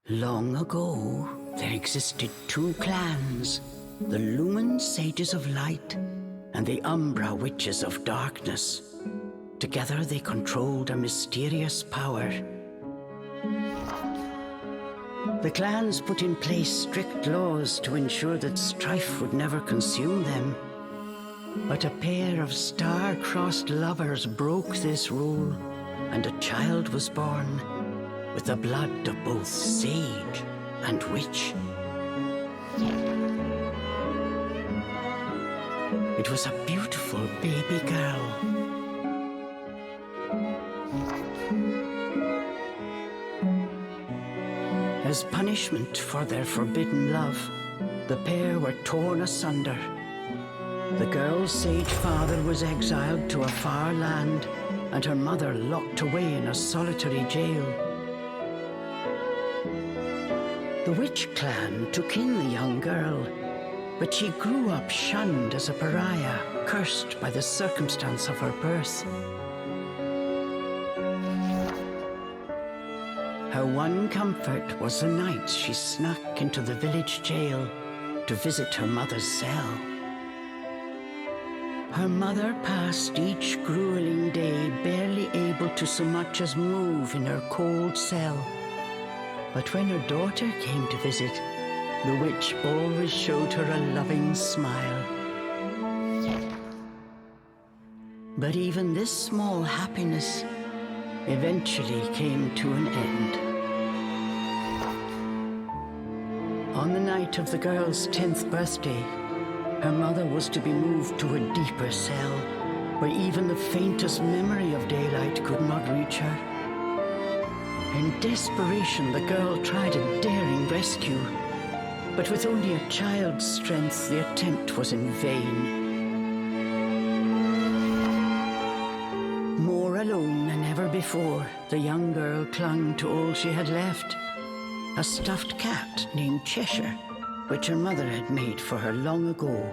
Long ago, there existed two clans, the Lumen Sages of Light and the Umbra Witches of Darkness. Together they controlled a mysterious power. The clans put in place strict laws to ensure that strife would never consume them. But a pair of star-crossed lovers broke this rule, and a child was born with the blood of both sage and witch. It was a beautiful baby girl. As punishment for their forbidden love, the pair were torn asunder. The girl's sage father was exiled to a far land, and her mother locked away in a solitary jail. The witch clan took in the young girl, but she grew up shunned as a pariah, cursed by the circumstance of her birth. Her one comfort was the nights she snuck into the village jail to visit her mother's cell. Her mother passed each grueling day barely able to so much as move in her cold cell. But when her daughter came to visit, the witch always showed her a loving smile. But even this small happiness eventually came to an end. On the night of the girl's 10th birthday, her mother was to be moved to a deeper cell, where even the faintest memory of daylight could not reach her. In desperation, the girl tried a daring rescue, but with only a child's strength, the attempt was in vain. More alone than ever before, the young girl clung to all she had left, a stuffed cat named Cheshire, which her mother had made for her long ago.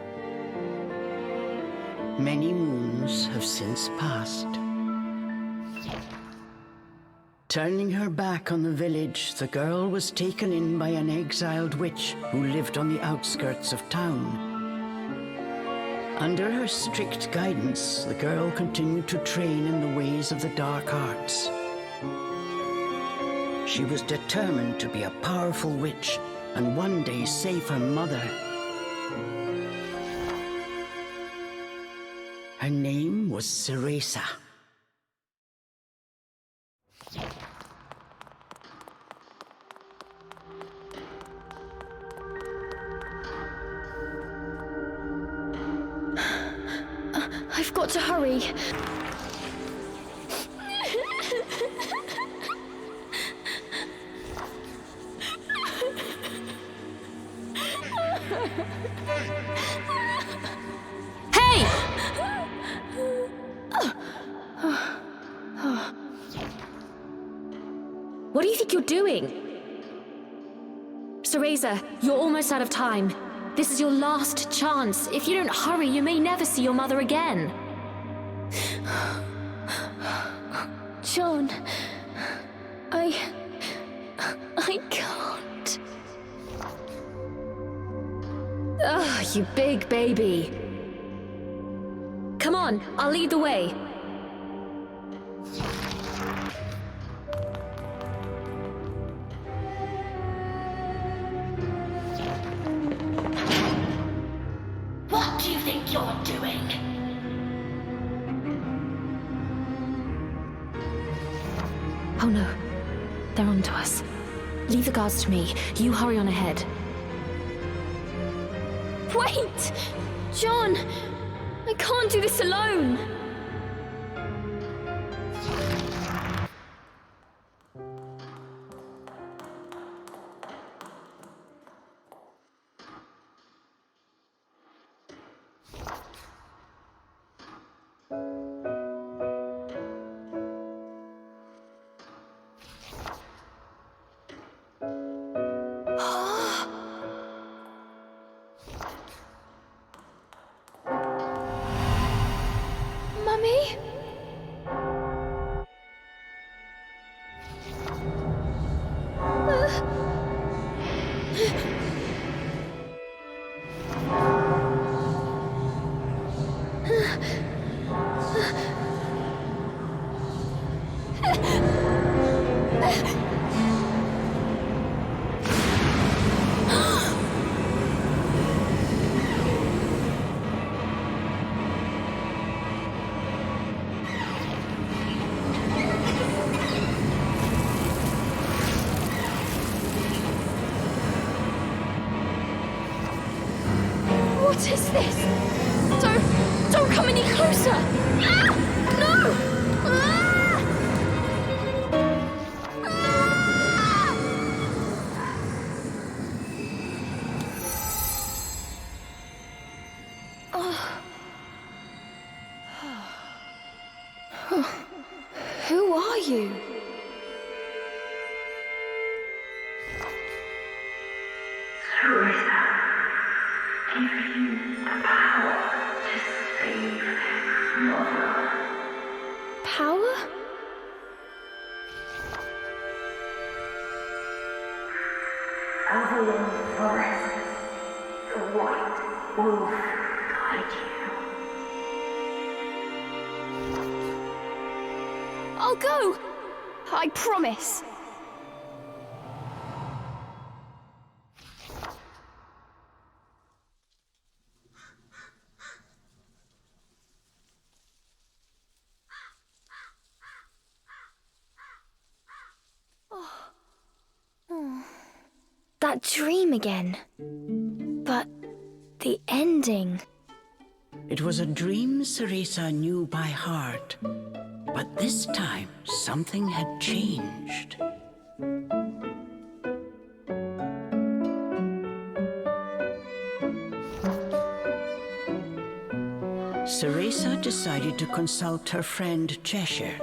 Many moons have since passed. Turning her back on the village, the girl was taken in by an exiled witch who lived on the outskirts of town. Under her strict guidance, the girl continued to train in the ways of the dark arts. She was determined to be a powerful witch and one day save her mother. Her name was Cereza. I've got to hurry. Hey! What do you think you're doing? Cereza, you're almost out of time. This is your last chance. If you don't hurry, you may never see your mother again. John, I can't. Ugh, you big baby. Come on, I'll lead the way. What do you think you're doing? Oh no, they're on to us. Leave the guards to me. You hurry on ahead. Wait! John! I can't do this alone! Mummy? What is this? Don't come any closer! Ah! No! Ah! Ah! Oh. Who are you? Cereza, give you the power to save Mother. Power? Avalon Forest, the white wolf guide you. I'll go! I promise. That dream again. But the ending. It was a dream Cereza knew by heart, but this time something had changed. Cereza decided to consult her friend Cheshire.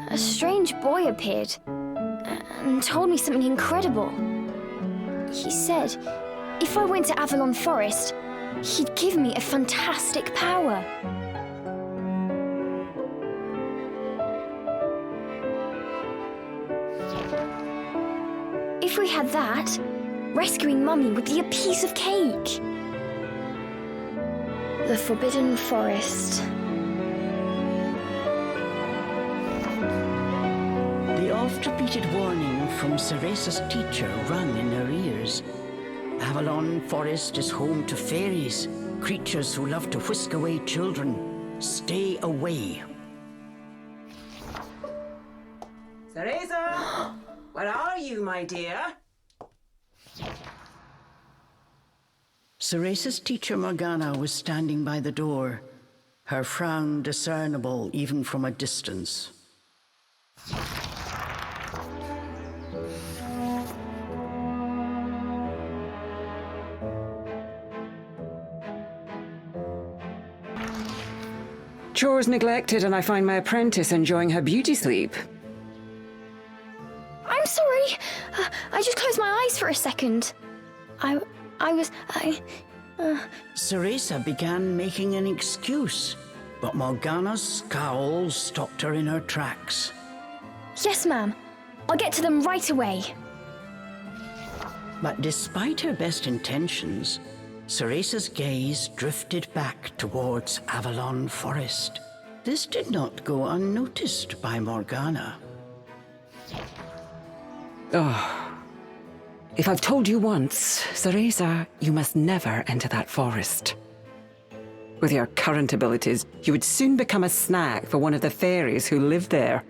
A strange boy appeared and told me something incredible. He said if I went to Avalon Forest, he'd give me a fantastic power. If we had that, rescuing Mummy would be a piece of cake. The Forbidden Forest. The oft-repeated warning from Cereza's teacher rung in her ears. Avalon Forest is home to fairies, creatures who love to whisk away children. Stay away. Cereza! Where are you, my dear? Cereza's teacher Morgana was standing by the door, her frown discernible even from a distance. Chores neglected, and I find my apprentice enjoying her beauty sleep. I'm sorry. I just closed my eyes for a second. Cereza began making an excuse, but Morgana's scowl stopped her in her tracks. Yes, ma'am. I'll get to them right away. But despite her best intentions, Cereza's gaze drifted back towards Avalon Forest. This did not go unnoticed by Morgana. Oh. If I've told you once, Cereza, you must never enter that forest. With your current abilities, you would soon become a snack for one of the fairies who live there.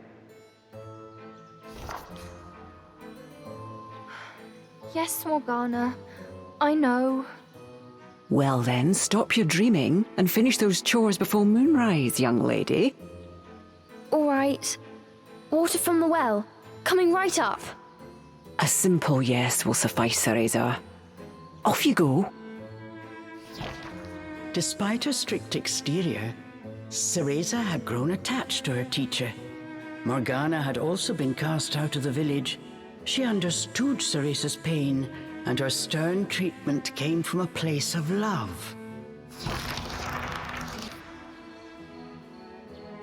Yes, Morgana. I know. Well then, stop your dreaming and finish those chores before moonrise, young lady. All right. Water from the well. Coming right up. A simple yes will suffice, Cereza. Off you go. Despite her strict exterior, Cereza had grown attached to her teacher. Morgana had also been cast out of the village. She understood Cereza's pain, and her stern treatment came from a place of love.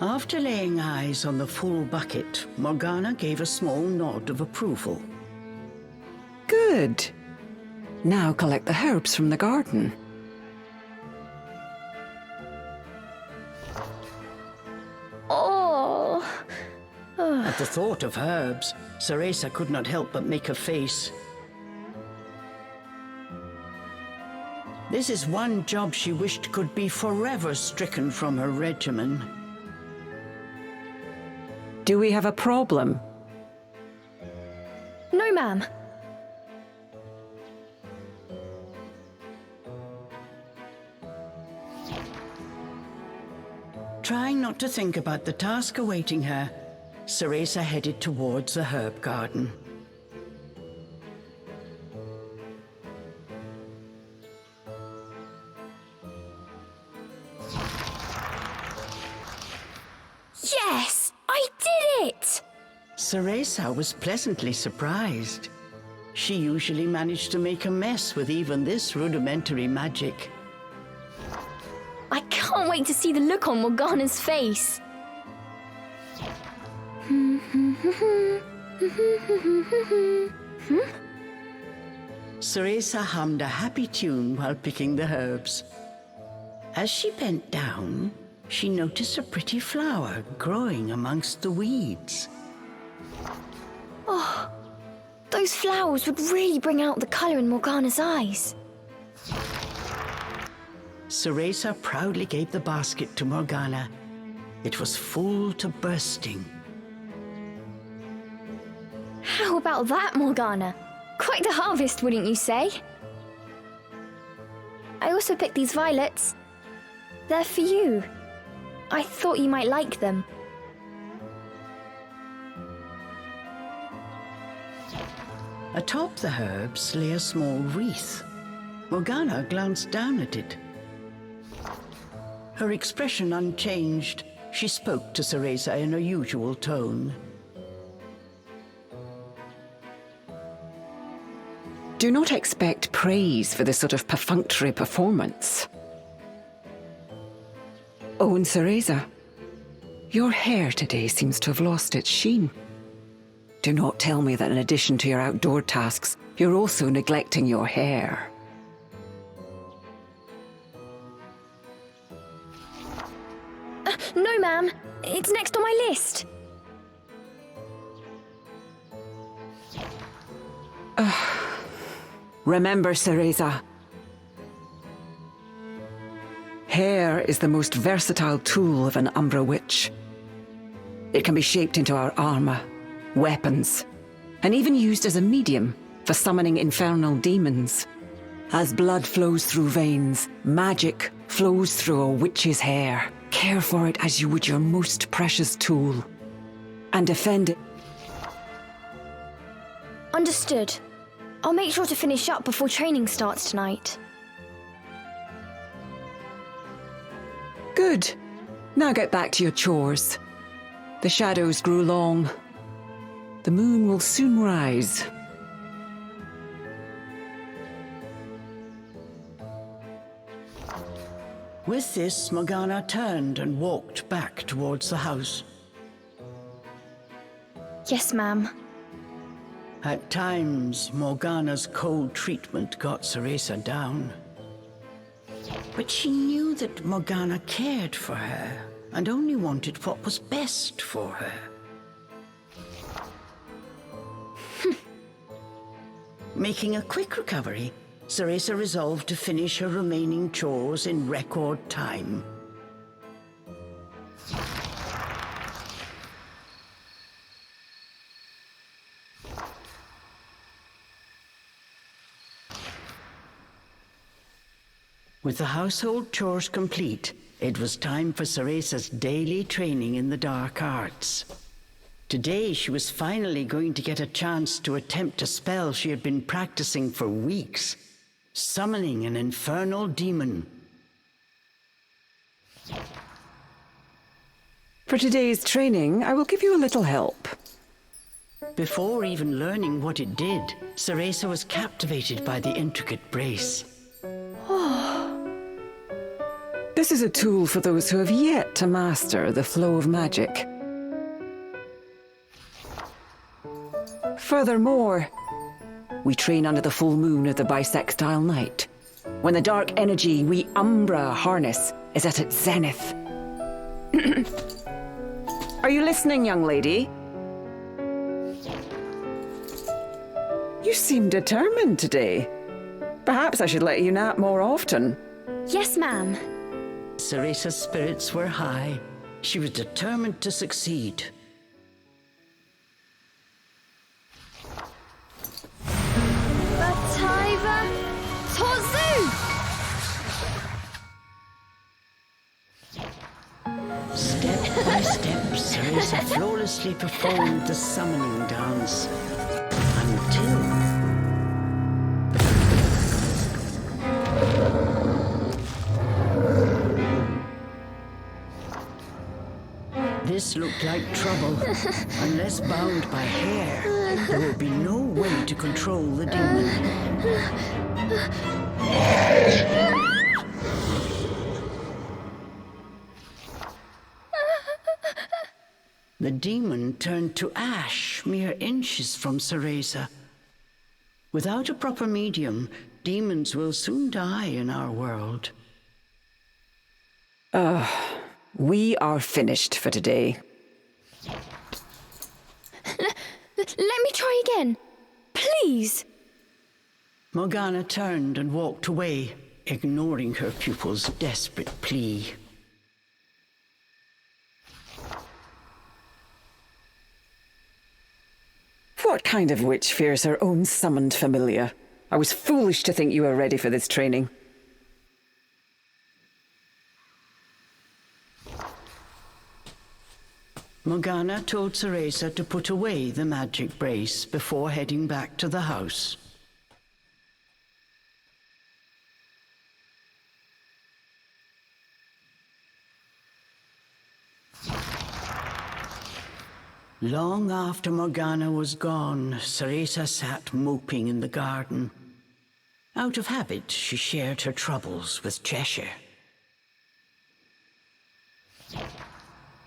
After laying eyes on the full bucket, Morgana gave a small nod of approval. Good. Now collect the herbs from the garden. Oh. At the thought of herbs, Cereza could not help but make a face. This is one job she wished could be forever stricken from her regimen. Do we have a problem? No, ma'am. trying not to think about the task awaiting her, Cereza headed towards the herb garden. Yes! I did it! Cereza was pleasantly surprised. She usually managed to make a mess with even this rudimentary magic. I can't wait to see the look on Morgana's face. Cereza hummed a happy tune while picking the herbs. As she bent down, she noticed a pretty flower growing amongst the weeds. Oh, those flowers would really bring out the colour in Morgana's eyes. Cereza proudly gave the basket to Morgana. It was full to bursting. How about that, Morgana? Quite the harvest, wouldn't you say? I also picked these violets. They're for you. I thought you might like them. Atop the herbs lay a small wreath. Morgana glanced down at it. Her expression unchanged, she spoke to Cereza in her usual tone. Do not expect praise for this sort of perfunctory performance. Oh, and Cereza, your hair today seems to have lost its sheen. Do not tell me that in addition to your outdoor tasks, you're also neglecting your hair. No, ma'am. It's next on my list. Remember, Cereza, hair is the most versatile tool of an Umbra Witch. It can be shaped into our armor, weapons, and even used as a medium for summoning infernal demons. As blood flows through veins, magic flows through a witch's hair. Care for it as you would your most precious tool, and defend it. Understood. I'll make sure to finish up before training starts tonight. Good. Now get back to your chores. The shadows grew long. The moon will soon rise. With this, Morgana turned and walked back towards the house. Yes, ma'am. At times, Morgana's cold treatment got Cereza down. But she knew that Morgana cared for her and only wanted what was best for her. Making a quick recovery, Cereza resolved to finish her remaining chores in record time. With the household chores complete, it was time for Cereza's daily training in the dark arts. Today, she was finally going to get a chance to attempt a spell she had been practicing for weeks, summoning an infernal demon. For today's training, I will give you a little help. Before even learning what it did, Cereza was captivated by the intricate brace. This is a tool for those who have yet to master the flow of magic. Furthermore, we train under the full moon of the bisextile night, when the dark energy we Umbra harness is at its zenith. Are you listening, young lady? You seem determined today. Perhaps I should let you nap more often. Yes, ma'am. Cereza's spirits were high. She was determined to succeed. Bataiva Tozu! flawlessly performed the summoning dance until this looked like trouble. Unless bound by hair, there will be no way to control the demon. The demon turned to ash mere inches from Cereza. Without a proper medium, demons will soon die in our world. We are finished for today. Let me try again. Please. Morgana turned and walked away, ignoring her pupil's desperate plea. What kind of witch fears her own summoned familiar? I was foolish to think you were ready for this training. Morgana told Cereza to put away the magic brace before heading back to the house. Long after Morgana was gone, Cereza sat moping in the garden. Out of habit, she shared her troubles with Cheshire.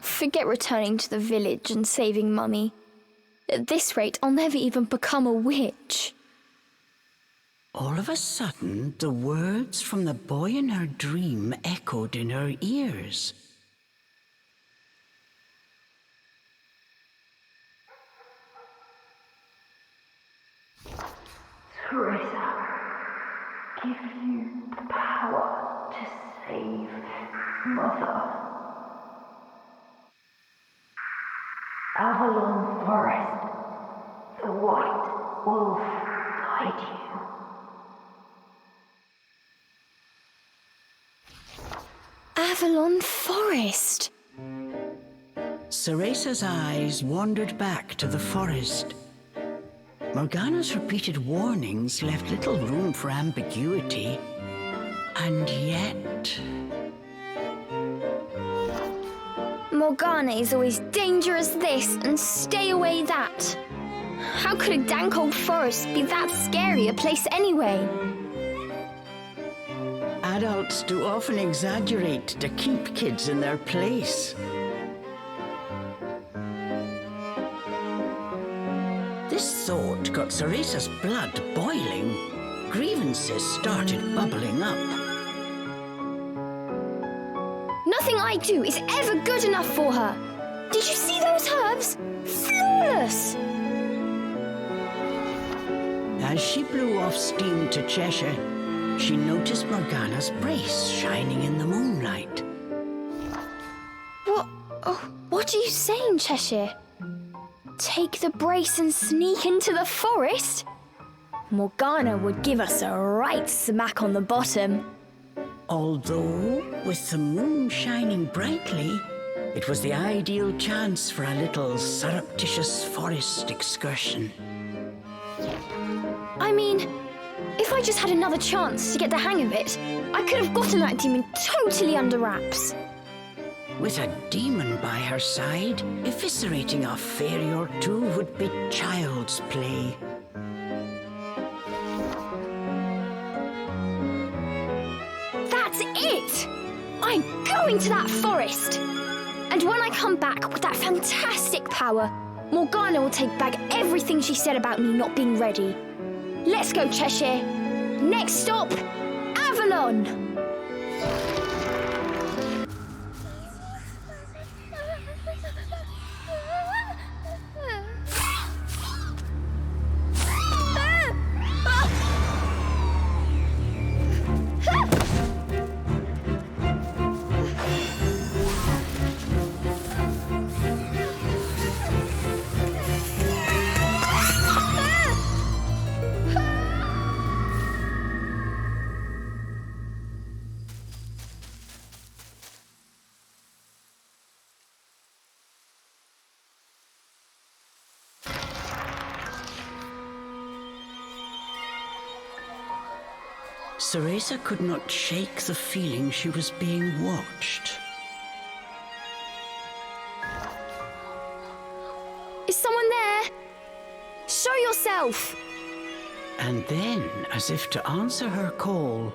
Forget returning to the village and saving Mummy. At this rate, I'll never even become a witch. All of a sudden, the words from the boy in her dream echoed in her ears. Cereza, give you the power to save Mother. Avalon Forest, the White Wolf guide you. Avalon Forest. Cereza's eyes wandered back to the forest. Morgana's repeated warnings left little room for ambiguity, and yet... Morgana is always danger as this and stay away that. How could a dank old forest be that scary a place anyway? Adults do often exaggerate to keep kids in their place. This thought got Cereza's blood boiling. Grievances started bubbling up. Nothing I do is ever good enough for her. Did you see those herbs? Flawless! As she blew off steam to Cheshire, she noticed Morgana's brace shining in the moonlight. What are you saying, Cheshire? Take the brace and sneak into the forest? Morgana would give us a right smack on the bottom. Although, with the moon shining brightly, it was the ideal chance for a little surreptitious forest excursion. I mean, if I just had another chance to get the hang of it, I could have gotten that demon totally under wraps. With a demon by her side, eviscerating a fairy or two would be child's play. That's it! I'm going to that forest! And when I come back with that fantastic power, Morgana will take back everything she said about me not being ready. Let's go, Cheshire. Next stop, Avalon! Cereza could not shake the feeling she was being watched. Is someone there? Show yourself! And then, as if to answer her call,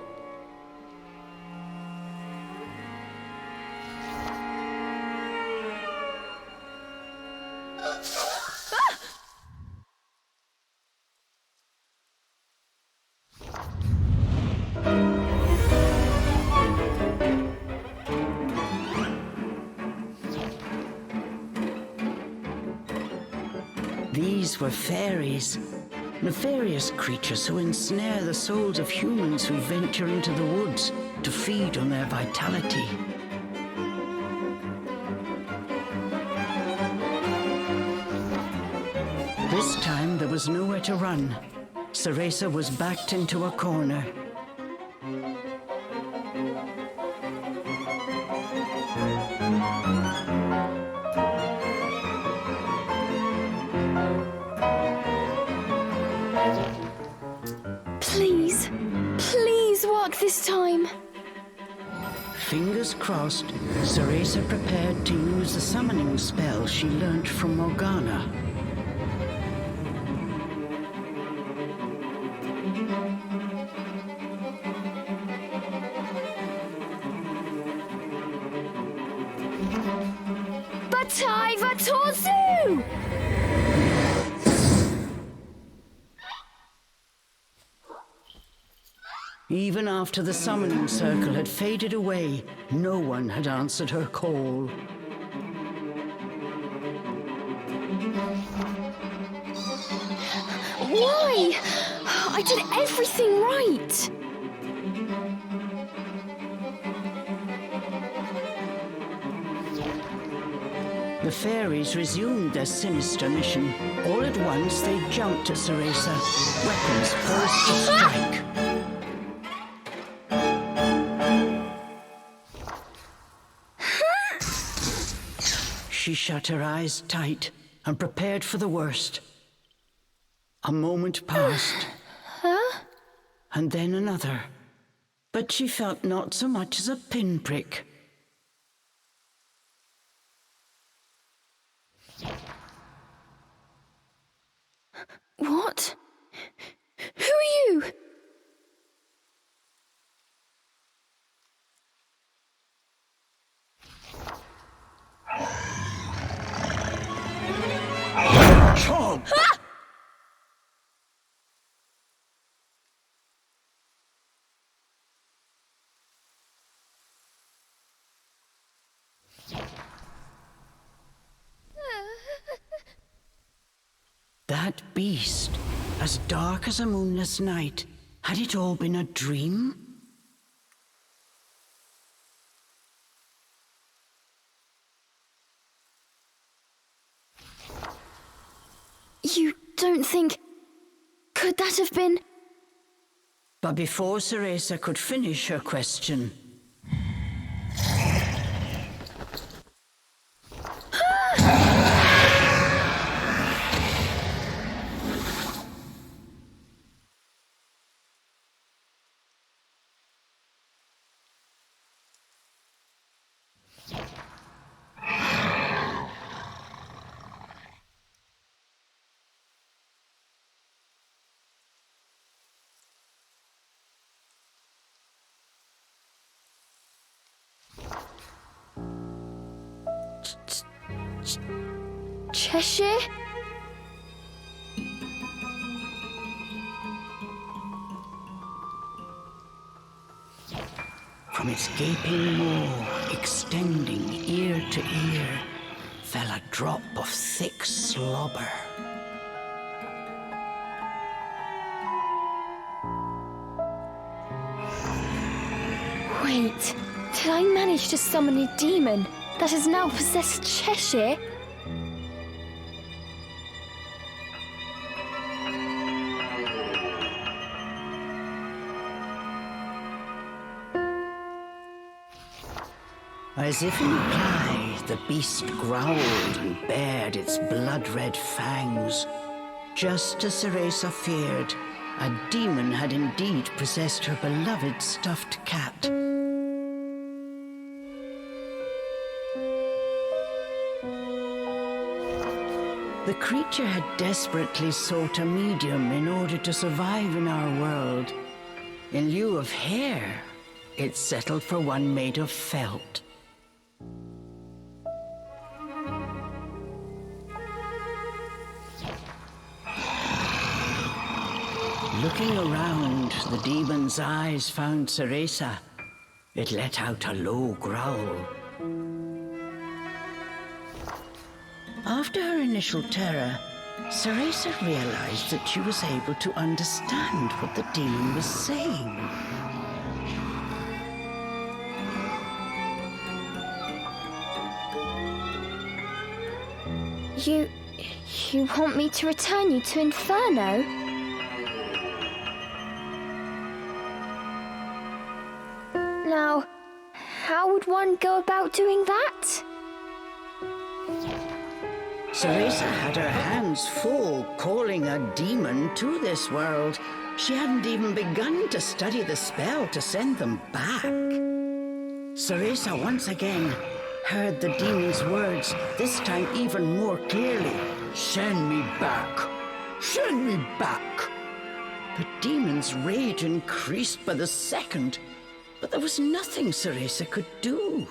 these were fairies, nefarious creatures who ensnare the souls of humans who venture into the woods to feed on their vitality. This time there was nowhere to run. Cereza was backed into a corner. Please, please work this time. Fingers crossed, Cereza prepared to use the summoning spell she learnt from Morgana. Batai Vatozu! Even after the summoning circle had faded away, no one had answered her call. Why? I did everything right. The fairies resumed their sinister mission. All at once, they jumped at Cereza, weapons poised to strike. She shut her eyes tight and prepared for the worst. A moment passed, and then another, but she felt not so much as a pinprick. What? Who are you? Chomp! That beast, as dark as a moonless night, had it all been a dream? You don't think... Could that have been... But before Cereza could finish her question, Cheshire? from its gaping maw, extending ear to ear, fell a drop of thick slobber. Wait, did I manage to summon a demon that has now possessed Cheshire? As if in reply, the beast growled and bared its blood-red fangs. Just as Cereza feared, A demon had indeed possessed her beloved stuffed cat. The creature had desperately sought a medium in order to survive in our world. In lieu of hair, it settled for one made of felt. Looking around, the demon's eyes found Cereza. It let out a low growl. After her initial terror, Cereza realized that she was able to understand what the demon was saying. You want me to return you to Inferno? Now, how would one go about doing that? Cereza had her hands full calling a demon to this world. She hadn't even begun to study the spell to send them back. Cereza once again heard the demon's words, this time even more clearly. Send me back! Send me back! The demon's rage increased by the second, but there was nothing Cereza could do.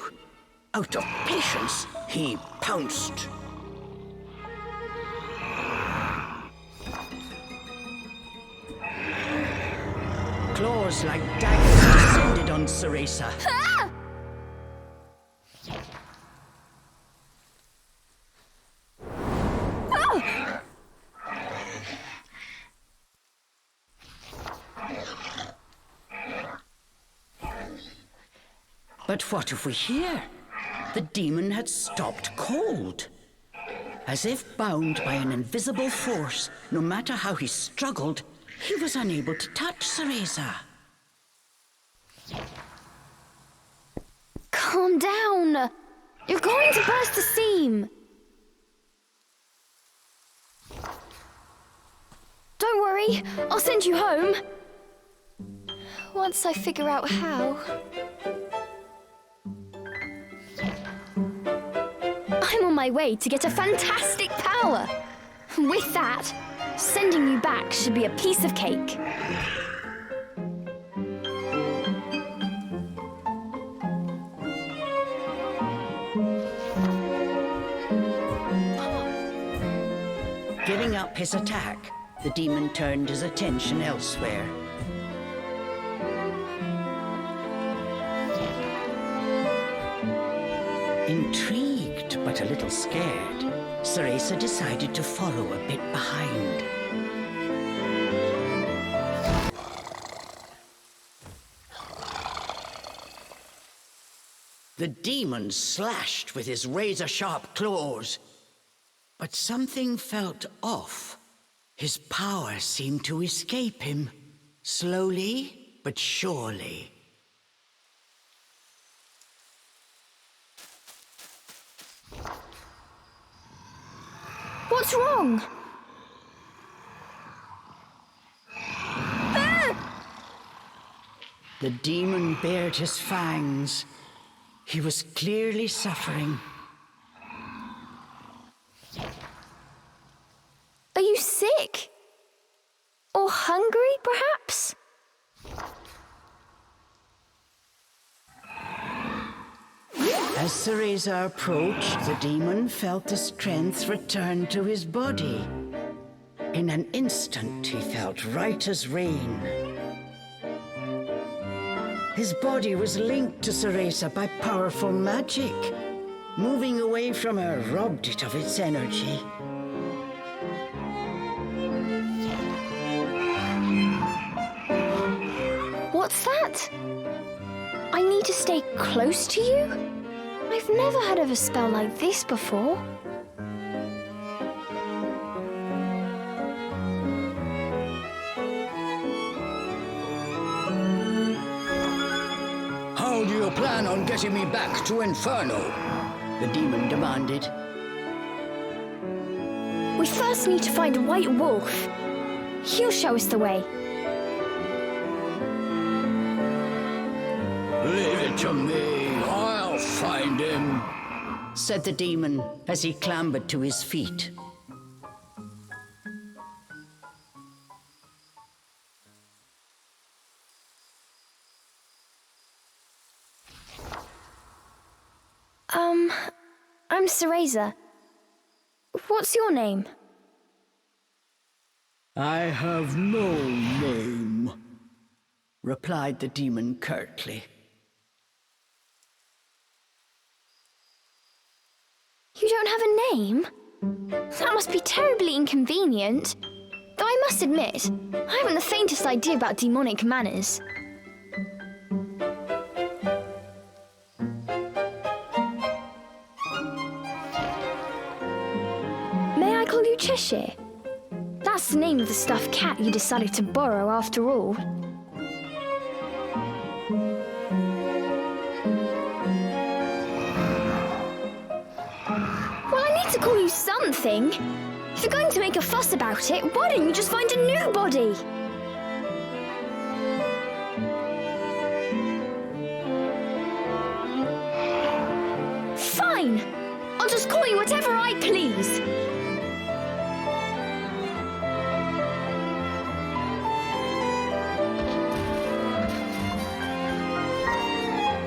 Out of patience, he pounced. Claws like daggers descended on Cereza. Ah! Oh! But what of we hear? The demon had stopped cold. As if bound by an invisible force, no matter how he struggled, he was unable to touch Cereza. Calm down. You're going to burst the seam. Don't worry, I'll send you home. Once I figure out how. I'm on my way to get a fantastic power. With that, sending you back should be a piece of cake. Giving up his attack, the demon turned his attention elsewhere. Intrigued, but a little scared, Cereza decided to follow a bit behind. The demon slashed with his razor-sharp claws. But something felt off. His power seemed to escape him, slowly but surely. What's wrong? Ah! The demon bared his fangs. He was clearly suffering. Are you sick? Or hungry, perhaps? As Cereza approached, the demon felt the strength return to his body. In an instant, he felt right as rain. His body was linked to Cereza by powerful magic. Moving away from her robbed it of its energy. What's that? I need to stay close to you? I've never heard of a spell like this before. How do you plan on getting me back to Inferno? The demon demanded. We first need to find a white wolf. He'll show us the way. it to me. I'll find him, said the demon as he clambered to his feet. I'm Cereza. What's your name? I have no name, replied the demon curtly. You don't have a name? That must be terribly inconvenient. Though I must admit, I haven't the faintest idea about demonic manners. May I call you Cheshire? That's the name of the stuffed cat you decided to borrow after all. Well, I need to call you something. If you're going to make a fuss about it, why don't you just find a new body? Fine! I'll just call you whatever I please.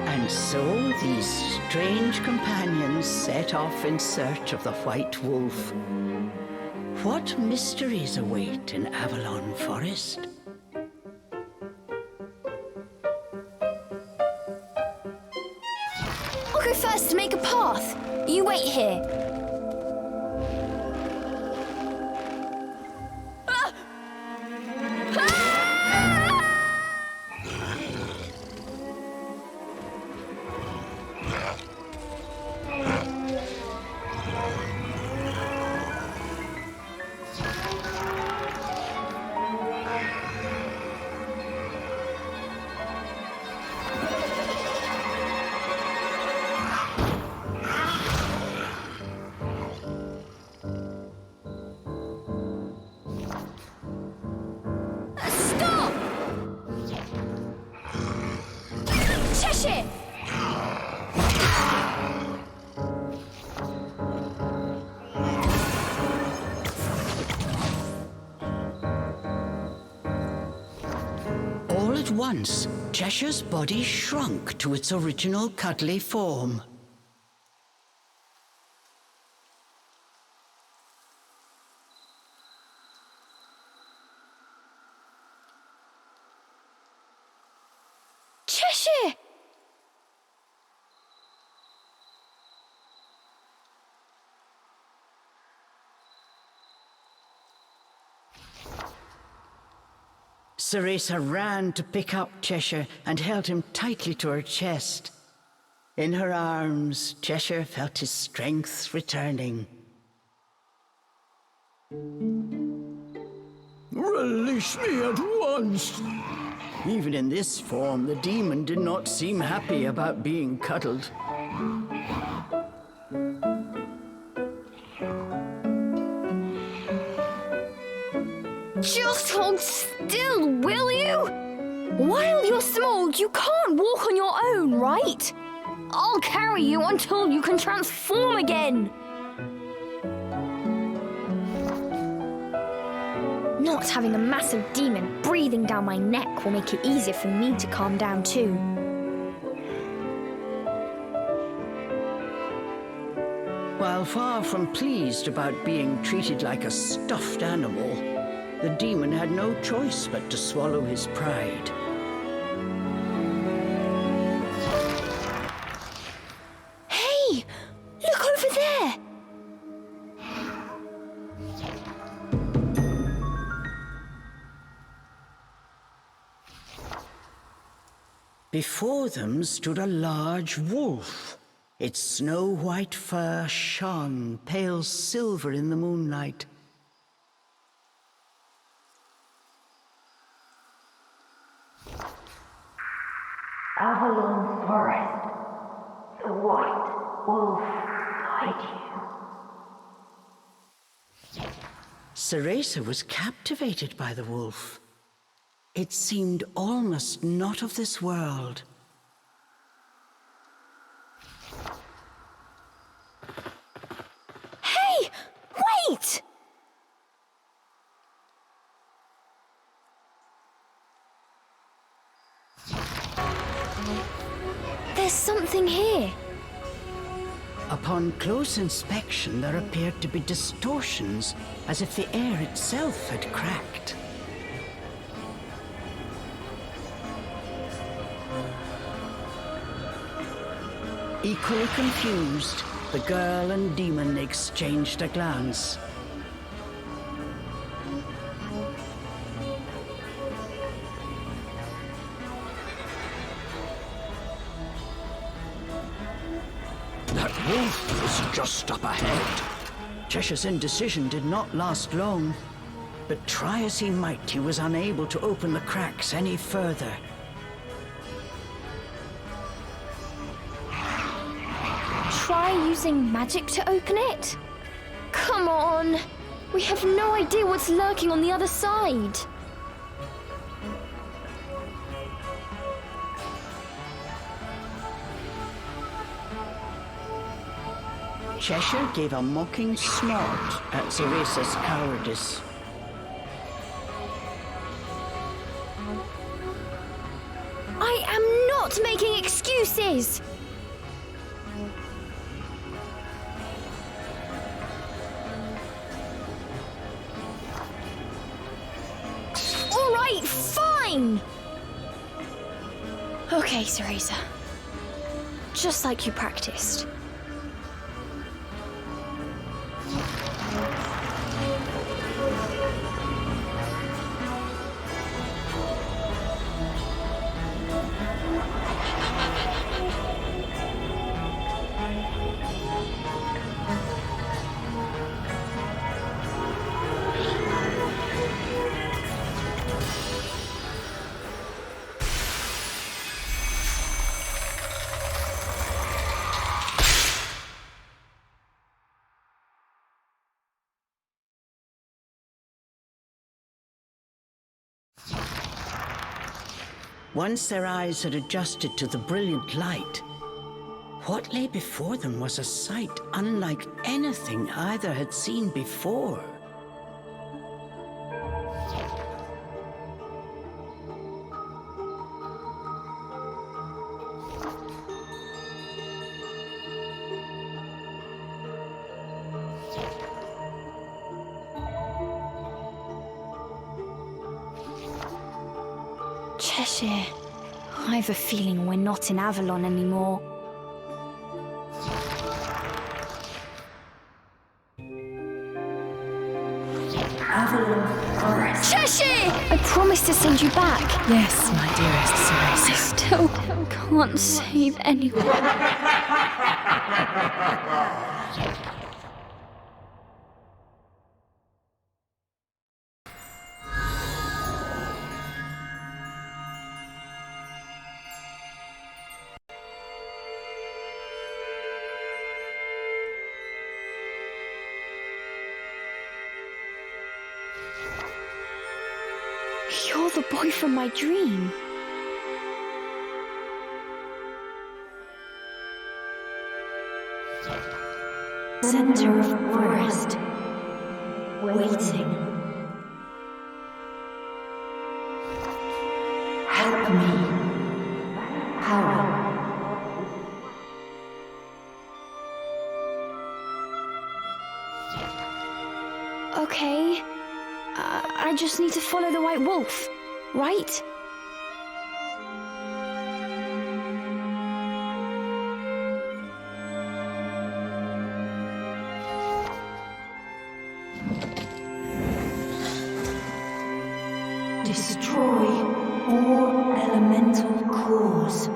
And so these strange companions set off in search of the White Wolf. What mysteries await in Avalon Forest? I'll go first to make a path. You wait here. Ah! Ah! Stop! Cheshire! All at once, Cheshire's body shrunk to its original cuddly form. Cheshire! Cereza ran to pick up Cheshire and held him tightly to her chest. In her arms, Cheshire felt his strength returning. Release me at once! Even in this form, the demon did not seem happy about being cuddled. Just hold still, will you? While you're small, you can't walk on your own, right? I'll carry you until you can transform again. Not having a massive demon breathing down my neck will make it easier for me to calm down too. While far from pleased about being treated like a stuffed animal, the demon had no choice but to swallow his pride. Hey! Look over there! Before them stood a large wolf. Its snow-white fur shone pale silver in the moonlight. Avalon Forest. The White Wolf guide you. Cereza was captivated by the wolf. It seemed almost not of this world. There's something here. Upon close inspection, there appeared to be distortions, as if the air itself had cracked. Equally confused, the girl and demon exchanged a glance. That wolf was just up ahead. Cheshire's indecision did not last long, but try as he might, he was unable to open the cracks any further. Try using magic to open it? Come on! We have no idea what's lurking on the other side. Cheshire gave a mocking snort at Cereza's cowardice. I am not making excuses! All right, fine! Okay, Cereza. Just like you practiced. Once their eyes had adjusted to the brilliant light, what lay before them was a sight unlike anything either had seen before. Cheshire, I have a feeling we're not in Avalon anymore. Avalon Forest. Cheshire! I promised to send you back. Yes, my dearest Cereza. I still can't save anyone. You're the boy from my dream. Center of forest. Waiting. Help me. Power. Okay. I just need to follow the white wolf, right? Destroy all elemental cores.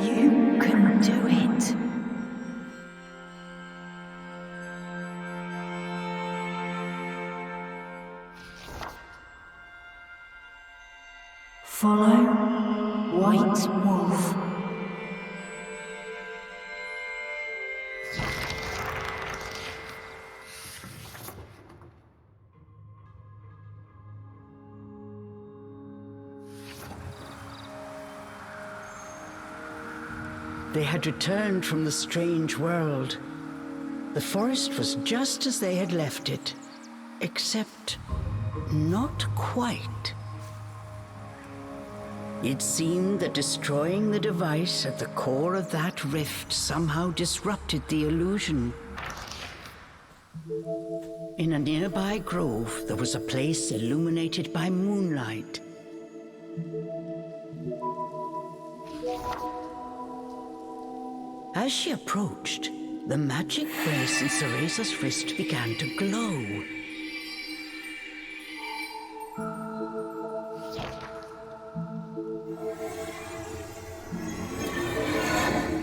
You can do it. Follow White Wolf. They had returned from the strange world. The forest was just as they had left it, except not quite. It seemed that destroying the device at the core of that rift somehow disrupted the illusion. In a nearby grove, there was a place illuminated by moonlight. As she approached, the magic brace in Cereza's wrist began to glow.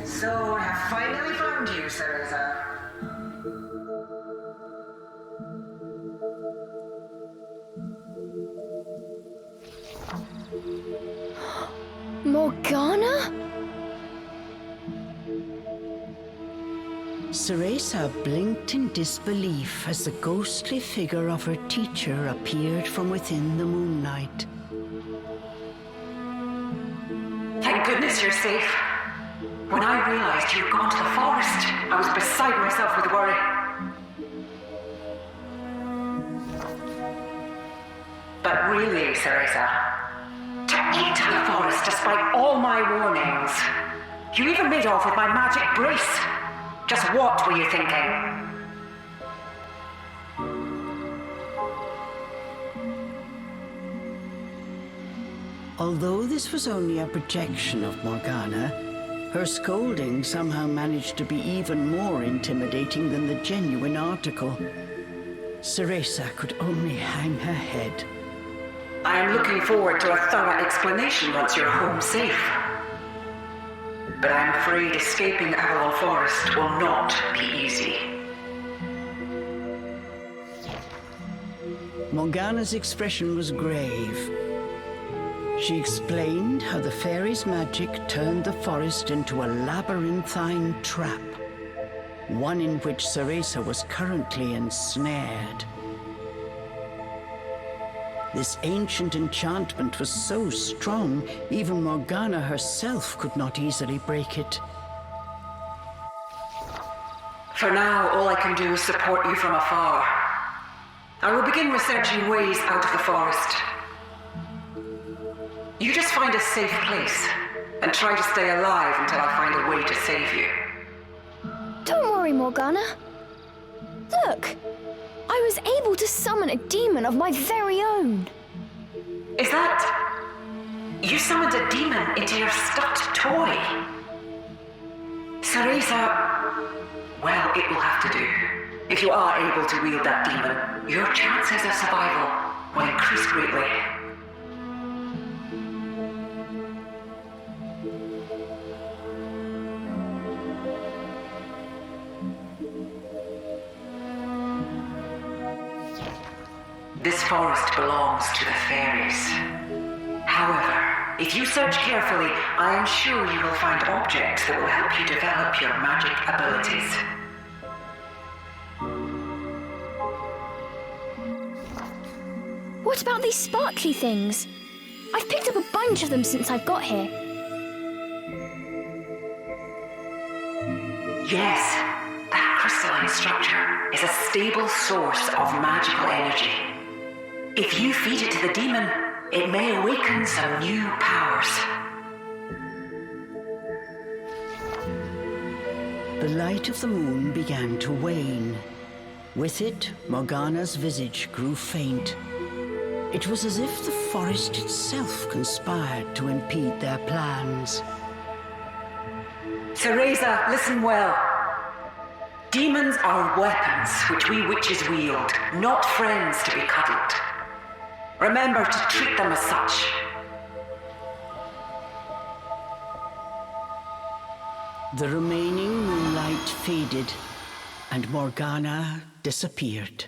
So I have finally found you, Cereza. Morgana? Cereza blinked in disbelief as the ghostly figure of her teacher appeared from within the moonlight. Thank goodness you're safe. When I realized you'd gone to the forest, I was beside myself with worry. But really, Cereza, to enter the forest despite all my warnings. You even made off with my magic brace. Just what were you thinking? Although this was only a projection of Morgana, her scolding somehow managed to be even more intimidating than the genuine article. Cereza could only hang her head. I am looking forward to a thorough explanation once you're home safe. But I'm afraid escaping Avalon Forest will not be easy. Morgana's expression was grave. She explained how the fairy's magic turned the forest into a labyrinthine trap, one in which Cereza was currently ensnared. This ancient enchantment was so strong, even Morgana herself could not easily break it. For now, all I can do is support you from afar. I will begin researching ways out of the forest. You just find a safe place, and try to stay alive until I find a way to save you. Don't worry, Morgana. Look! I was able to summon a demon of my very own. Is that... You summoned a demon into your stuffed toy? Cereza... Well, it will have to do. If you are able to wield that demon, your chances of survival will increase greatly. This forest belongs to the fairies. However, if you search carefully, I am sure you will find objects that will help you develop your magic abilities. What about these sparkly things? I've picked up a bunch of them since I've got here. Yes, that crystalline structure is a stable source of magical energy. If you feed it to the demon, it may awaken some new powers. The light of the moon began to wane. With it, Morgana's visage grew faint. It was as if the forest itself conspired to impede their plans. Cereza, listen well. Demons are weapons which we witches wield, not friends to be cuddled. Remember to treat them as such. The remaining moonlight faded, and Morgana disappeared.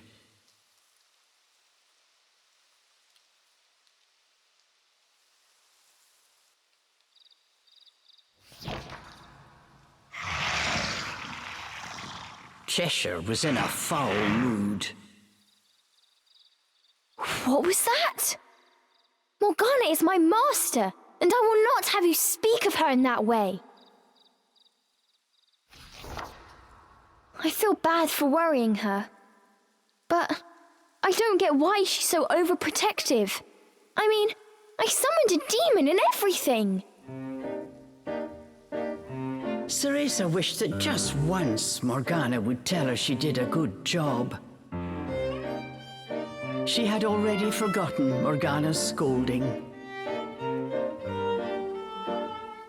Cheshire was in a foul mood. What was that? Morgana is my master, and I will not have you speak of her in that way. I feel bad for worrying her, but I don't get why she's so overprotective. I mean, I summoned a demon and everything. Cereza wished that just once Morgana would tell her she did a good job. She had already forgotten Morgana's scolding.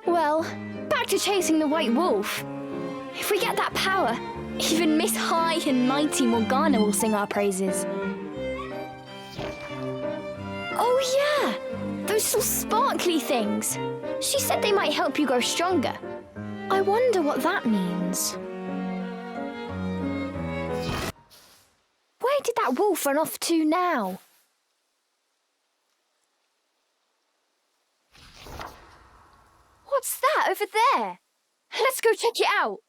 Well, back to chasing the White Wolf. If we get that power, even Miss High and Mighty Morgana will sing our praises. Oh yeah, those little sparkly things. She said they might help you grow stronger. I wonder what that means. Where did that wolf run off to now? What's that over there? Let's go check it out.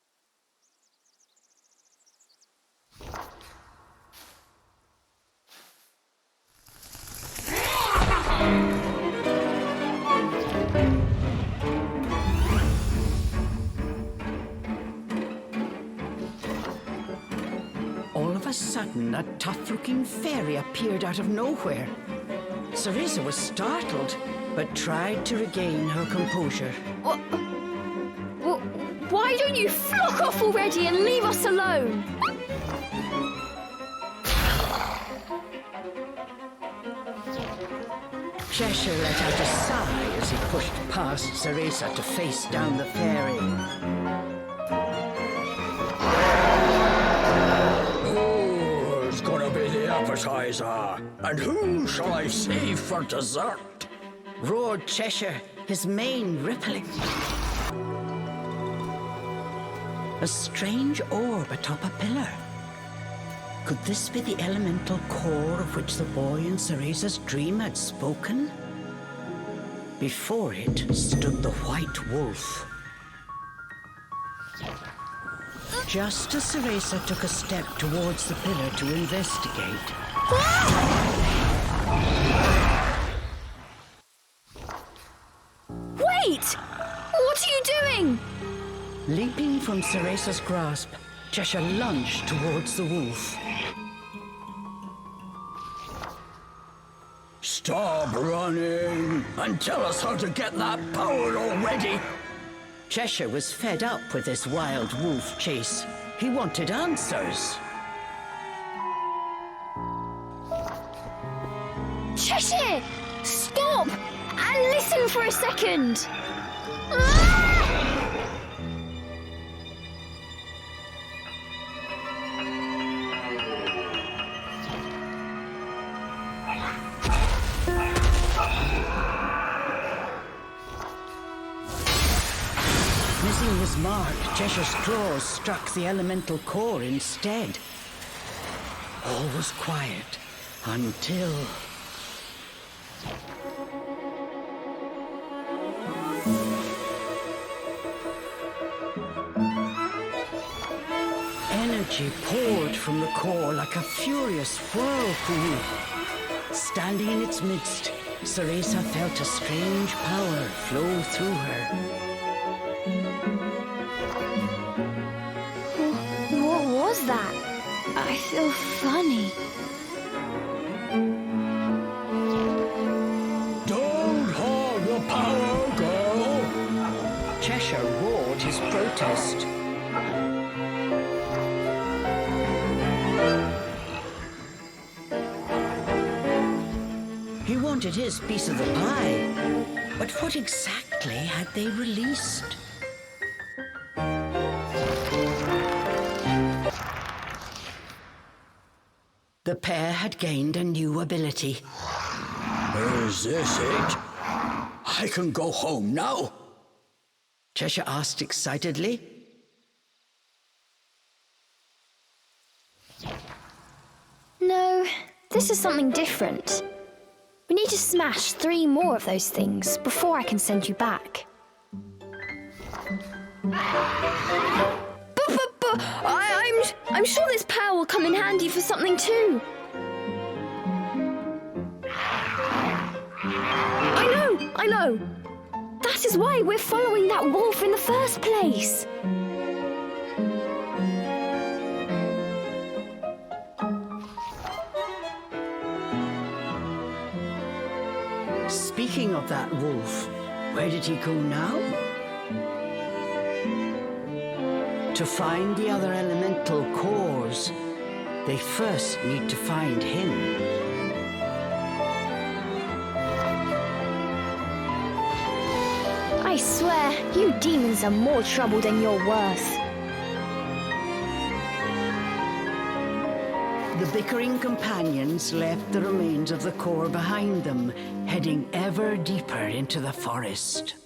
All of a sudden, a tough-looking fairy appeared out of nowhere. Cereza was startled, but tried to regain her composure. Why don't you flock off already and leave us alone? Cheshire let out a sigh as he pushed past Cereza to face down the fairy. Who's gonna be the appetizer? And who shall I save for dessert? Roared Cheshire, his mane rippling. A strange orb atop a pillar. Could this be the elemental core of which the boy in Cereza's dream had spoken? Before it stood the White Wolf. Just as Cereza took a step towards the pillar to investigate, Wait! What are you doing? leaping from Cereza's grasp, Cheshire lunged towards the wolf. Stop running and tell us how to get that power already. Cheshire was fed up with this wild wolf chase. He wanted answers. Cheshire! Stop! And listen for a second! Ah! Missing his mark, Cheshire's claws struck the elemental core instead. All was quiet until... Energy poured from the core like a furious whirlpool. Standing in its midst, Cereza felt a strange power flow through her. What was that? I feel funny. Don't hog the power, girl. Cheshire roared his protest. He wanted his piece of the pie, but what exactly had they released? The pair had gained a new ability. Is this it? I can go home now. Cheshire asked excitedly. No, this is something different. We need to smash 3 more of those things before I can send you back. But I'm sure this power will come in handy for something too. I know. That is why we're following that wolf in the first place. Speaking of that wolf, where did he go now? To find the other elemental cores, they first need to find him. I swear, you demons are more trouble than you're worth. The bickering companions left the remains of the core behind them, heading ever deeper into the forest.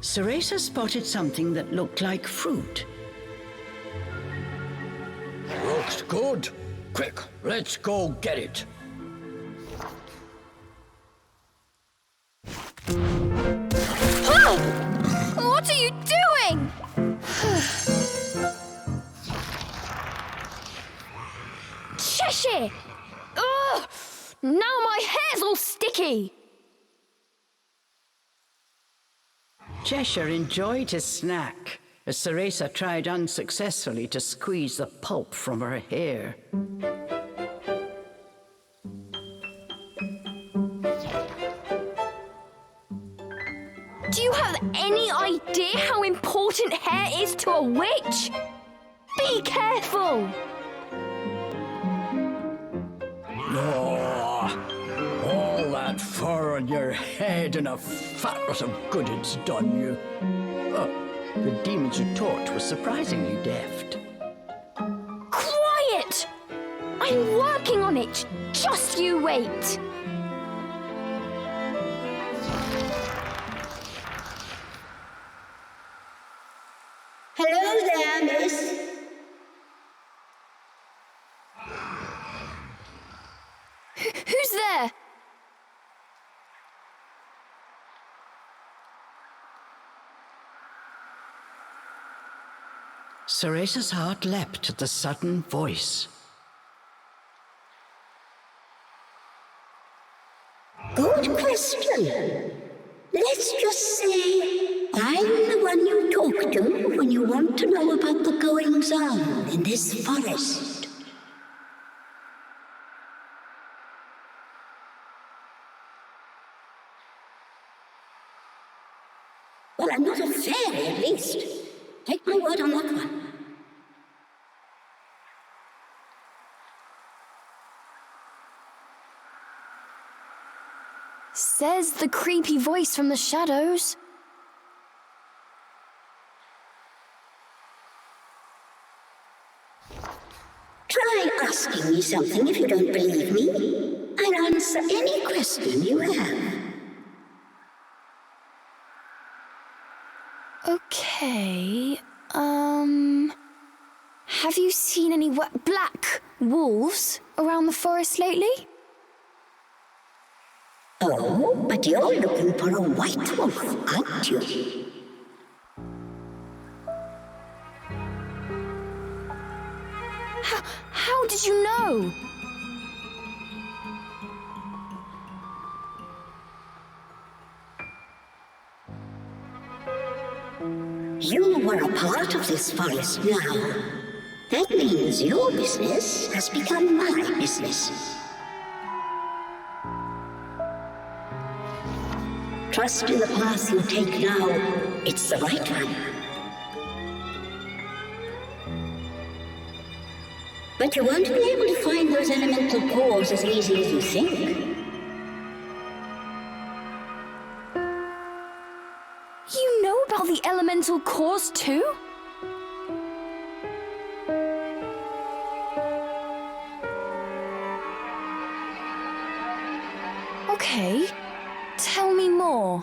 Cereza spotted something that looked like fruit. Looks good. Quick, let's go get it. What are you doing? Cheshire! Ugh! Now my hair's all sticky! Cheshire enjoyed his snack as Cereza tried unsuccessfully to squeeze the pulp from her hair. Do you have any idea how important hair is to a witch? Be careful! All that fur on your head and a fat lot of good it's done you. The demon's retort was surprisingly deft. Quiet! I'm working on it. Just you wait. Hello there, miss. Who's there? Cereza's heart leapt at the sudden voice. Good question. Let's just say I'm the one you talk to when you want to know about the goings-on in this forest. Well, I'm not a fairy, at least. Take my word on that one. Says the creepy voice from the shadows. Try asking me something if you don't believe me. I'll answer any question you have. Okay, have you seen any black wolves around the forest lately? Oh, but you're looking for a white wolf, aren't you? How did you know? of this forest now. That means your business has become my business. Trust in the path you take now. It's the right one. But you won't be able to find those elemental cores as easy as you think. You know about the elemental cores too? Okay, tell me more.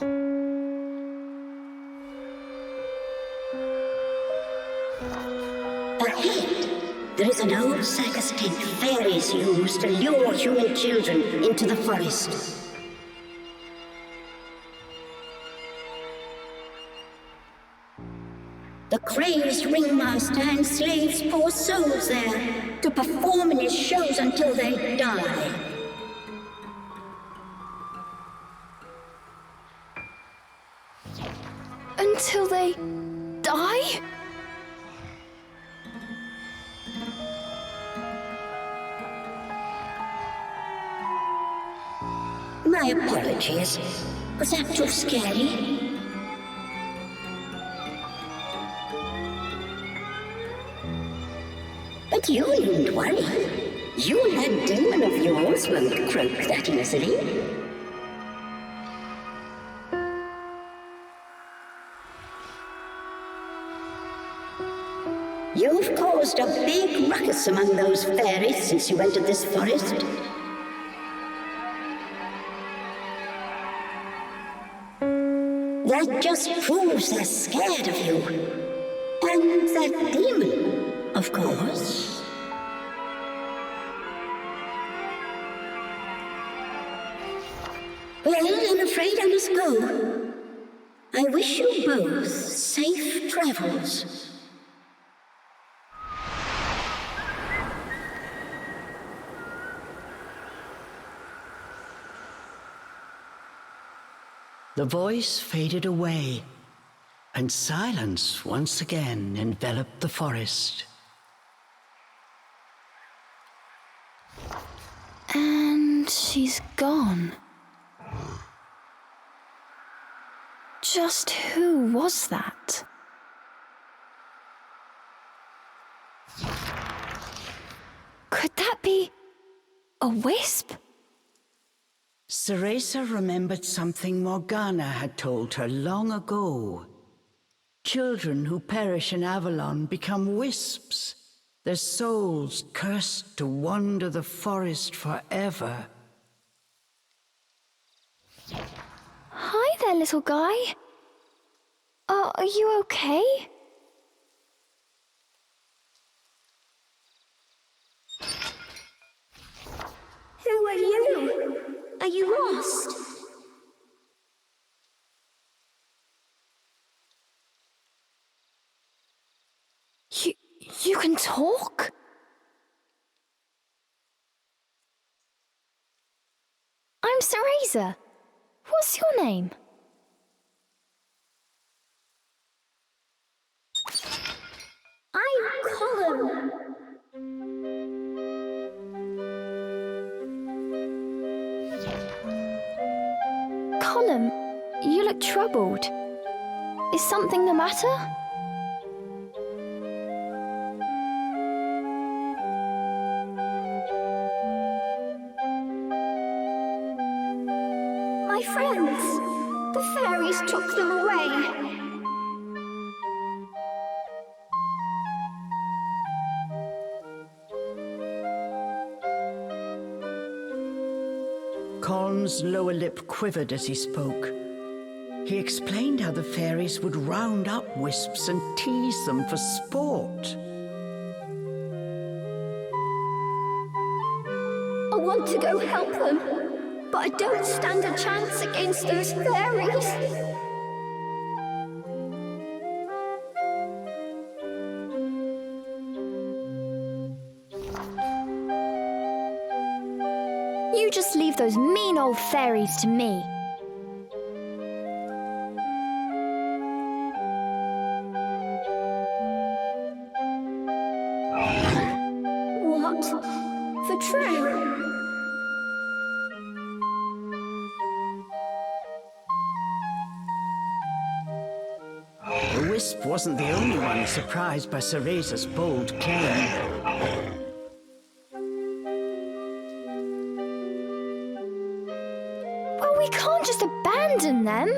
Ahead, there is an old circus tent fairies use to lure human children into the forest. The crazed ringmaster enslaves poor souls there to perform in his shows until they die. Until they die? My apologies. Was that too scary? But you needn't worry. You and that demon of yours won't croak that easily. You've caused a big ruckus among those fairies since you entered this forest. That just proves they're scared of you. And that demon, of course. Well, I'm afraid I must go. I wish you both safe travels. The voice faded away, and silence once again enveloped the forest. And she's gone. Just who was that? Could that be a wisp? Cereza remembered something Morgana had told her long ago. Children who perish in Avalon become wisps, their souls cursed to wander the forest forever. Hi there, little guy. Are you okay? Who are you? Are you lost? You can talk? I'm Cereza. What's your name? I'm Colin. Colin, you look troubled. Is something the matter? My friends. The fairies took them away. Colin's lower lip quivered as he spoke. He explained how the fairies would round up wisps and tease them for sport. I want to go help them, but I don't stand a chance against those fairies. You just leave those mean old fairies to me. What? Betrayal? The Wisp wasn't the only one surprised by Cereza's bold claim. Well, we can't just abandon them.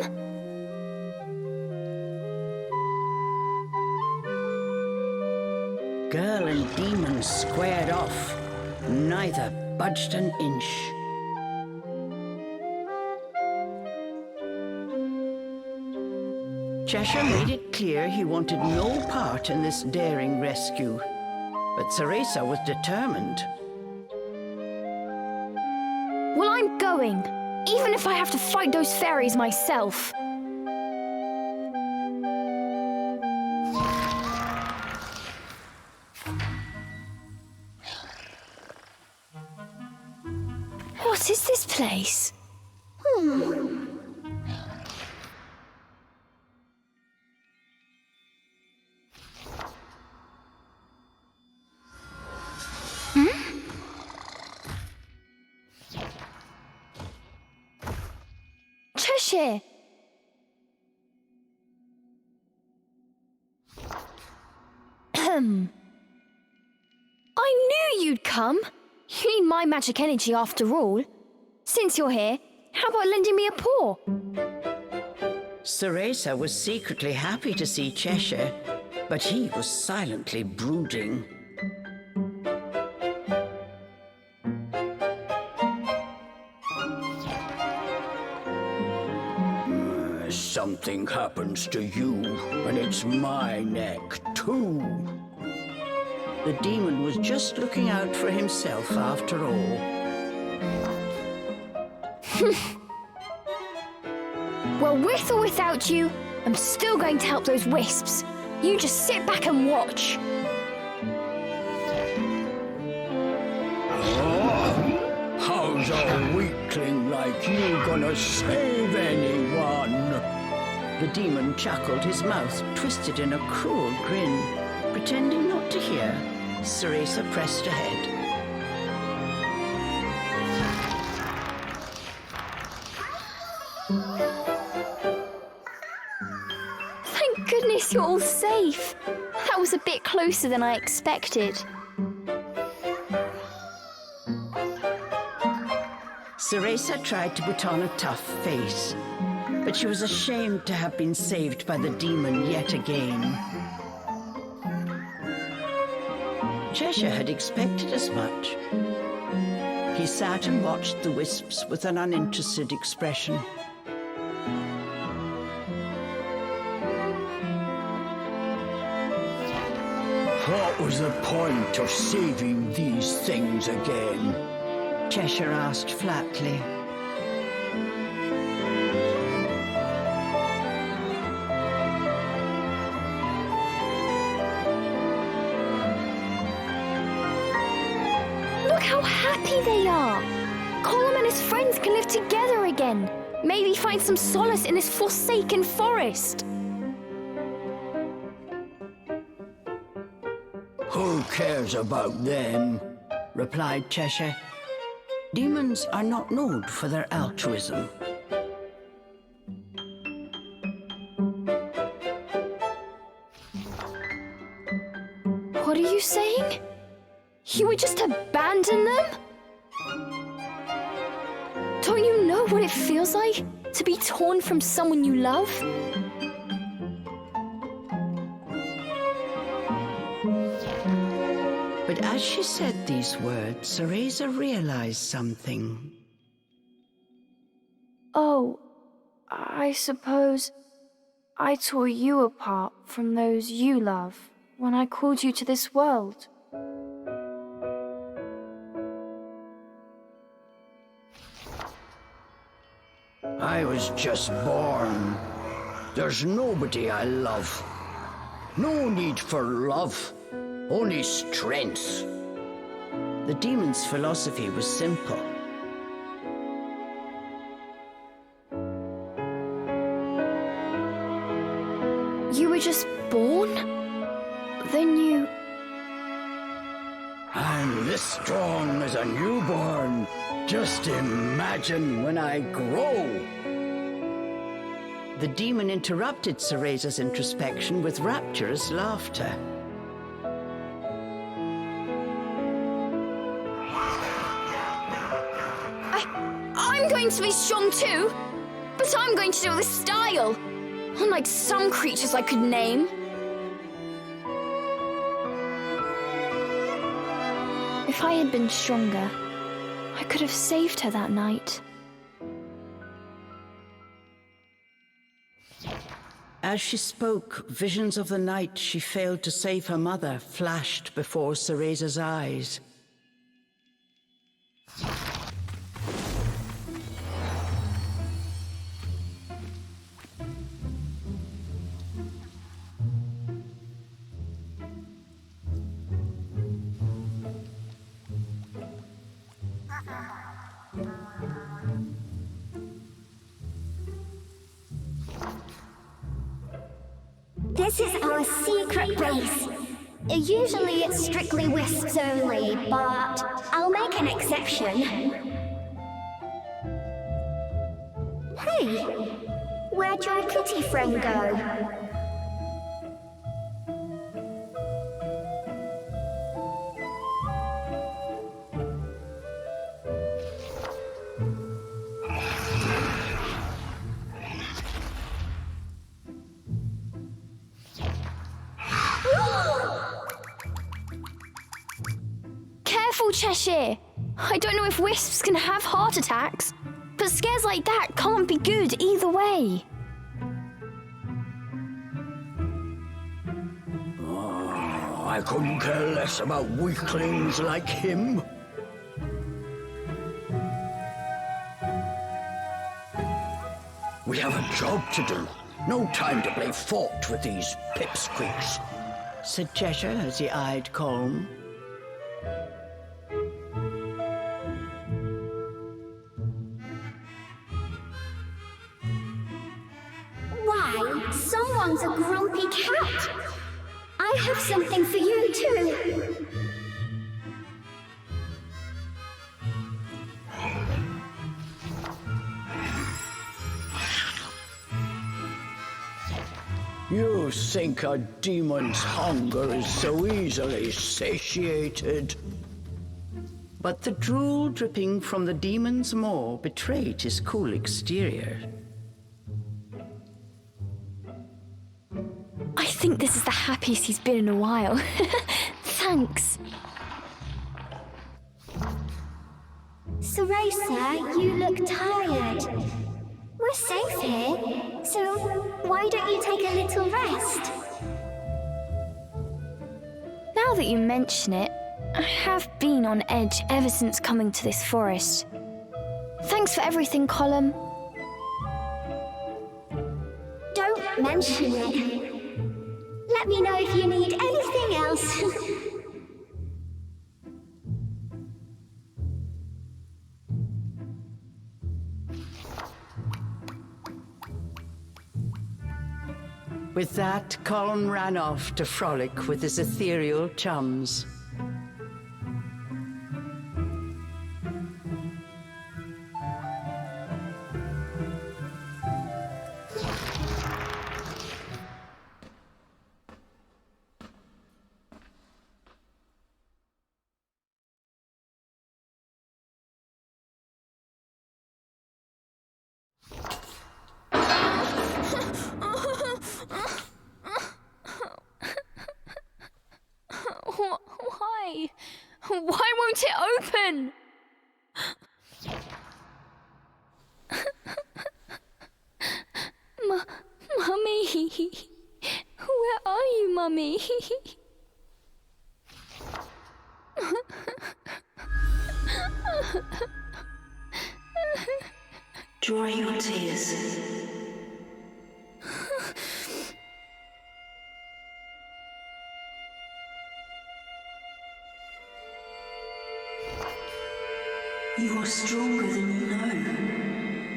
Girl and demon squared off. Neither budged an inch. Cheshire made it clear he wanted no part in this daring rescue, but Cereza was determined. Well, I'm going, even if I have to fight those fairies myself. What is this place? Cheshire. I knew you'd come. You need my magic energy after all. Since you're here, how about lending me a paw? Cereza was secretly happy to see Cheshire, but he was silently brooding. Something happens to you, and it's my neck, too. The demon was just looking out for himself after all. Well, with or without you, I'm still going to help those wisps. You just sit back and watch. Oh, how's a weakling like you gonna save anyone? The demon chuckled, his mouth twisted in a cruel grin. Pretending not to hear, Cereza pressed ahead. Thank goodness you're all safe. That was a bit closer than I expected. Cereza tried to put on a tough face, but she was ashamed to have been saved by the demon yet again. Cheshire had expected as much. He sat and watched the wisps with an uninterested expression. What was the point of saving these things again? Cheshire asked flatly. Look how happy they are. Colum and his friends can live together again. Maybe find some solace in this forsaken forest. Who cares about them? Replied Cheshire. Demons are not known for their altruism. What are you saying? You would just abandon them? Don't you know what it feels like to be torn from someone you love? But as she said these words, Cereza realized something. Oh, I suppose I tore you apart from those you love when I called you to this world. I was just born. There's nobody I love. No need for love, only strength. The demon's philosophy was simple. You were just born? Then you... I'm this strong as a newborn. Just imagine when I grow. The demon interrupted Cereza's introspection with rapturous laughter. I'm going to be strong too, but I'm going to do it with style, unlike some creatures I could name. If I had been stronger, I could have saved her that night. As she spoke, visions of the night she failed to save her mother flashed before Cereza's eyes. This is our secret base. Usually it's strictly Wisps only, but I'll make an exception. Hey, where'd your kitty friend go? Careful, Cheshire! I don't know if Wisps can have heart attacks, but scares like that can't be good either way. I couldn't care less about weaklings like him. We have a job to do. No time to play fort with these pipsqueaks, said Cheshire as he eyed Colm. Why, someone's a grumpy cat. I have something for you too. You think a demon's hunger is so easily satiated? But the drool dripping from the demon's maw betrayed his cool exterior. I think this is the happiest he's been in a while. Thanks. Cereza, you look tired. We're safe here, so why don't you take a little rest? Now that you mention it, I have been on edge ever since coming to this forest. Thanks for everything, Colm. Don't mention it. Let me know if you need anything else. With that, Colm ran off to frolic with his ethereal chums. Why? Why won't it open? Mummy, where are you, Mummy? Dry your tears. You are stronger than you know.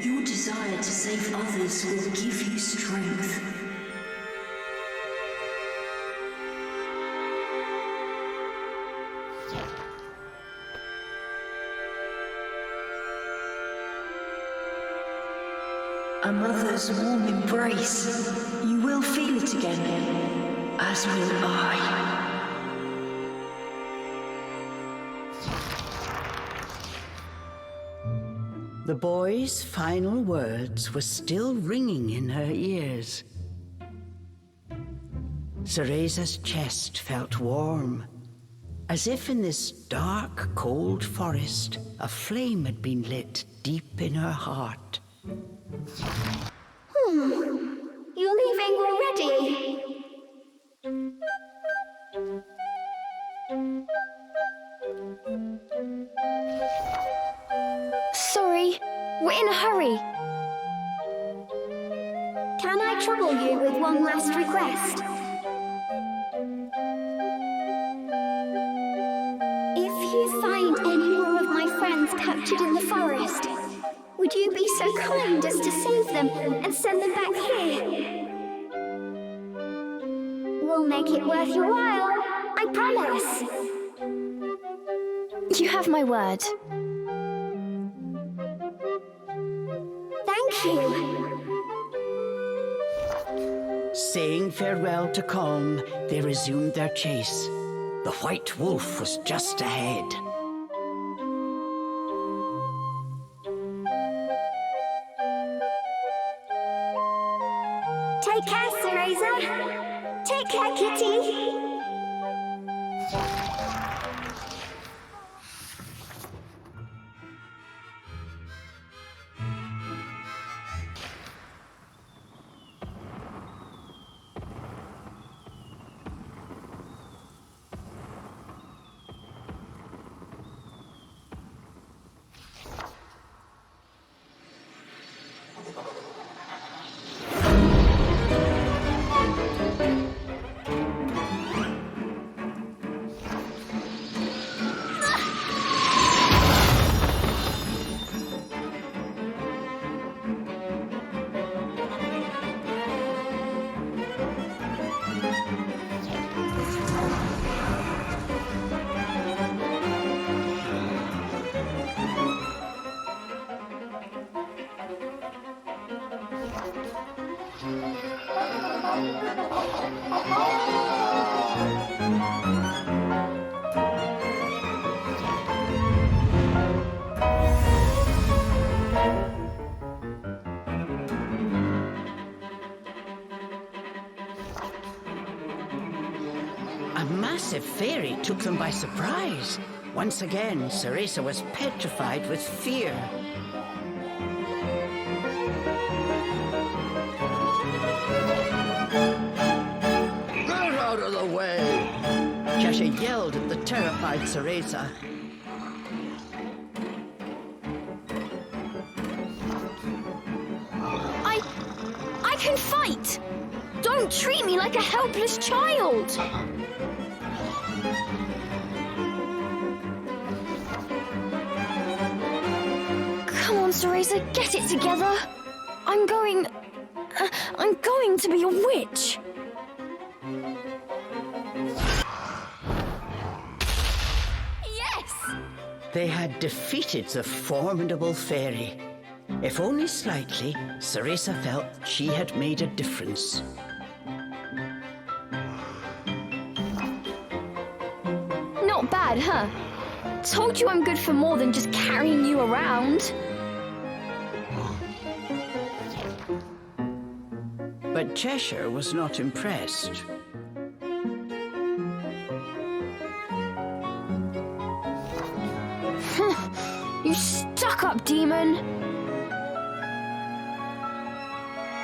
Your desire to save others will give you strength. a mother's warm embrace. You will feel it again, as will I. The boy's final words were still ringing in her ears. Cereza's chest felt warm, as if in this dark, cold forest, a flame had been lit deep in her heart. You're leaving already? Sorry, we're in a hurry. Can I trouble you with one last request? If you find any more of my friends captured in the forest, would you be so kind as to save them and send them back here? We'll make it worth your while, I promise. You have my word. Thank you. Saying farewell to calm, they resumed their chase. The white wolf was just ahead. Take care, Cereza. Take care, Kitty. A massive fairy took them by surprise. Once again, Cereza was petrified with fear. Get out of the way! Cheshire yelled at the terrified Cereza. I can fight! Don't treat me like a helpless child! Come on, Cereza, get it together. I'm going to be a witch. Yes! They had defeated the formidable fairy. If only slightly, Cereza felt she had made a difference. Not bad, huh? Told you I'm good for more than just carrying you around. But Cheshire was not impressed. You stuck-up demon!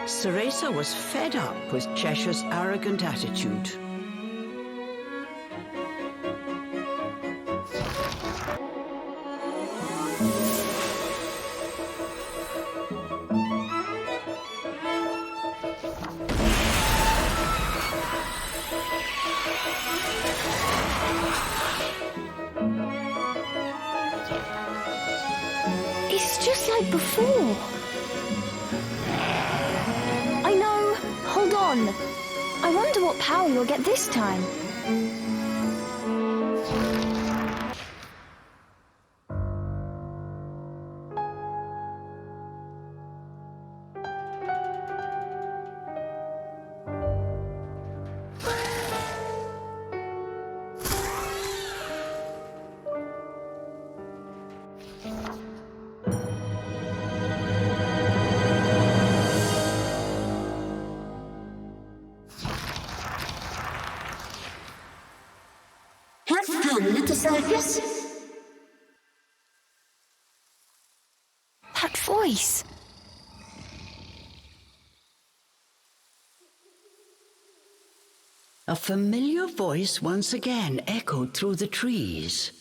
Cereza was fed up with Cheshire's arrogant attitude. It's just like before. I know. Hold on. I wonder what power you'll get this time. circus? That voice. A familiar voice once again echoed through the trees.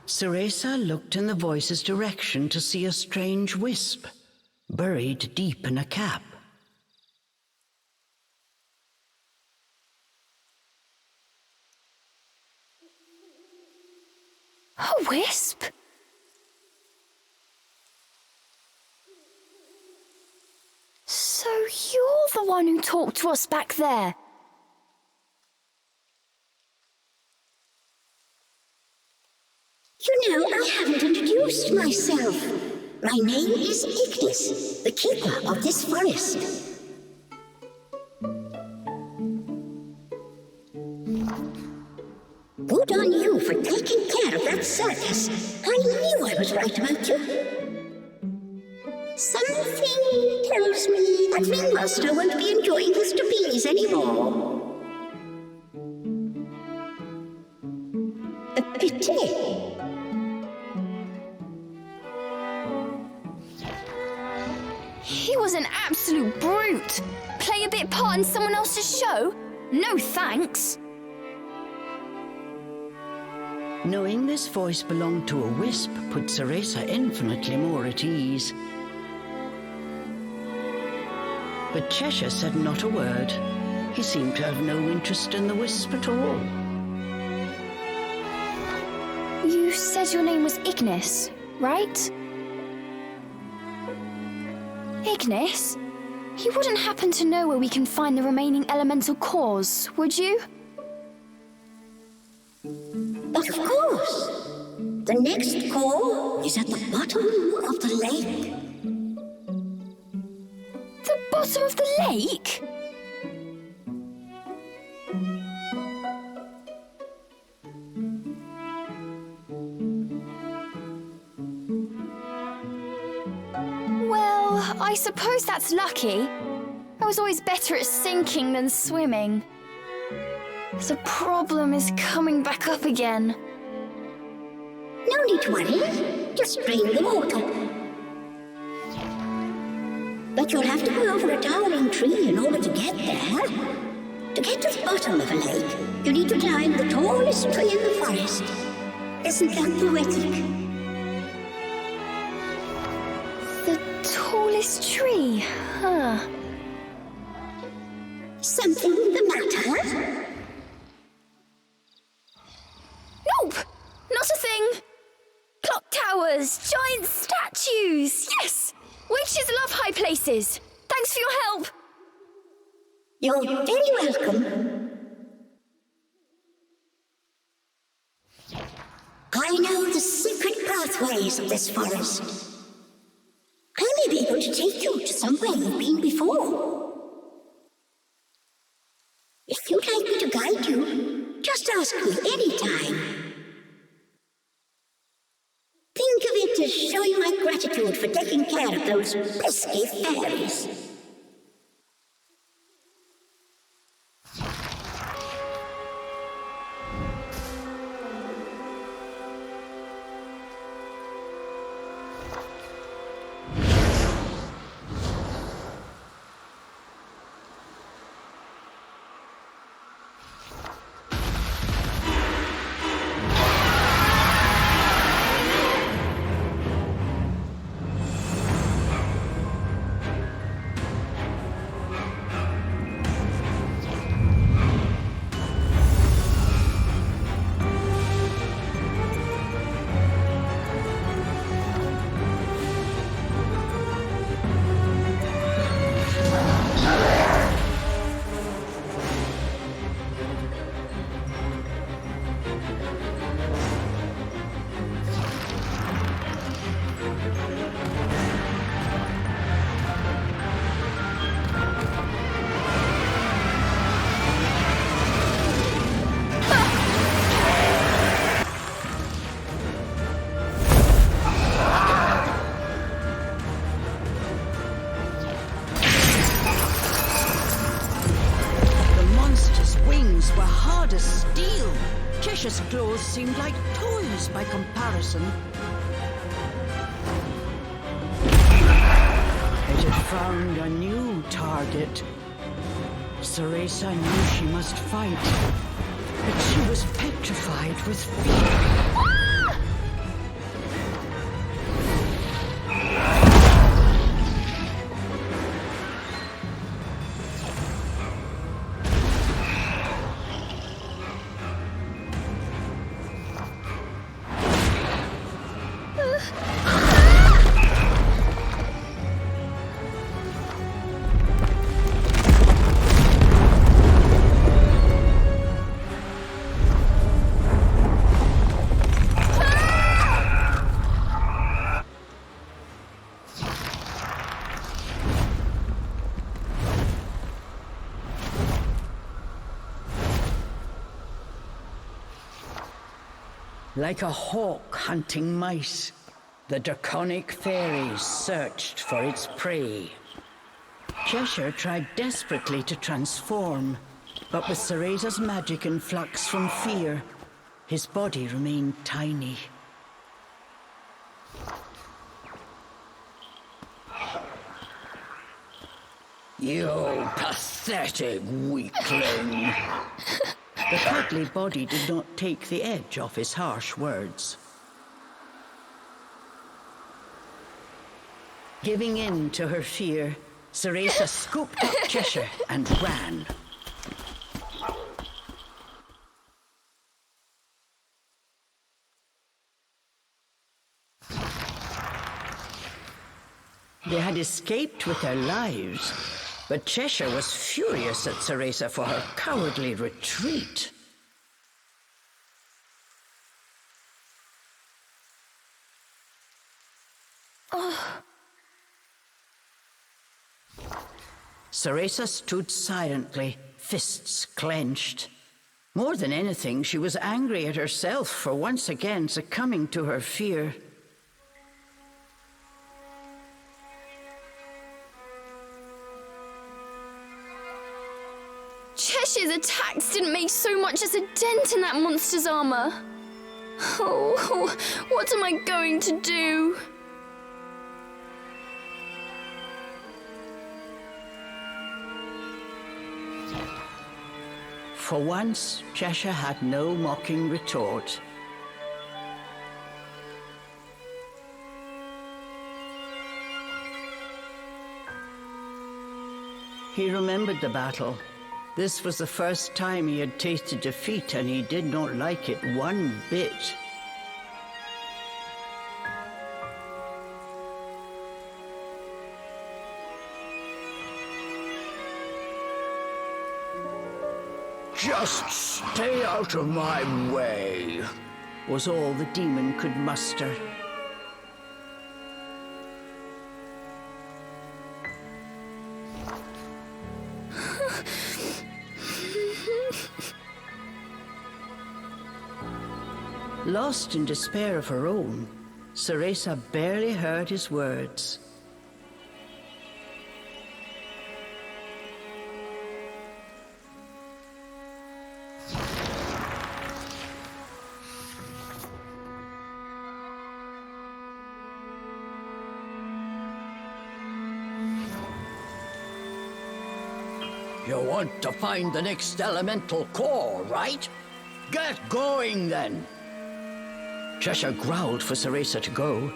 Cereza looked in the voice's direction to see a strange wisp, buried deep in a cap. A wisp? So you're the one who talked to us back there? You know, I haven't introduced myself. My name is Ignis, the keeper of this forest. Good on you for taking care of that circus. I knew I was right about you. Something tells me that Ringmaster won't be enjoying his trapeze anymore. A pity. He was an absolute brute. Play a bit part in someone else's show? No thanks. Knowing this voice belonged to a wisp put Cereza infinitely more at ease. But Cheshire said not a word. He seemed to have no interest in the wisp at all. You said your name was Ignis, right? Ignis? You wouldn't happen to know where we can find the remaining elemental cores, would you? But of course. The next core is at the bottom of the lake. The bottom of the lake? Well, I suppose that's lucky. I was always better at sinking than swimming. The problem is coming back up again. No need to worry. Just drain the water. But you'll have to go over a towering tree in order to get there. To get to the bottom of a lake, you need to climb the tallest tree in the forest. Isn't that poetic? The tallest tree, huh? Something the matter? Nope! Not a thing! Clock towers, giant statues, yes! Witches love high places! Thanks for your help! You're very welcome. I know the secret pathways of this forest. I may be able to take you to somewhere you've been before. If you'd like me to guide you, just ask me anytime. Think of it as showing my gratitude for taking care of those pesky fairies. Cheshire's clothes seemed like toys by comparison. It had found a new target. Cereza knew she must fight, but she was petrified with fear. Like a hawk hunting mice, the draconic fairies searched for its prey. Cheshire tried desperately to transform, but with Cereza's magic and flux from fear, his body remained tiny. You pathetic weakling. The cuddly body did not take the edge off his harsh words. Giving in to her fear, Cereza scooped up Cheshire and ran. They had escaped with their lives, but Cheshire was furious at Cereza for her cowardly retreat. Cereza stood silently, fists clenched. More than anything, she was angry at herself for once again succumbing to her fear. Cheshire's attacks didn't make so much as a dent in that monster's armor. Oh, what am I going to do? For once, Cheshire had no mocking retort. He remembered the battle. This was the first time he had tasted defeat, and he did not like it one bit. Just stay out of my way, Was all the demon could muster. Lost in despair of her own, Cereza barely heard his words. You want to find the next elemental core, right? Get going, then! Cheshire growled for Cereza to go,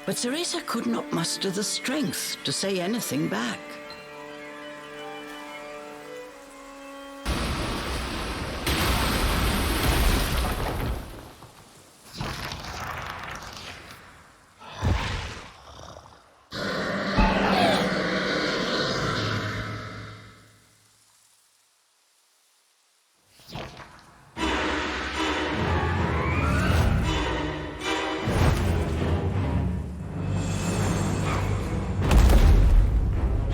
but Cereza could not muster the strength to say anything back.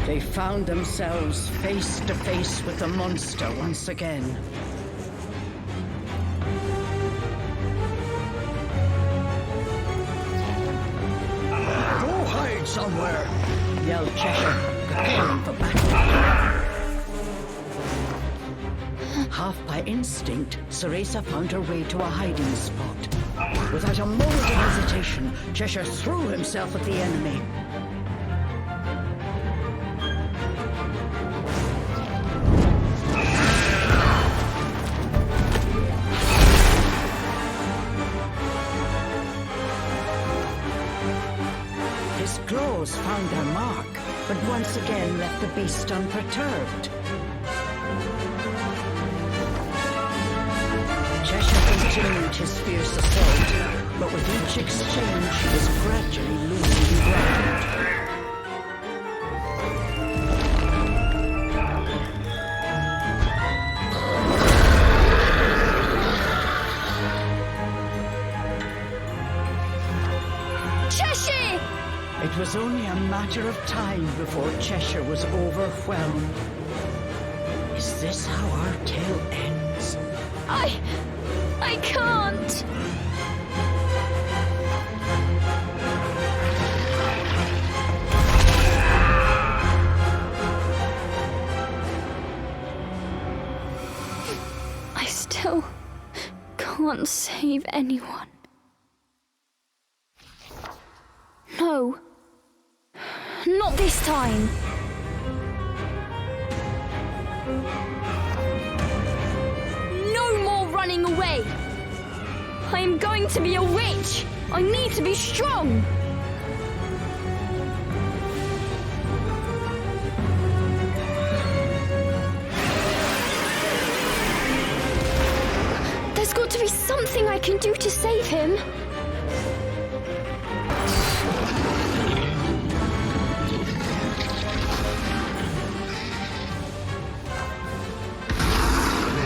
They found themselves face to face with the monster once again. Go hide somewhere! Yelled Cheshire, preparing for battle. half by instinct, Cereza found her way to a hiding spot. Without a moment of hesitation, Cheshire threw himself at the enemy. His claws found their mark, but once again left the beast unperturbed. Cheshire continued his fierce assault, but with each exchange he was gradually losing ground. Cheshire! It was only a matter of time before Cheshire was overwhelmed. Is this how our tale ends? I can't. I still can't save anyone. No. Not this time. No more running away. I am going to be a witch. I need to be strong. There's got to be something I can do to save him.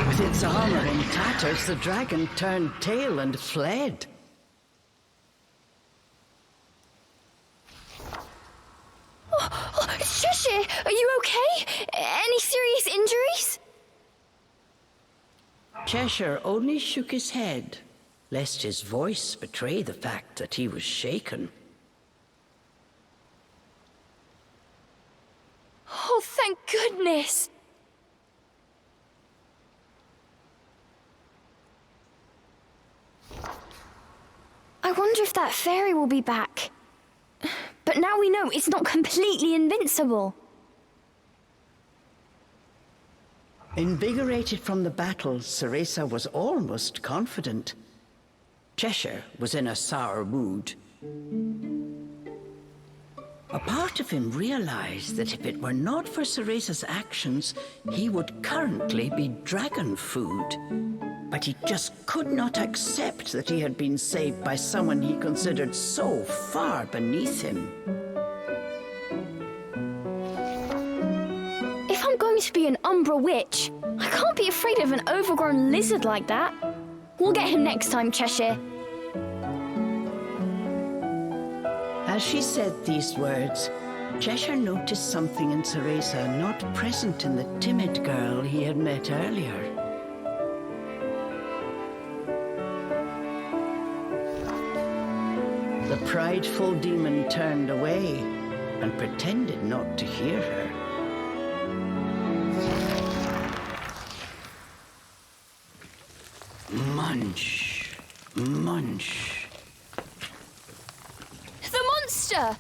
With its armor in tatters, the dragon turned tail and fled. Cheshire, are you okay? Any serious injuries? Cheshire only shook his head, lest his voice betray the fact that he was shaken. Oh, thank goodness! I wonder if that fairy will be back. But now we know it's not completely invincible. Invigorated from the battle, Cereza was almost confident. Cheshire was in a sour mood. A part of him realized that if it were not for Cereza's actions, he would currently be dragon food. But he just could not accept that he had been saved by someone he considered so far beneath him. If I'm going to be an Umbra witch, I can't be afraid of an overgrown lizard like that. We'll get him next time, Cheshire. As she said these words, Cheshire noticed something in Cereza not present in the timid girl he had met earlier. The prideful demon turned away and pretended not to hear her. Munch, munch. The monster!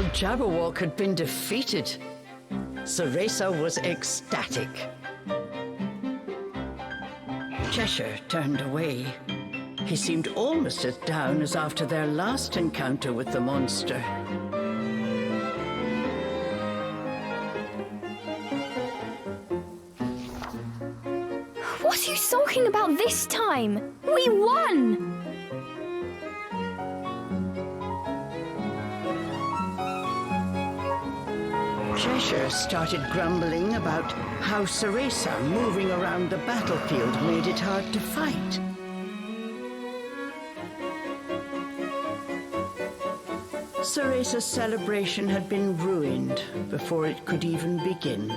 evil Jabberwock had been defeated. Cereza was ecstatic. Cheshire turned away. He seemed almost as down as after their last encounter with the monster. What are you sulking about this time? We won! Cheshire started grumbling about how Cereza moving around the battlefield made it hard to fight. Cereza's celebration had been ruined before it could even begin.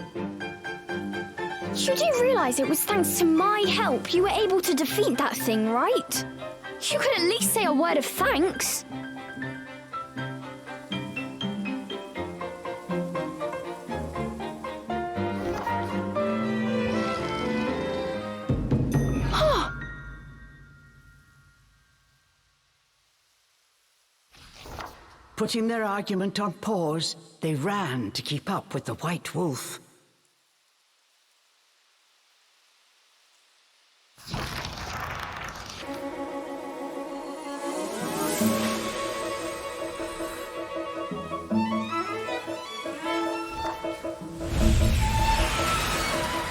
You do realize it was thanks to my help you were able to defeat that thing, right? You could at least say a word of thanks. Putting their argument on pause, they ran to keep up with the White Wolf.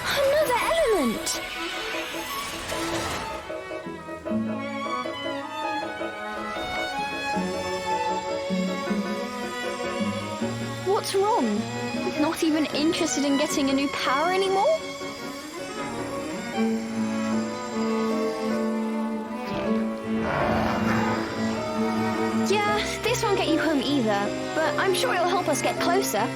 Another element! What's wrong? Not even interested in getting a new power anymore? Yeah, this won't get you home either, but I'm sure it'll help us get closer.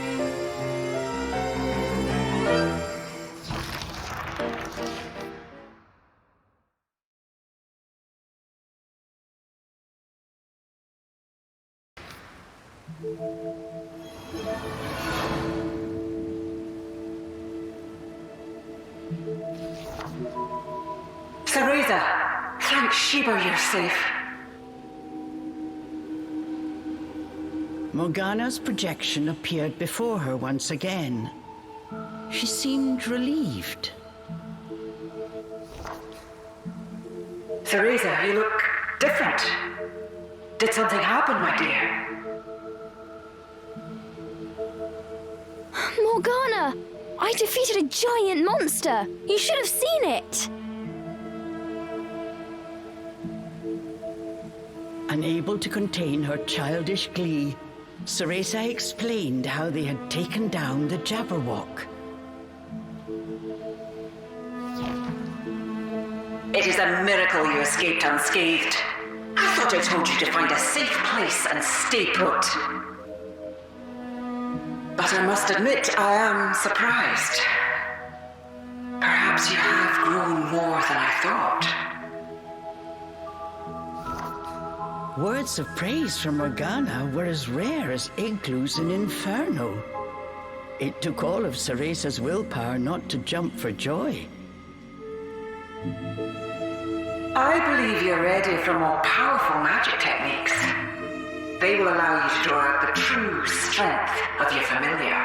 Cereza! Thank Sheba you're safe. Morgana's projection appeared before her once again. She seemed relieved. Cereza, you look different. Did something happen, my dear? Morgana! I defeated a giant monster! You should have seen it! Unable to contain her childish glee, Cereza explained how they had taken down the Jabberwock. It is a miracle you escaped unscathed. I thought I told you to find a safe place and stay put. But I must admit, I am surprised. Perhaps you have grown more than I thought. Words of praise from Morgana were as rare as igloos in Inferno. It took all of Cereza's willpower not to jump for joy. I believe you're ready for more powerful magic techniques. They will allow you to draw out the true strength of your familiar.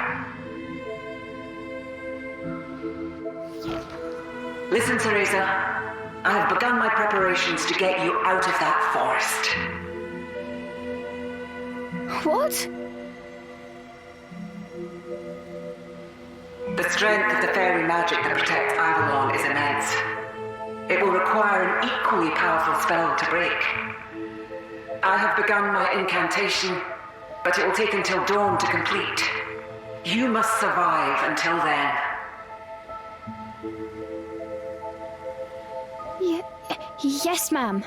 Listen, Cereza. I have begun my preparations to get you out of that forest. What? The strength of the fairy magic that protects Avalon is immense. It will require an equally powerful spell to break. I have begun my incantation, but it will take until dawn to complete. You must survive until then. Yes, ma'am.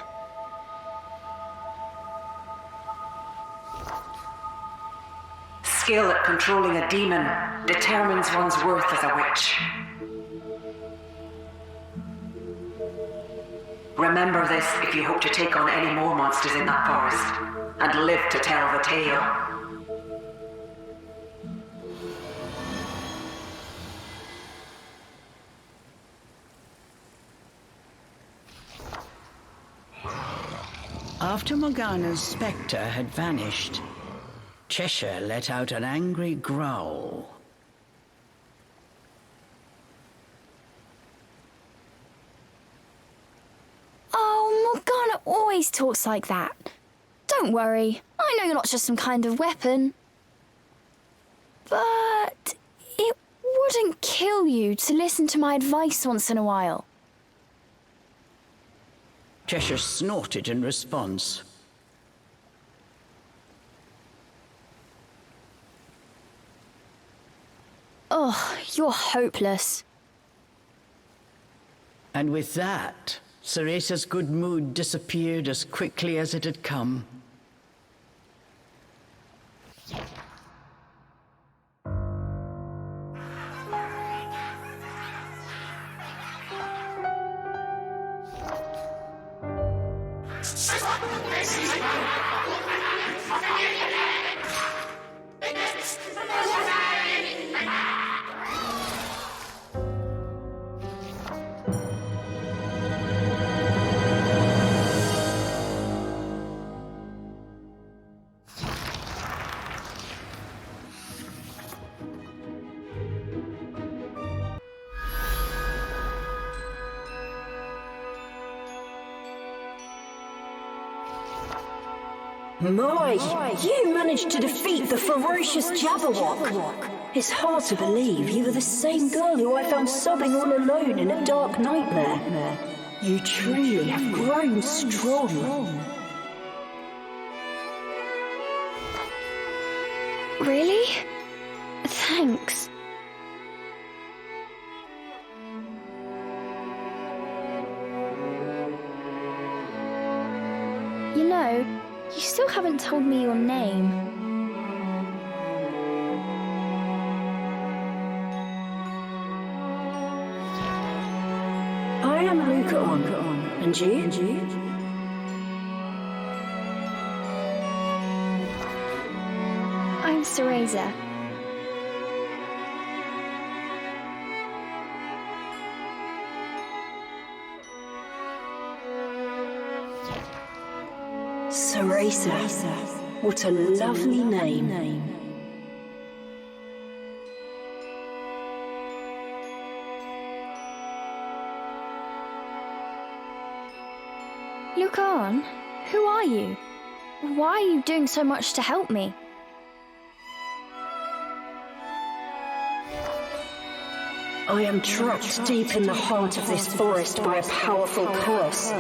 Skill at controlling a demon determines one's worth as a witch. Remember this if you hope to take on any more monsters in that forest, and live to tell the tale. After Morgana's spectre had vanished, Cheshire let out an angry growl. Oh, Morgana always talks like that. Don't worry, I know you're not just some kind of weapon. But it wouldn't kill you to listen to my advice once in a while. Cheshire snorted in response. Oh, you're hopeless. And with that, Cereza's good mood disappeared as quickly as it had come. My, you managed to defeat the ferocious Jabberwock. It's hard to believe you were the same girl who I found sobbing all alone in a dark nightmare. You truly have grown strong. Really? Thanks. You know, you still haven't told me your name. I am Lukan. And you? I'm Cereza. Cereza. What a lovely name. Lukan, who are you? Why are you doing so much to help me? I am trapped deep in the heart of this forest by a powerful curse.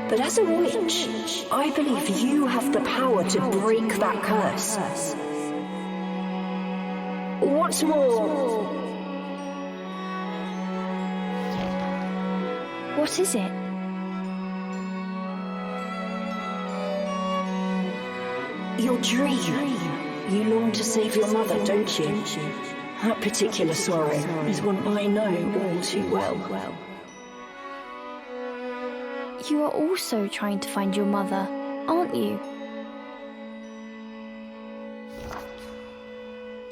But as a witch, I believe you have the power to break that curse. What's more... What is it? Your dream. You long to save your mother, don't you? That particular sorrow is one I know all too well. You are also trying to find your mother, aren't you?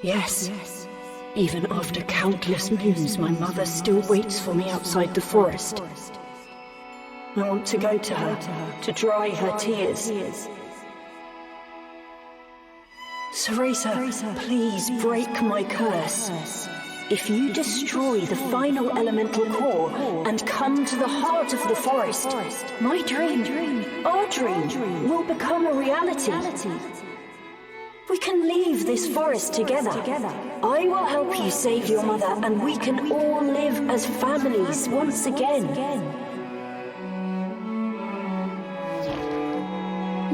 Yes. Even after countless moons, my mother still waits for me outside the forest. I want to go to her, to dry her tears. Cereza, please break my curse. If you destroy the final elemental core and come to the heart of the forest, my dream, our dream, will become a reality. We can leave this forest together. I will help you save your mother, and we can all live as families once again.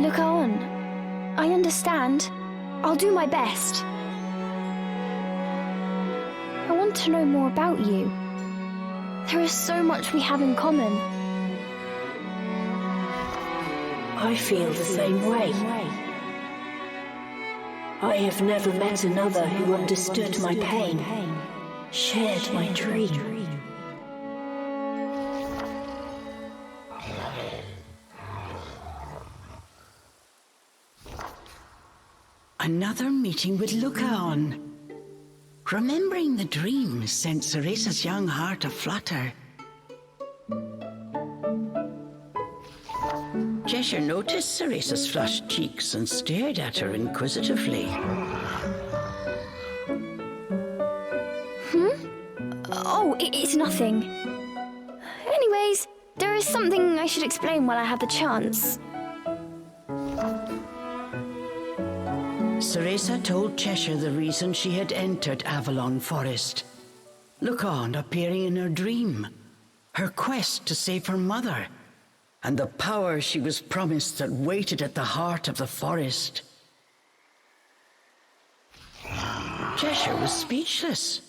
Lukan, I understand. I'll do my best. I want to know more about you. There is so much we have in common. I feel the same way. I have never met another who understood my pain, shared my dream. Another meeting with Lukan. Remembering the dream sent Cereza's young heart aflutter. Cheshire noticed Cereza's flushed cheeks and stared at her inquisitively. Oh, it's nothing. Anyways, there is something I should explain while I have the chance. Cereza told Cheshire the reason she had entered Avalon Forest. Lukan appearing in her dream, her quest to save her mother, and the power she was promised that waited at the heart of the forest. Cheshire was speechless.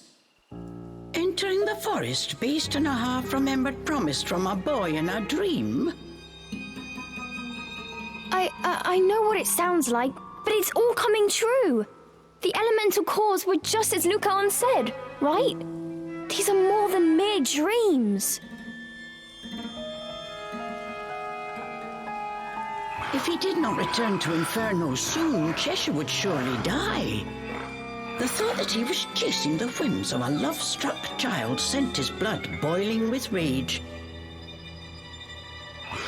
Entering the forest based on a half-remembered promise from a boy in a dream? I know what it sounds like, but it's all coming true. The elemental cores were just as Lukan said, right? These are more than mere dreams. If he did not return to Inferno soon, Cheshire would surely die. The thought that he was chasing the whims of a love-struck child sent his blood boiling with rage.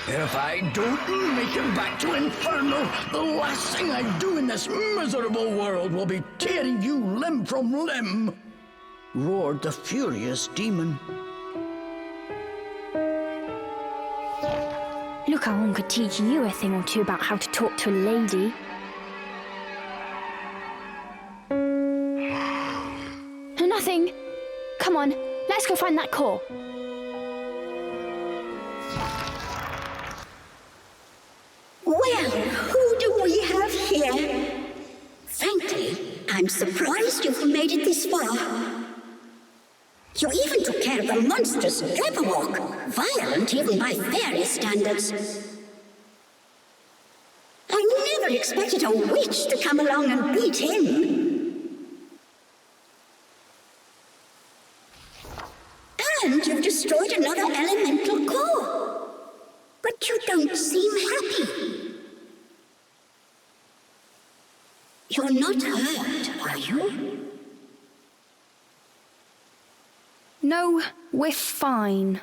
If I don't make him back to Inferno, the last thing I do in this miserable world will be tearing you limb from limb, roared the furious demon. Lukan could teach you a thing or two about how to talk to a lady. Nothing. Come on, let's go find that core. Well, who do we have here? Frankly, I'm surprised you've made it this far. You even took care of a monstrous Jabberwock, violent even by fairy standards. I never expected a witch to come along and beat him. And you've destroyed another elemental core. But you don't seem happy. You're not hurt, are you? No, we're fine.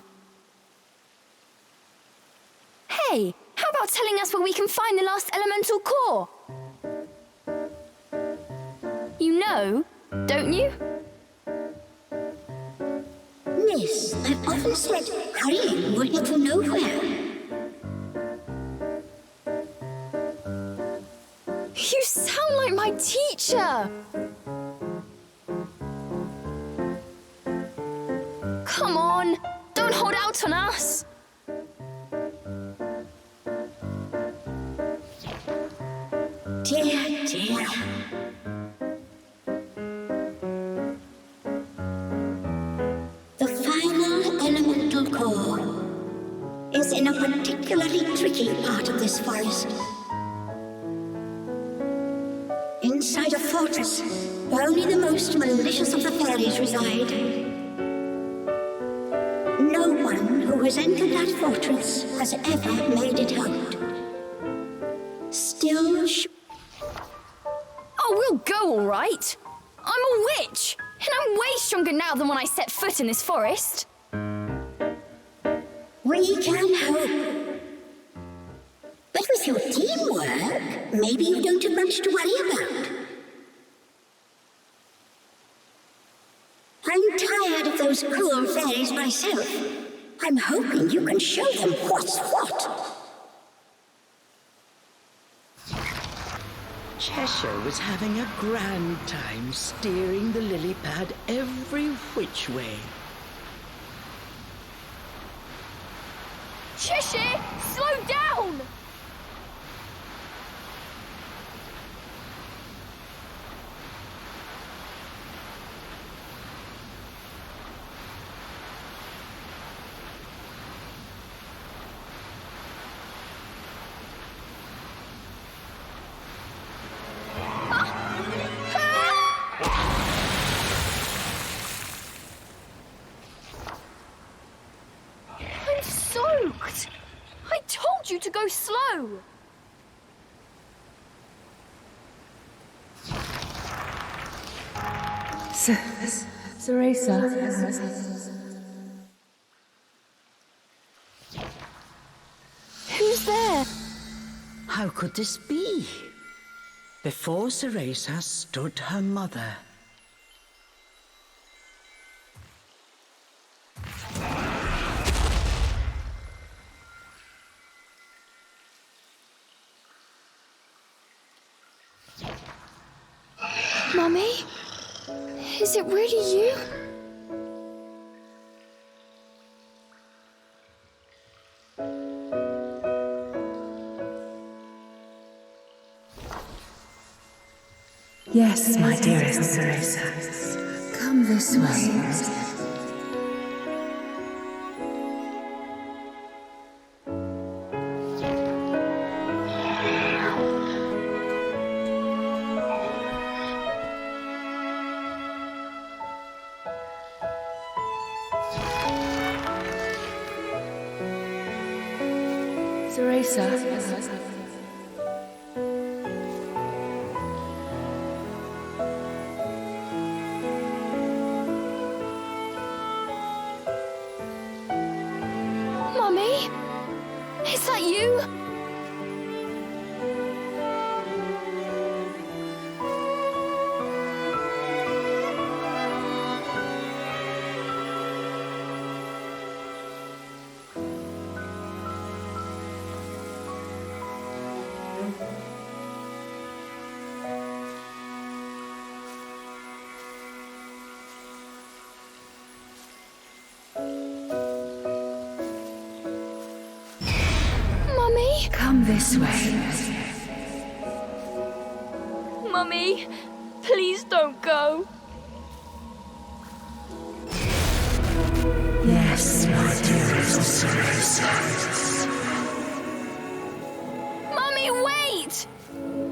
Hey, how about telling us where we can find the last elemental core? You know, don't you? Yes, I've often said hurrying will get you nowhere. You sound like my teacher! Come on, don't hold out on us! Dear, dear. The final elemental core is in a particularly tricky part of this forest. Inside a fortress where only the most malicious of the fairies reside. No one who has entered that fortress has ever made it out. Still, Oh, we'll go all right. I'm a witch, and I'm way stronger now than when I set foot in this forest. we can hope. But with your teamwork, maybe you don't have much to worry about. I'm tired of those cruel fairies myself. I'm hoping you can show them what's what. Cheshire was having a grand time steering the lily pad every which way. Cheshire, slow down! I'm soaked! I told you to go slow! Cereza. Who's there? How could this be? Before Cereza stood her mother. Mummy? Is it really you? Yes, my dearest Cereza. Come this way. Cereza. Mummy? Is that you? Mummy? Come this way. Mummy, please don't go. Yes, my dearest Cereza. Mummy, wait!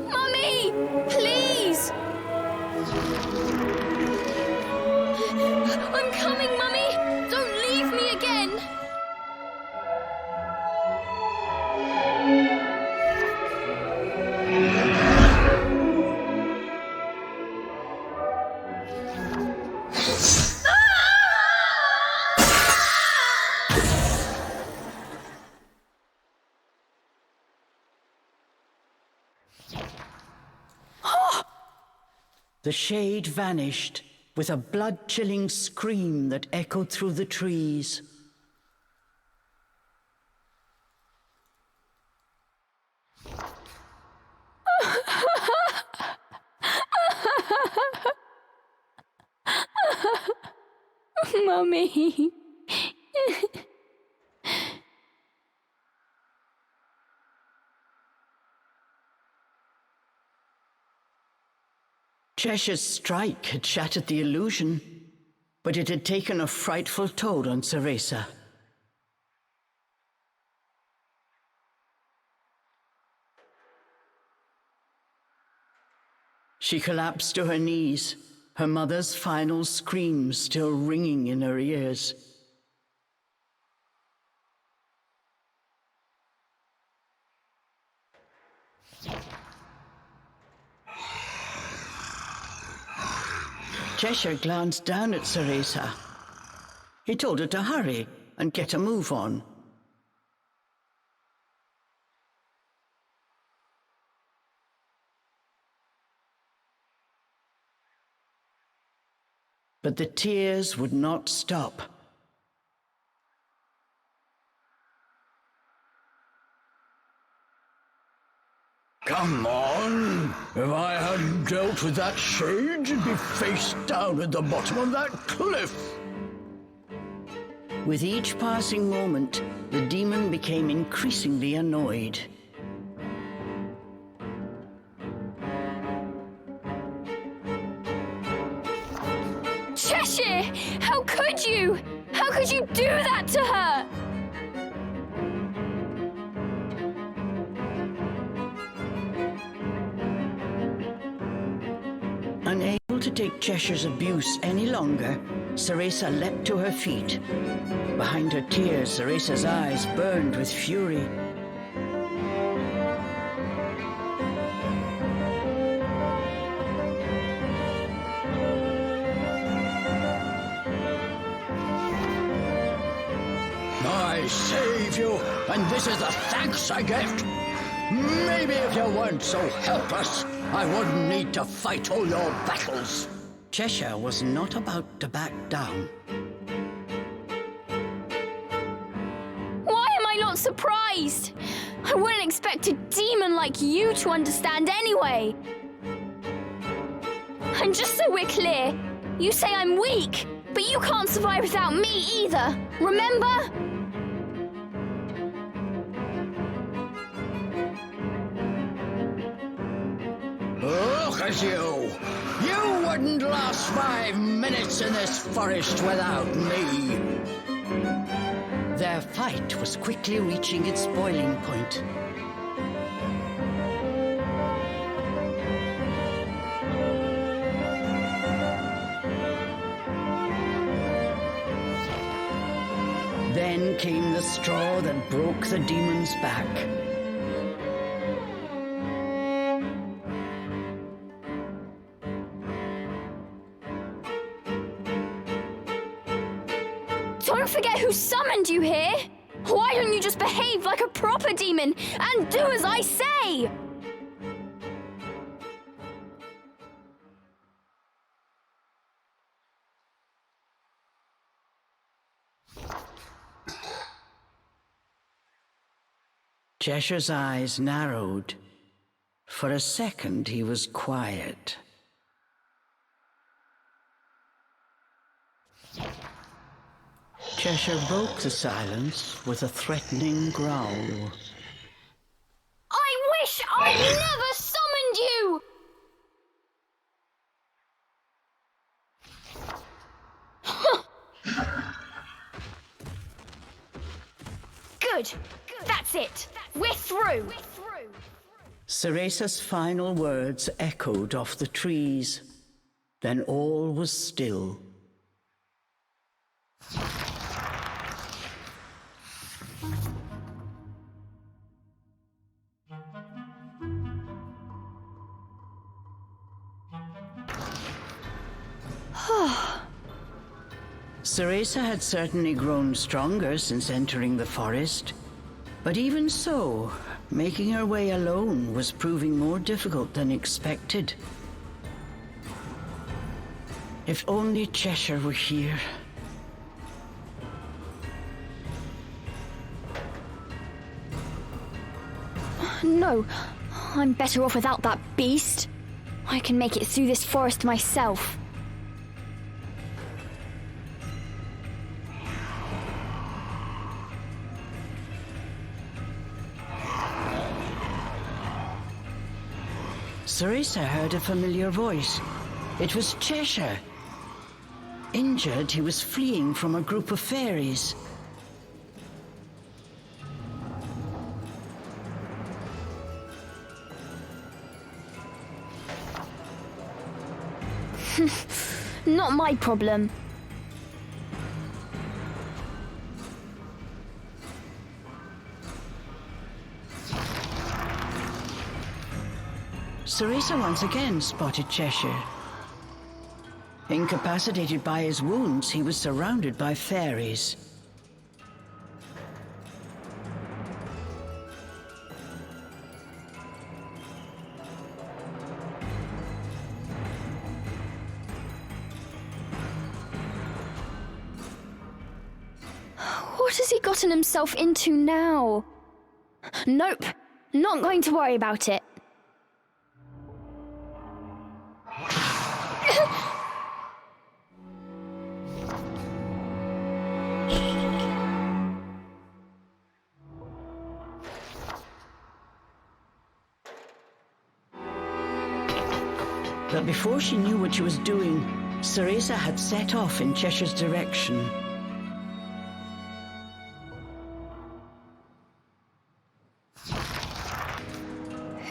Mummy, please! I'm coming, Mummy! Don't leave me again! The shade vanished with a blood-chilling scream that echoed through the trees. Mummy. Cheshire's strike had shattered the illusion, but it had taken a frightful toll on Cereza. She collapsed to her knees, her mother's final screams still ringing in her ears. Cheshire glanced down at Cereza. He told her to hurry and get a move on. But the tears would not stop. Come on! If I hadn't dealt with that shade, you'd be face down at the bottom of that cliff. With each passing moment, the demon became increasingly annoyed. Cheshire! How could you? How could you do that to her? Unable to take Cheshire's abuse any longer, Cereza leapt to her feet. Behind her tears, Cereza's eyes burned with fury. save you, and this is the thanks I get. Maybe if you weren't so helpless, I wouldn't need to fight all your battles. Cheshire was not about to back down. Why am I not surprised? I wouldn't expect a demon like you to understand anyway. And just so we're clear, you say I'm weak, but you can't survive without me either, remember? Look at you! You wouldn't last 5 minutes in this forest without me! Their fight was quickly reaching its boiling point. Then came the straw that broke the demon's back. Don't forget who summoned you here! Why don't you just behave like a proper demon and do as I say? Cheshire's eyes narrowed. For a second, he was quiet. Cheshire broke the silence with a threatening growl. I wish I'd never summoned you! Good. That's it. We're through. Cereza's final words echoed off the trees. Then all was still. Cereza had certainly grown stronger since entering the forest. But even so, making her way alone was proving more difficult than expected. If only Cheshire were here. No, I'm better off without that beast. I can make it through this forest myself. Cereza heard a familiar voice. It was Cheshire. Injured, he was fleeing from a group of fairies. Not my problem. Cereza once again spotted Cheshire. Incapacitated by his wounds, he was surrounded by fairies. What has he gotten himself into now? Nope, not going to worry about it. But before she knew what she was doing, Cereza had set off in Cheshire's direction.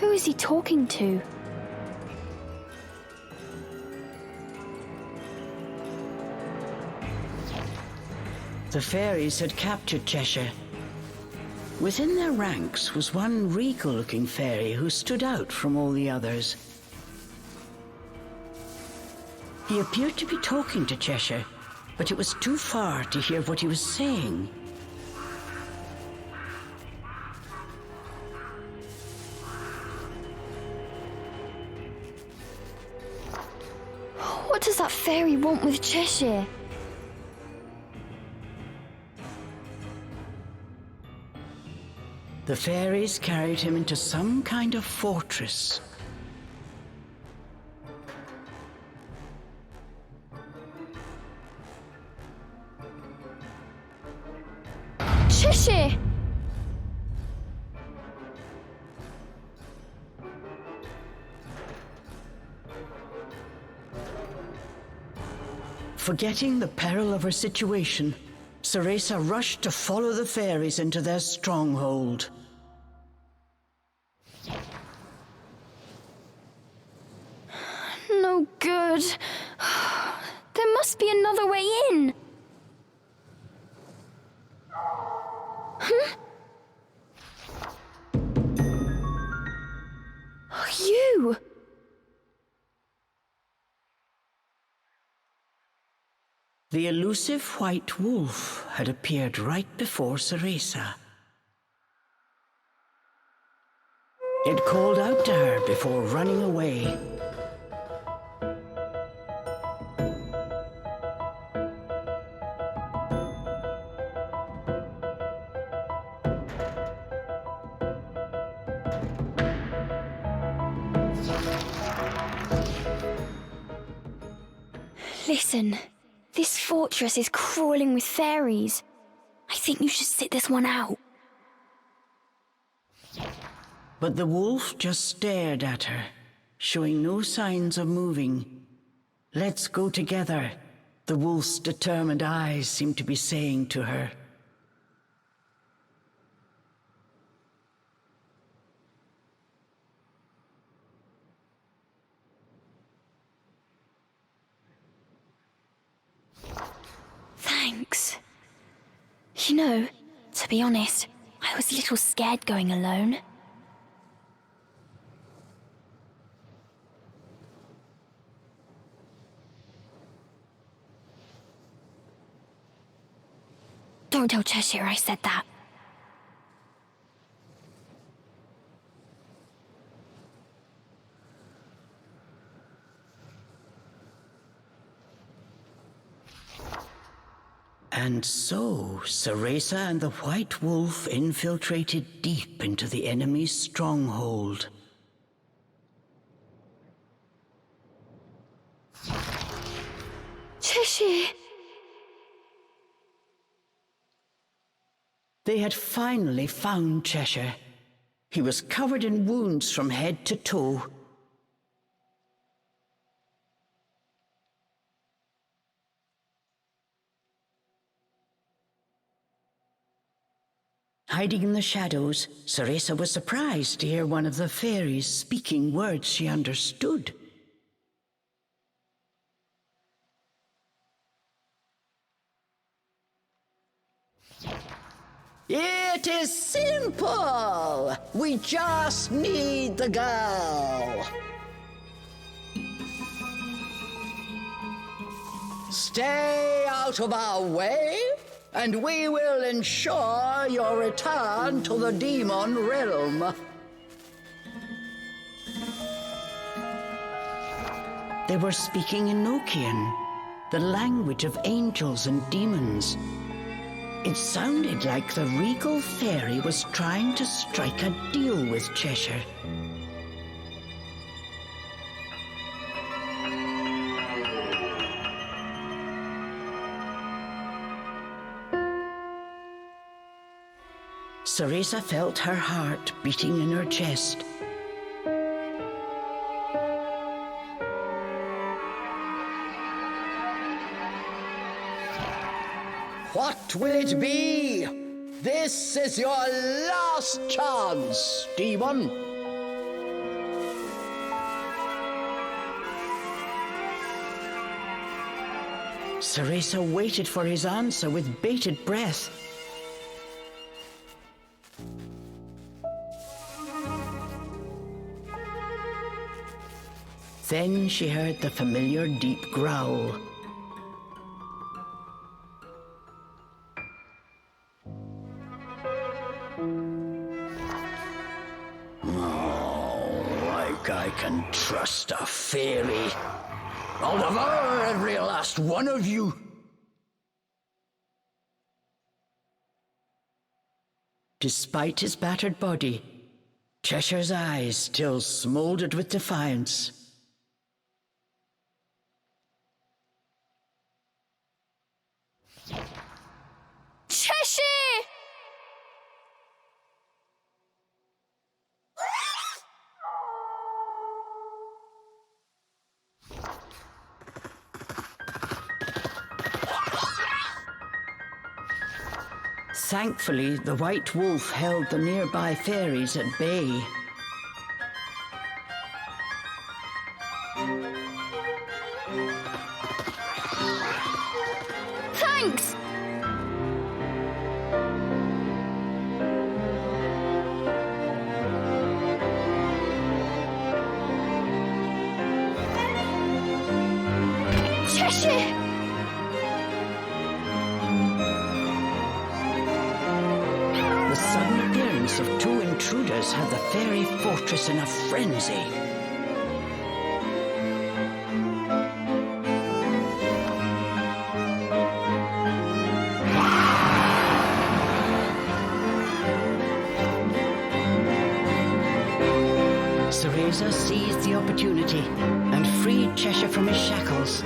Who is he talking to? The fairies had captured Cheshire. Within their ranks was one regal-looking fairy who stood out from all the others. He appeared to be talking to Cheshire, but it was too far to hear what he was saying. What does that fairy want with Cheshire? The fairies carried him into some kind of fortress. Cheshire! Forgetting the peril of her situation, Cereza rushed to follow the fairies into their stronghold. No good. There must be another way in. Huh? You! The elusive white wolf had appeared right before Cereza. It called out to her before running away. Listen, this fortress is crawling with fairies. I think you should sit this one out. But the wolf just stared at her, showing no signs of moving. "Let's go together," the wolf's determined eyes seemed to be saying to her. Thanks. You know, to be honest, I was a little scared going alone. Don't tell Cheshire I said that. And so, Cereza and the White Wolf infiltrated deep into the enemy's stronghold. Cheshire! They had finally found Cheshire. He was covered in wounds from head to toe. Hiding in the shadows, Cereza was surprised to hear one of the fairies speaking words she understood. "It is simple! We just need the girl. Stay out of our way, and we will ensure your return to the demon realm." They were speaking in Nokian, the language of angels and demons. It sounded like the regal fairy was trying to strike a deal with Cheshire. Cereza felt her heart beating in her chest. What will it be? This is your last chance, demon. Cereza waited for his answer with bated breath. Then she heard the familiar deep growl. Oh, like I can trust a fairy. I'll devour every last one of you. Despite his battered body, Cheshire's eyes still smoldered with defiance. Cheshire! Thankfully, the White Wolf held the nearby fairies at bay. Thanks! Cheshire! The sudden appearance of two intruders had the fairy fortress in a frenzy. Cereza seized the opportunity and freed Cheshire from his shackles.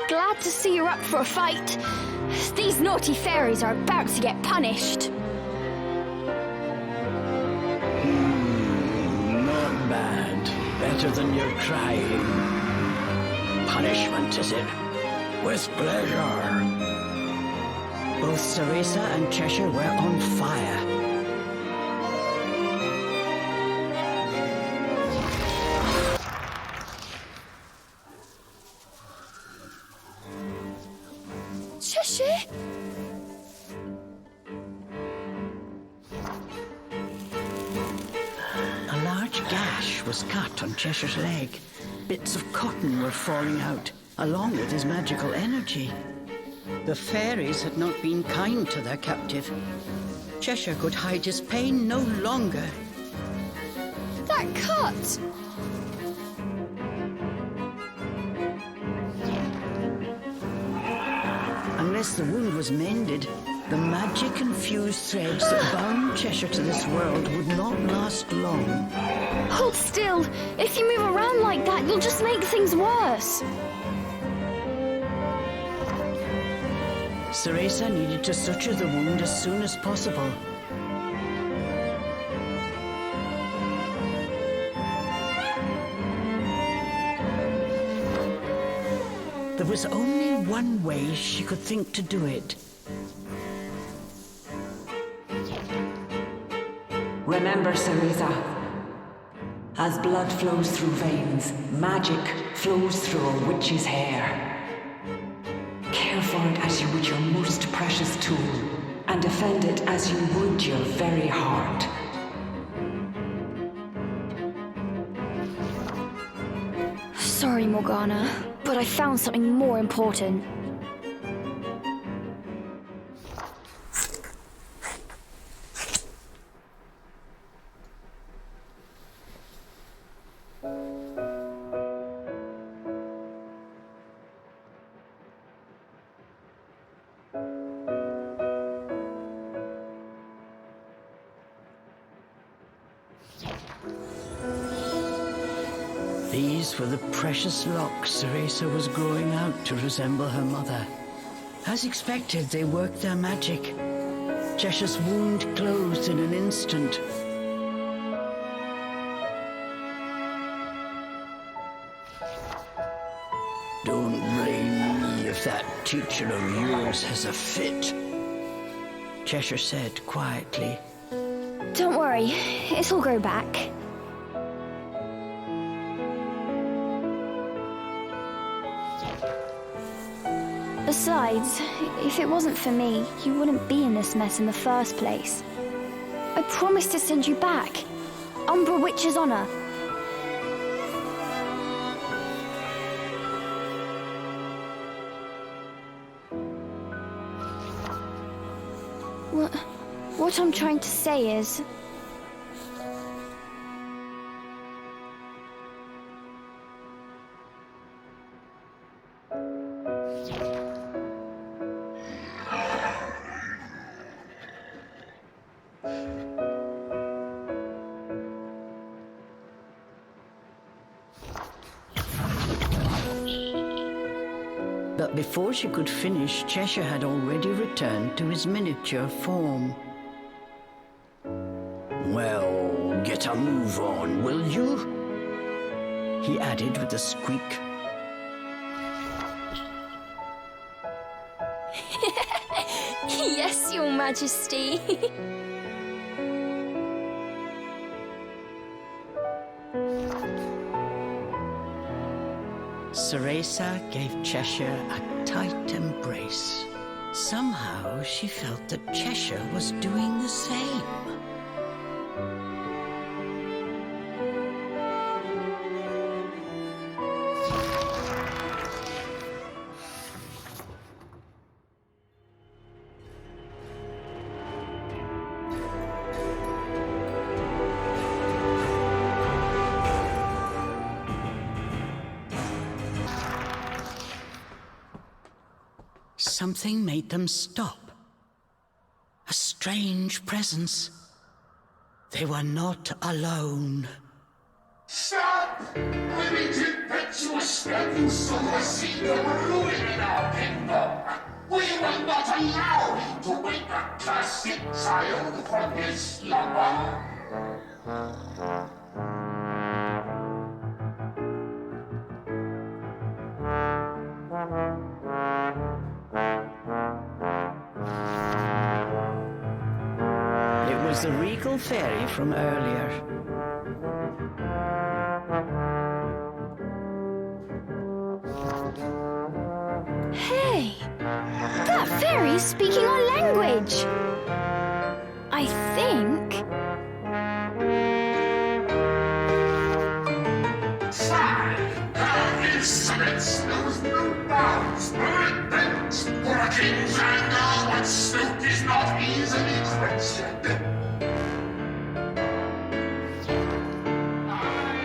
Glad to see you're up for a fight. These naughty fairies are about to get punished. Not bad. Better than you're trying. Punishment, is it? With pleasure. Both Cereza and Cheshire were on fire. Cheshire? A large gash was cut on Cheshire's leg. Bits of cotton were falling out, along with his magical energy. The fairies had not been kind to their captive. Cheshire could hide his pain no longer. That cut! Unless the wound was mended, the magic-infused threads that bound Cheshire to this world would not last long. Hold still! If you move around like that, you'll just make things worse. Cereza needed to suture the wound as soon as possible. There was only one way she could think to do it. Remember, Cereza, as blood flows through veins, magic flows through a witch's hair. Care for it as you would your most precious tool, and defend it as you would your very heart. Sorry, Morgana, but I found something more important. These were the precious locks Cereza was growing out to resemble her mother. As expected, they worked their magic. Cheshire's wound closed in an instant. Don't blame me if that teacher of yours has a fit. Cheshire said quietly. Don't worry, it'll grow back. Besides, if it wasn't for me, you wouldn't be in this mess in the first place. I promised to send you back. Umbra Witch's honor. What I'm trying to say is... But before she could finish, Cheshire had already returned to his miniature form. Well, get a move on, will you? He added with a squeak. Yes, Your Majesty. Cereza gave Cheshire a tight embrace. Somehow she felt that Cheshire was doing the same. Something made them stop. A strange presence. They were not alone. Stop! With its impetuous step you sow a seed of ruin in our kingdom. We will not allow him to wake a classic child from his slumber. The regal fairy from earlier. Hey! That fairy's speaking our language! I think... Her insolence knows no bounds or repent. For a king's anger, when stoked, is not easily quenched.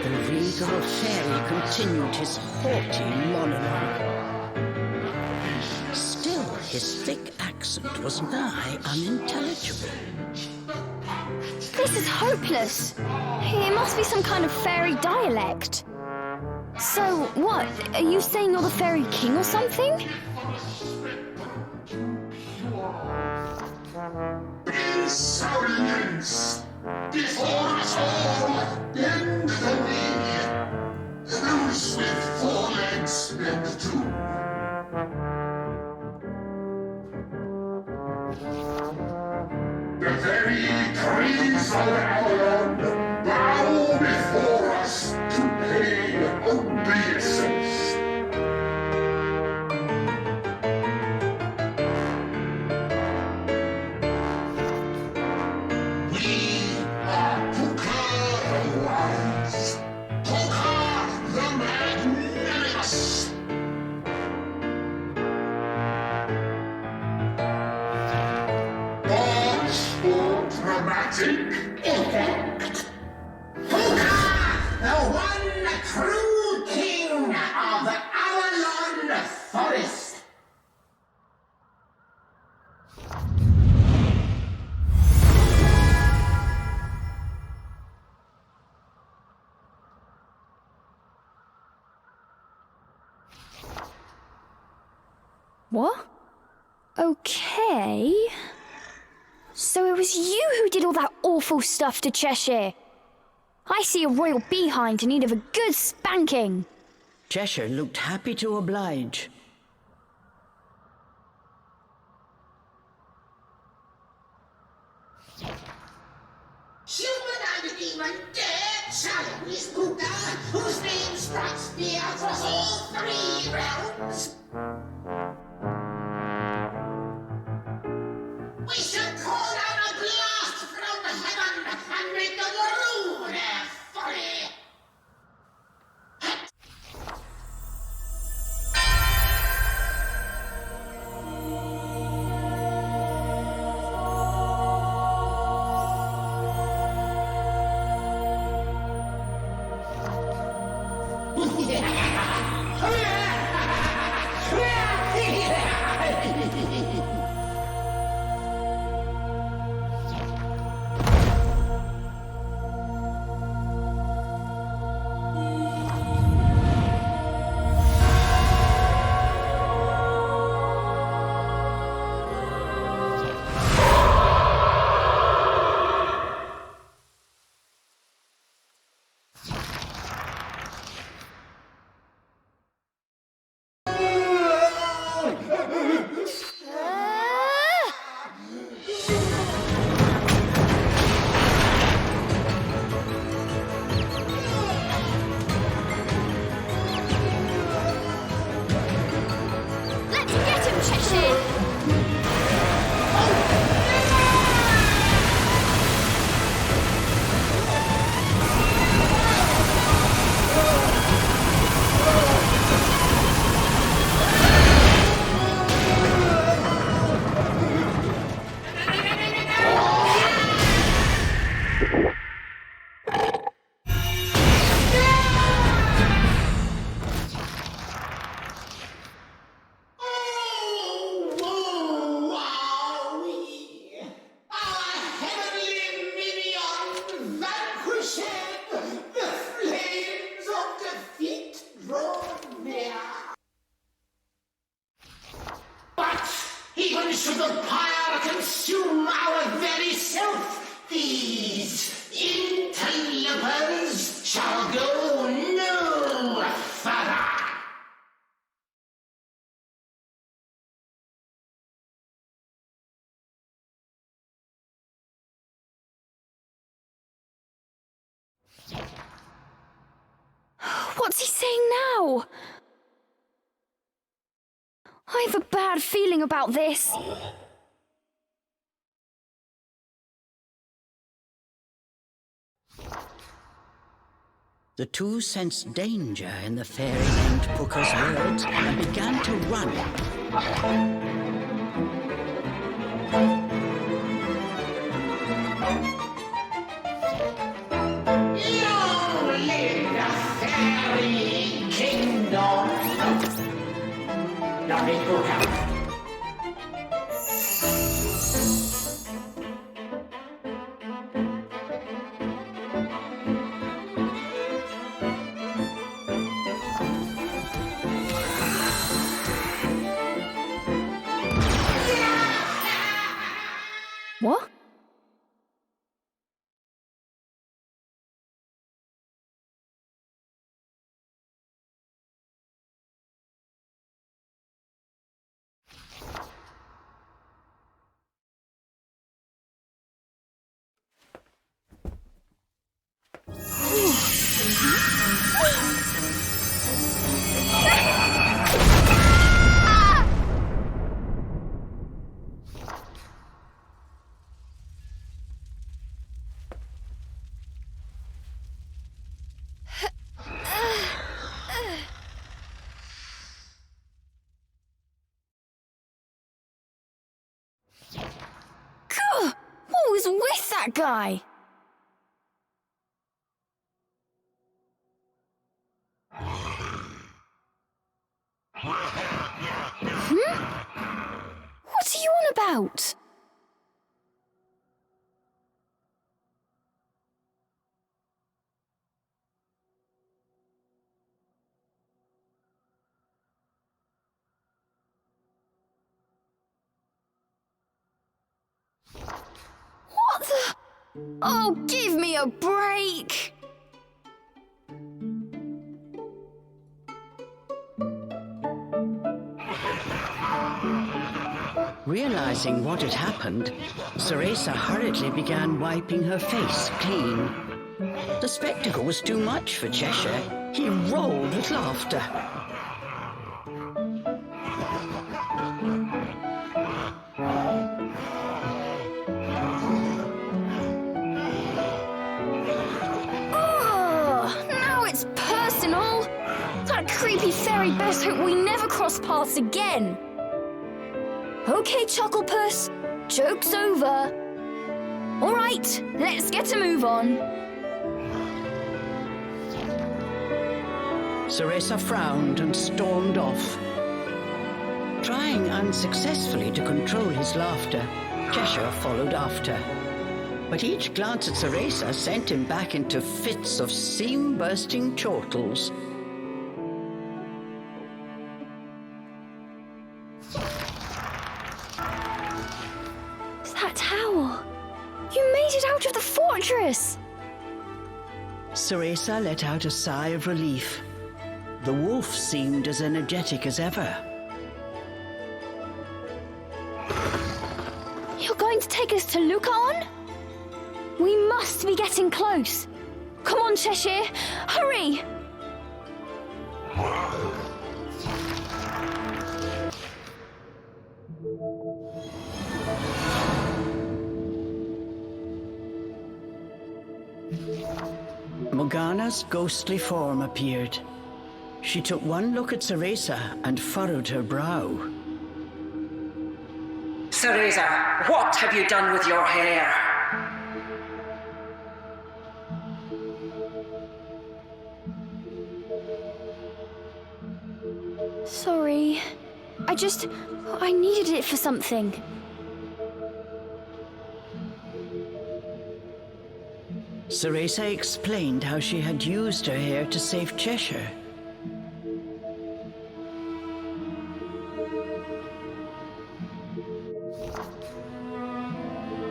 The regal fairy continued his haughty monologue. Still, his thick accent was nigh unintelligible. This is hopeless. It must be some kind of fairy dialect. So, what? Are you saying you're the fairy king or something? Insolence! Before us all, bend the knee. Those with 4 legs bend too. The very trees of Avalon bow before us to pay obeisance. We are Puka the Wise, Puka the Magnanimous. Pause for dramatic effect. Puka, the one true king of Avalon Forest. What? Okay. So it was you who did all that awful stuff to Cheshire. I see a royal behind in need of a good spanking. Cheshire looked happy to oblige. Human and demon dare challenge Puka, whose name strikes fear across all 3 realms. Let's get him, Cheshire! Should the pyre consume our very self, these interlopers shall go no further. What's he saying now? I have a bad feeling about this. The two sensed danger in the fairy named Puka's words and began to run. Long live the fairy kingdom! Lovely Puka. What? What was with that guy? What are you on about? What the? Oh, give me a break! Realizing what had happened, Cereza hurriedly began wiping her face clean. The spectacle was too much for Cheshire. He rolled with laughter. Now it's personal! That creepy fairy best hope we never cross paths again! Okay, Chucklepuss, joke's over. All right, let's get a move on. Cereza frowned and stormed off. Trying unsuccessfully to control his laughter, Cheshire followed after. But each glance at Cereza sent him back into fits of seam-bursting chortles. That tower! You made it out of the fortress! Cereza let out a sigh of relief. The wolf seemed as energetic as ever. You're going to take us to Lukan? We must be getting close. Come on, Cheshire, hurry! Morgana's ghostly form appeared. She took one look at Cereza and furrowed her brow. Cereza, what have you done with your hair? Sorry. I needed it for something. Cereza explained how she had used her hair to save Cheshire.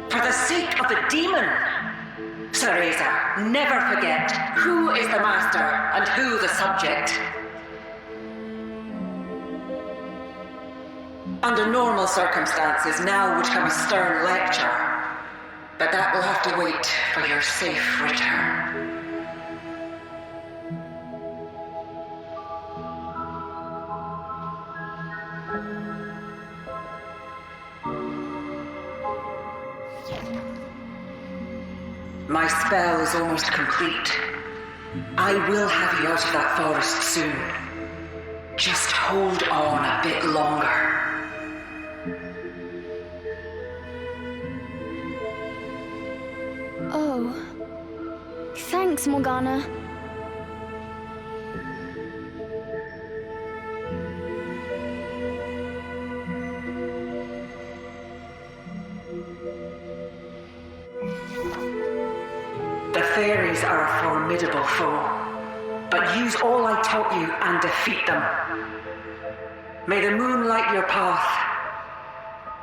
For the sake of the demon! Cereza, never forget who is the master and who the subject. Under normal circumstances, now would come a stern lecture. But that will have to wait for your safe return. My spell is almost complete. I will have you out of that forest soon. Just hold on a bit longer. Oh. Thanks, Morgana. The fairies are a formidable foe, but use all I taught you and defeat them. May the moon light your path.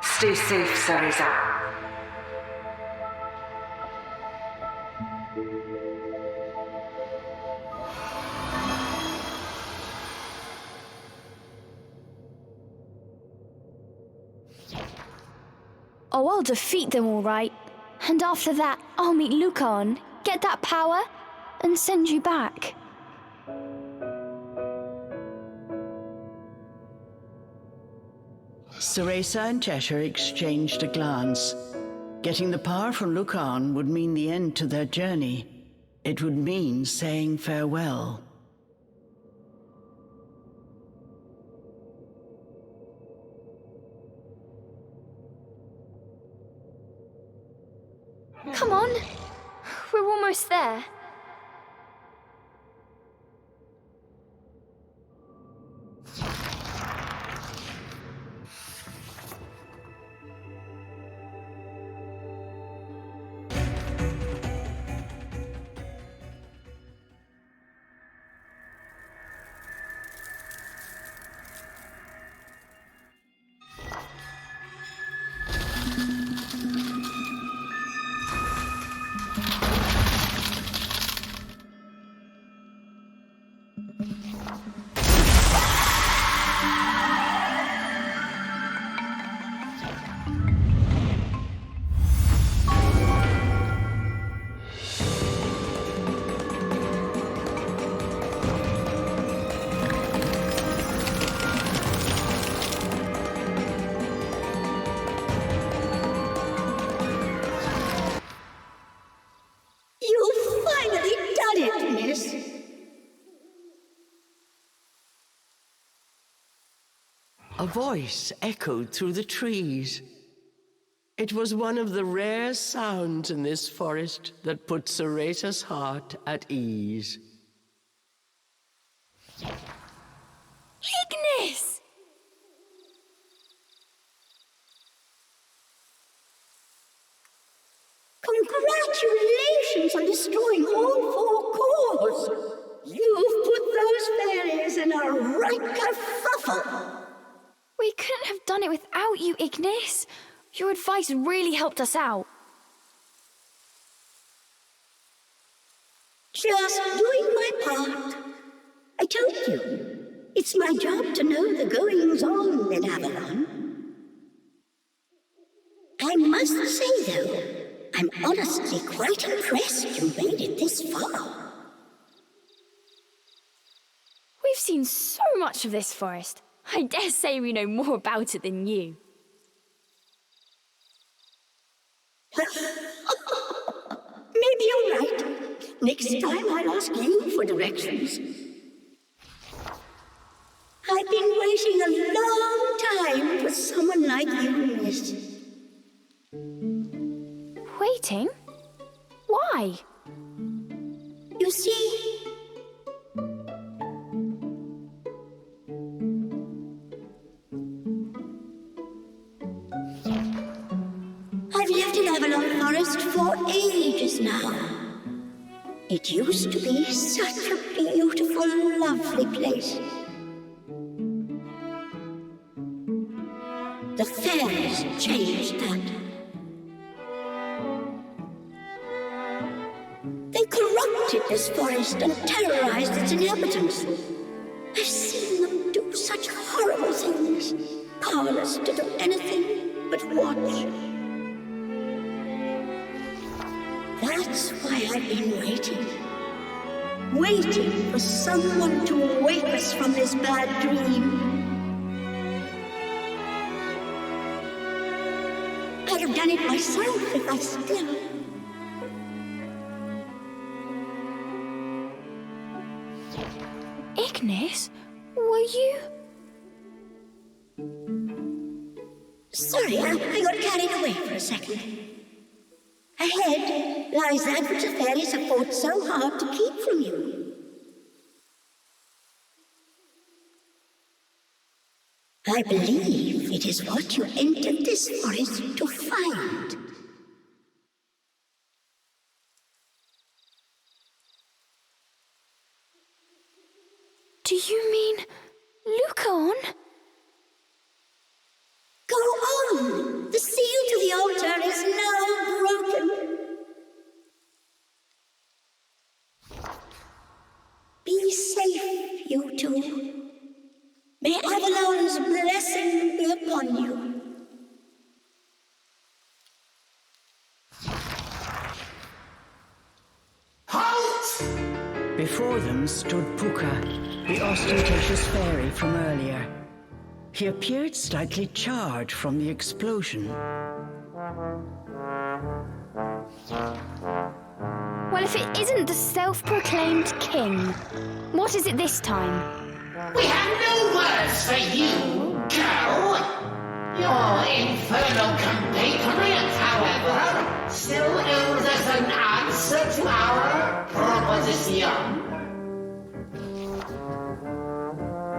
Stay safe, Cereza. Oh, I'll defeat them all right. And after that, I'll meet Lukan, get that power, and send you back. Cereza and Cheshire exchanged a glance. Getting the power from Lukan would mean the end to their journey. It would mean saying farewell. Come on. We're almost there. A voice echoed through the trees. It was one of the rare sounds in this forest that put Cereza's heart at ease. right kerfuffle. We couldn't have done it without you, Ignis. Your advice really helped us out. Just doing my part. I told you, it's my job to know the goings-on in Avalon. I must say, though, I'm honestly quite impressed you made it this far. We've seen so much of this forest. I dare say we know more about it than you. Maybe you're right. Next time I'll ask you for directions. I've been waiting a long time for someone like you, miss. Waiting? Why? You see, I've lived in Avalon Forest for ages now. It used to be such a beautiful, lovely place. The fairies changed that. They corrupted this forest and terrorized its inhabitants. I've seen them do such horrible things, powerless to do anything but watch. That's why I've been waiting. Waiting for someone to wake us from this bad dream. I'd have done it myself if I still... Ignis, were you... Sorry, I got carried away for a second. Ahead lies that which the fairies have fought so hard to keep from you. I believe it is what you entered this forest to find. Do you mean Lukan? Go on! The seal to the altar is now broken. Be safe, you two. May Avalon's blessing be upon you. Halt! Before them stood Puka, the ostentatious fairy from earlier. He appeared slightly charred from the explosion. Well, if it isn't the self-proclaimed king, what is it this time? We have no words for you, girl. Your infernal compatriot, however, still owes us an answer to our proposition.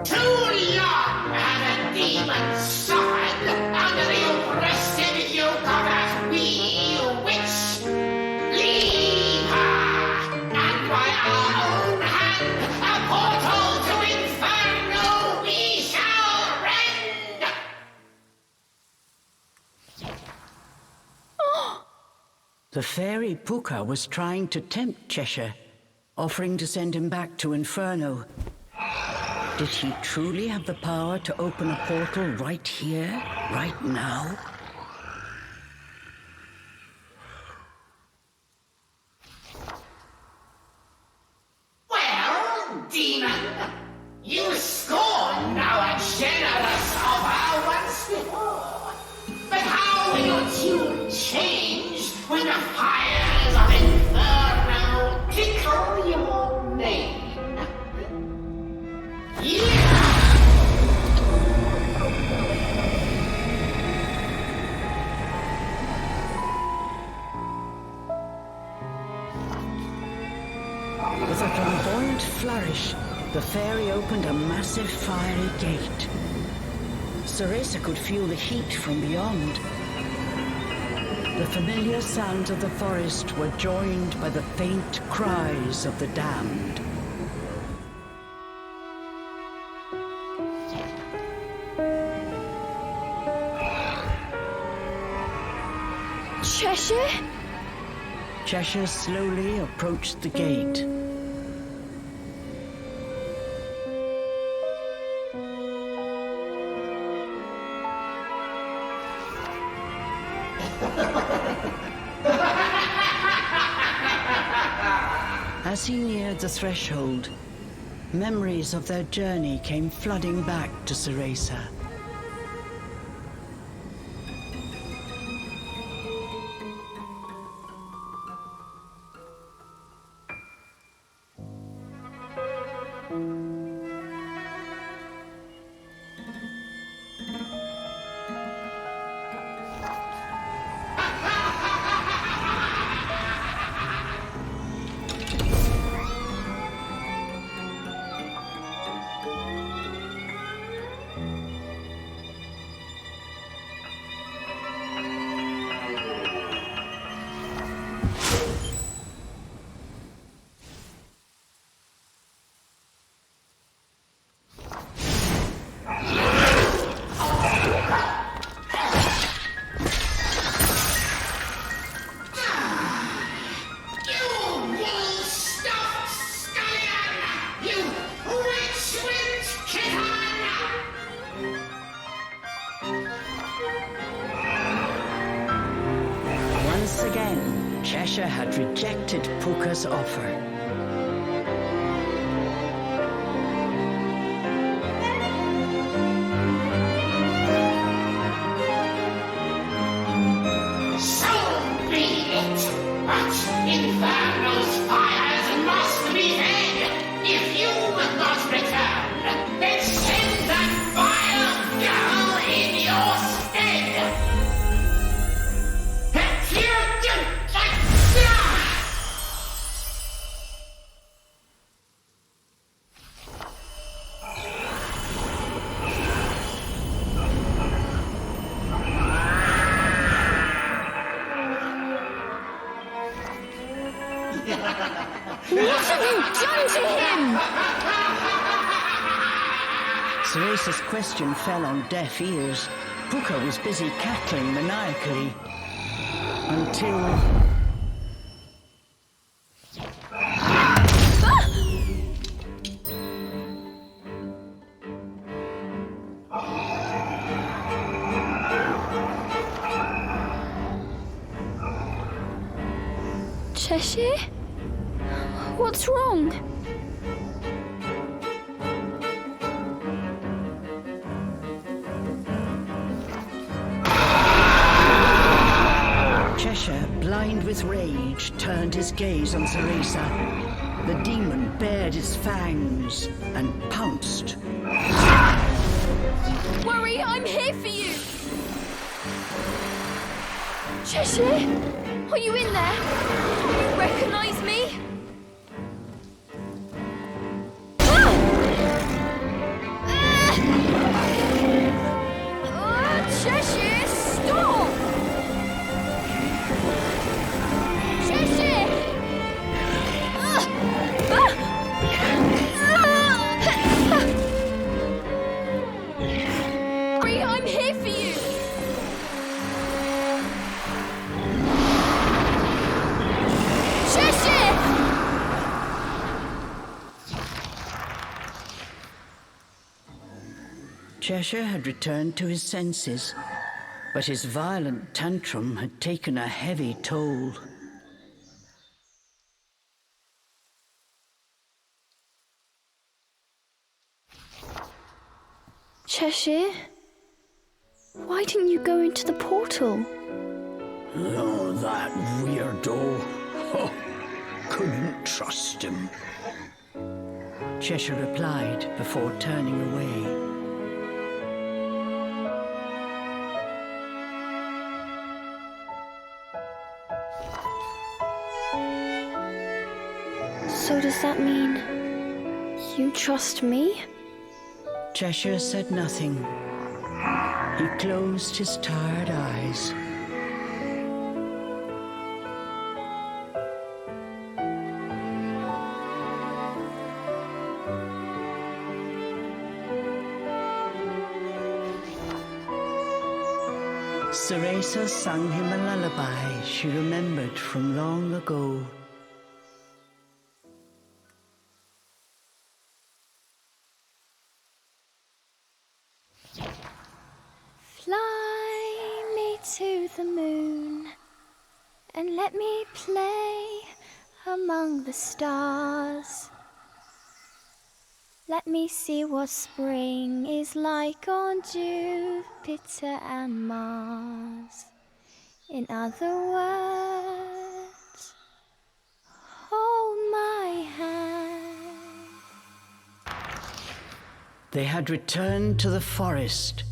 Too long have the demons suffered under the oppressive yoke of that wee witch. Leave her, and by our own hand, a portal to Inferno we shall rend! The fairy Puka was trying to tempt Cheshire, offering to send him back to Inferno. Did he truly have the power to open a portal right here, right now? Well, demon, you scorned our generous offer once before. But how will your tune change when the fires of Inferno tickle your name? With a flamboyant flourish, the fairy opened a massive fiery gate. Cereza could feel the heat from beyond. The familiar sounds of the forest were joined by the faint cries of the damned. Cheshire? Cheshire slowly approached the gate. As he neared the threshold, memories of their journey came flooding back to Cereza. Once again, Cheshire had rejected Puka's offer. So be it, but Inferno's fires must be fed. If you will not return, then send that vile girl in your stead. What have you done to him? Cereza's question fell on deaf ears. Puka was busy cackling maniacally. Until... Cheshire? What's wrong? Cheshire, blind with rage, turned his gaze on Cereza. The demon bared its fangs and pounced. Worry, I'm here for you! Cheshire? Are you in there? Do you recognize me? Cheshire, stop! Cheshire! Hurry, I'm here for you! Cheshire! Cheshire had returned to his senses, but his violent tantrum had taken a heavy toll. Cheshire? Why didn't you go into the portal? Oh, that weirdo. Oh, couldn't trust him. Cheshire replied before turning away. So does that mean you trust me? Cheshire said nothing. He closed his tired eyes. Cereza sang him a lullaby she remembered from long ago. Fly me to the moon and let me play among the stars. Let me see what spring is like on Jupiter and Mars. In other words, hold my hand. They had returned to the forest.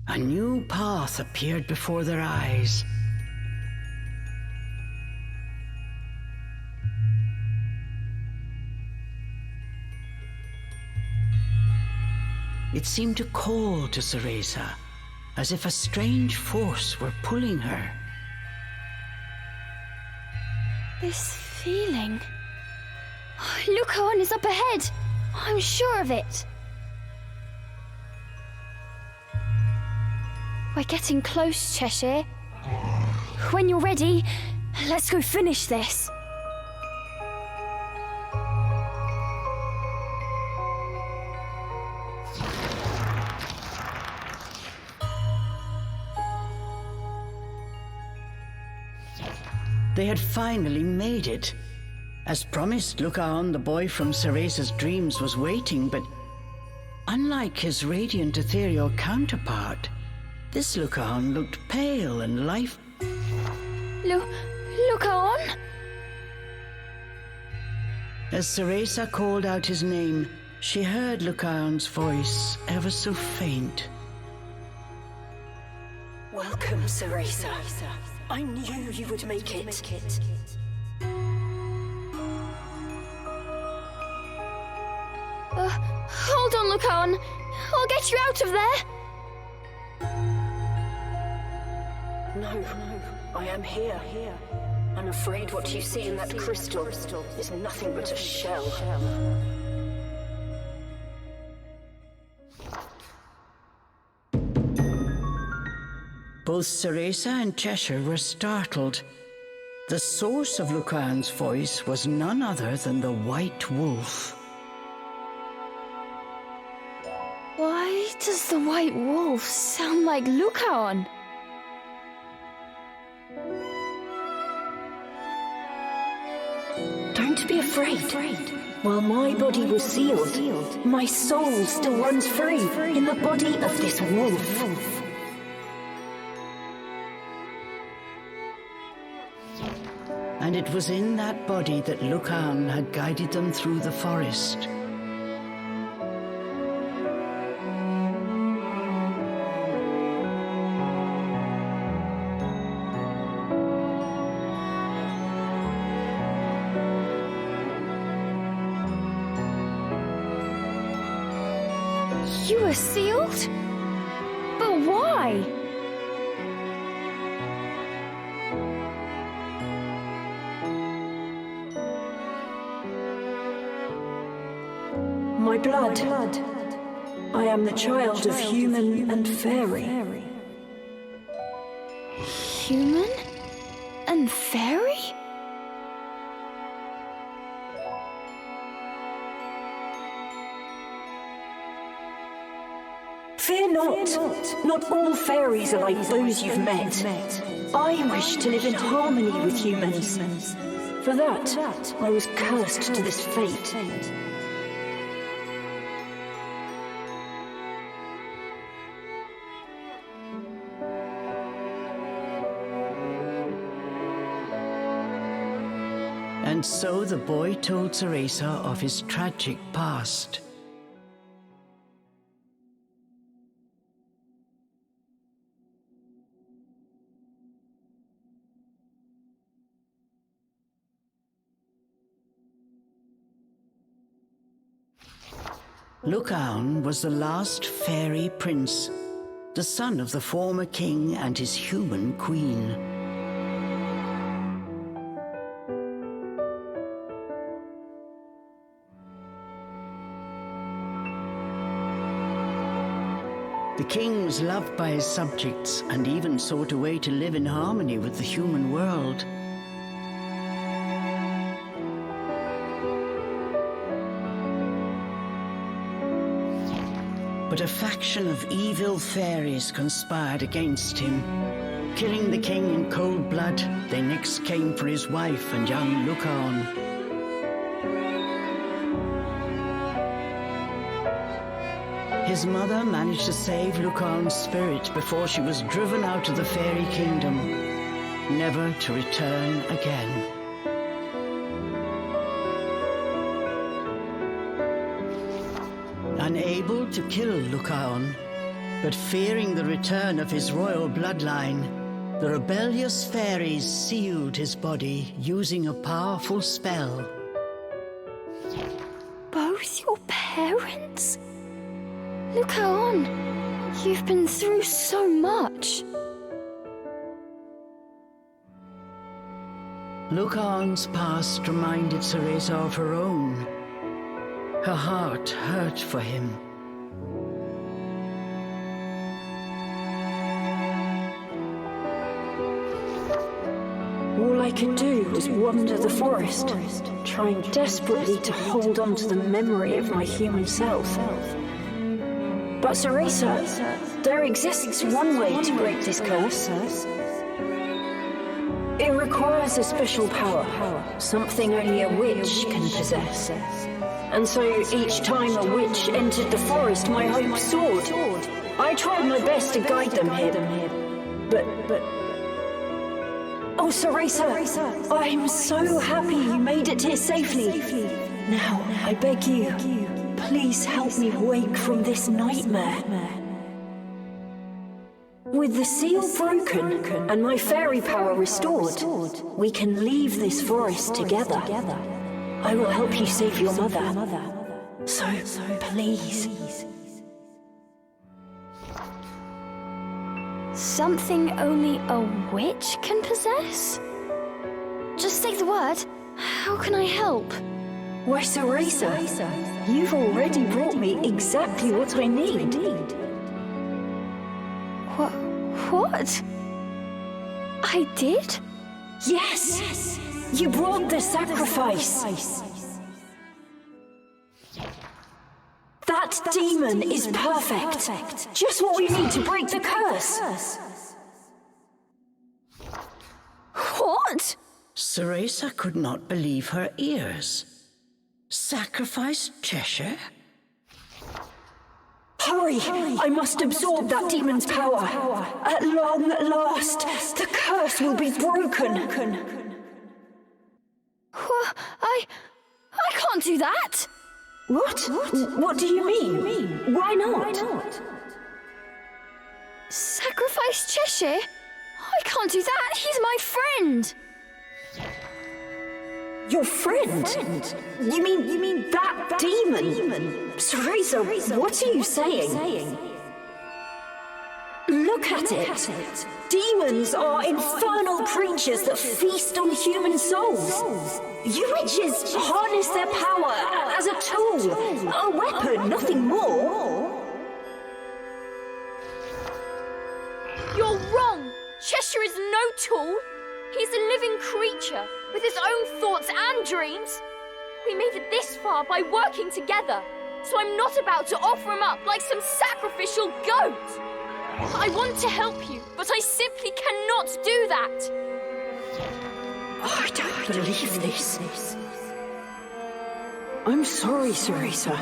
A new path appeared before their eyes. It seemed to call to Cereza, as if a strange force were pulling her. This feeling... Lukan is up ahead! I'm sure of it! We're getting close, Cheshire. When you're ready, let's go finish this. They had finally made it. As promised, Lukan, the boy from Cereza's dreams, was waiting, but unlike his radiant ethereal counterpart, this Lukan looked pale and Lukan? As Cereza called out his name, she heard Lukan's voice, ever so faint. Welcome, Cereza. I knew you would make it. Hold on, Lukan. I'll get you out of there. No, I am here. I'm afraid what you see in that crystal is nothing but a shell. Both Cereza and Cheshire were startled. The source of Lukan's voice was none other than the White Wolf. Why does the White Wolf sound like Lukan? Don't be afraid. While my body was sealed, my soul still runs free in the body of this wolf. And it was in that body that Lukan had guided them through the forest. You were sealed? But why? My blood. I am the child of human and fairy. Human and fairy? Fear not. Not all fairies are like those you've met. I wish to live in harmony with humans. For that, I was cursed to this fate. And so the boy told Cereza of his tragic past. Lukan was the last fairy prince, the son of the former king and his human queen. The king was loved by his subjects and even sought a way to live in harmony with the human world. But a faction of evil fairies conspired against him. Killing the king in cold blood, they next came for his wife and young Lukan. His mother managed to save Lukan's spirit before she was driven out of the fairy kingdom, never to return again. Unable to kill Lukan, but fearing the return of his royal bloodline, the rebellious fairies sealed his body using a powerful spell. Both your parents? Lukan, you've been through so much. Lukan's past reminded Cereza of her own. Her heart hurt for him. All I could do was wander the forest, trying desperately to hold on to the memory of my human self. But Cereza, there exists one way to break this curse. It requires a special power, something only a witch can possess. And so each time a witch entered the forest, my hope soared. I tried my best to guide them here, but... Oh, Cereza, I'm so happy you made it here safely. Now, I beg you, please help me wake from this nightmare. With the seal broken and my fairy power restored, we can leave this forest together. I will help you save your mother. So please. Something only a witch can possess? Just say the word. How can I help? Why, Cereza, you've already brought me exactly what I need. What? I did? Yes! You brought the sacrifice! That demon is perfect! Just what we need to break the curse! What? Cereza could not believe her ears. Sacrifice Cheshire? Hurry! I must absorb that demon's power. At long last, the curse will be broken. I can't do that! What? What do you mean? Why not? Sacrifice Cheshire? I can't do that! He's my friend! Your friend? You mean that demon? Cereza, what are you saying? Look at it. Demons are infernal creatures that feast on human souls. You witches harness their power as a tool, a weapon, nothing more. You're wrong! Cheshire is no tool. He's a living creature with his own thoughts and dreams. We made it this far by working together, so I'm not about to offer him up like some sacrificial goat. I want to help you, but I simply cannot do that. I don't believe this. I'm sorry, Cereza,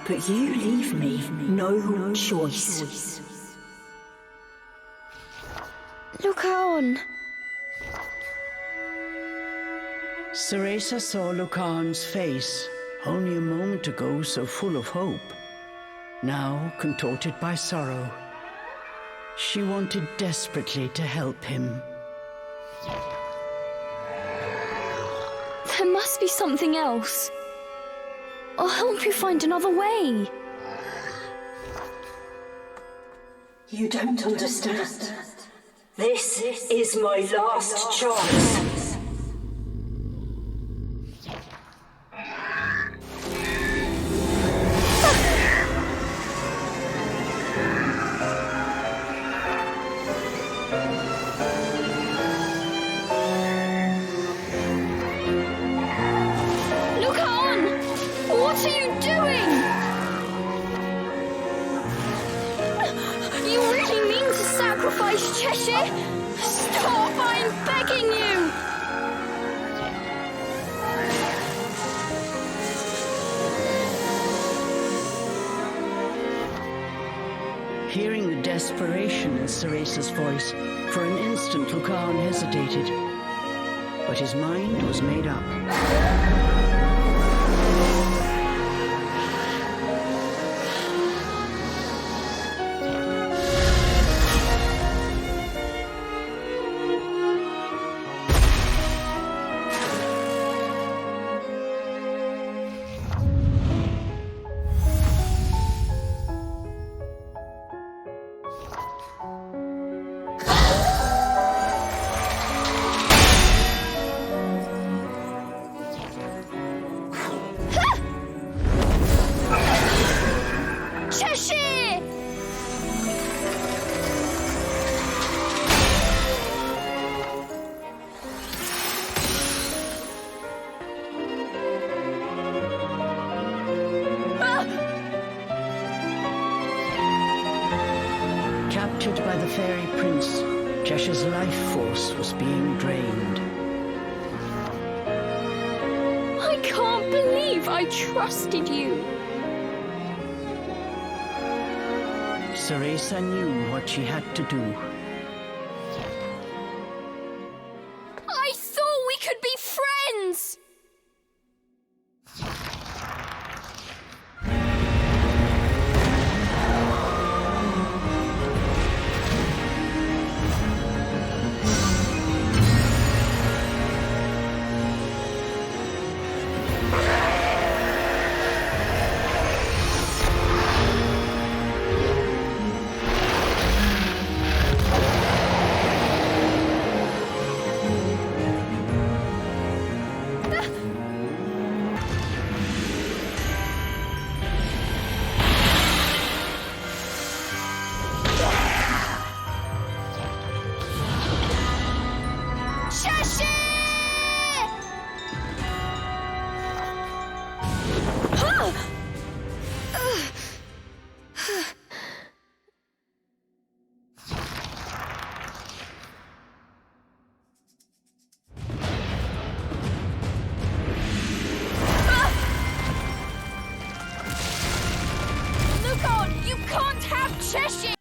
but you leave me no choice. Lukan. Cereza saw Lukan's face, only a moment ago so full of hope, now contorted by sorrow. She wanted desperately to help him. There must be something else. I'll help you find another way. You don't understand. This is my last chance. Christ, Cheshire! Stop! I'm begging you! Hearing the desperation in Cereza's voice, for an instant Lukan hesitated. But his mind was made up. Captured by the fairy prince, Cheshire's life force was being drained. I can't believe I trusted you. Cereza knew what she had to do. I thought we could be friends! Lukan, you can't have Cheshire!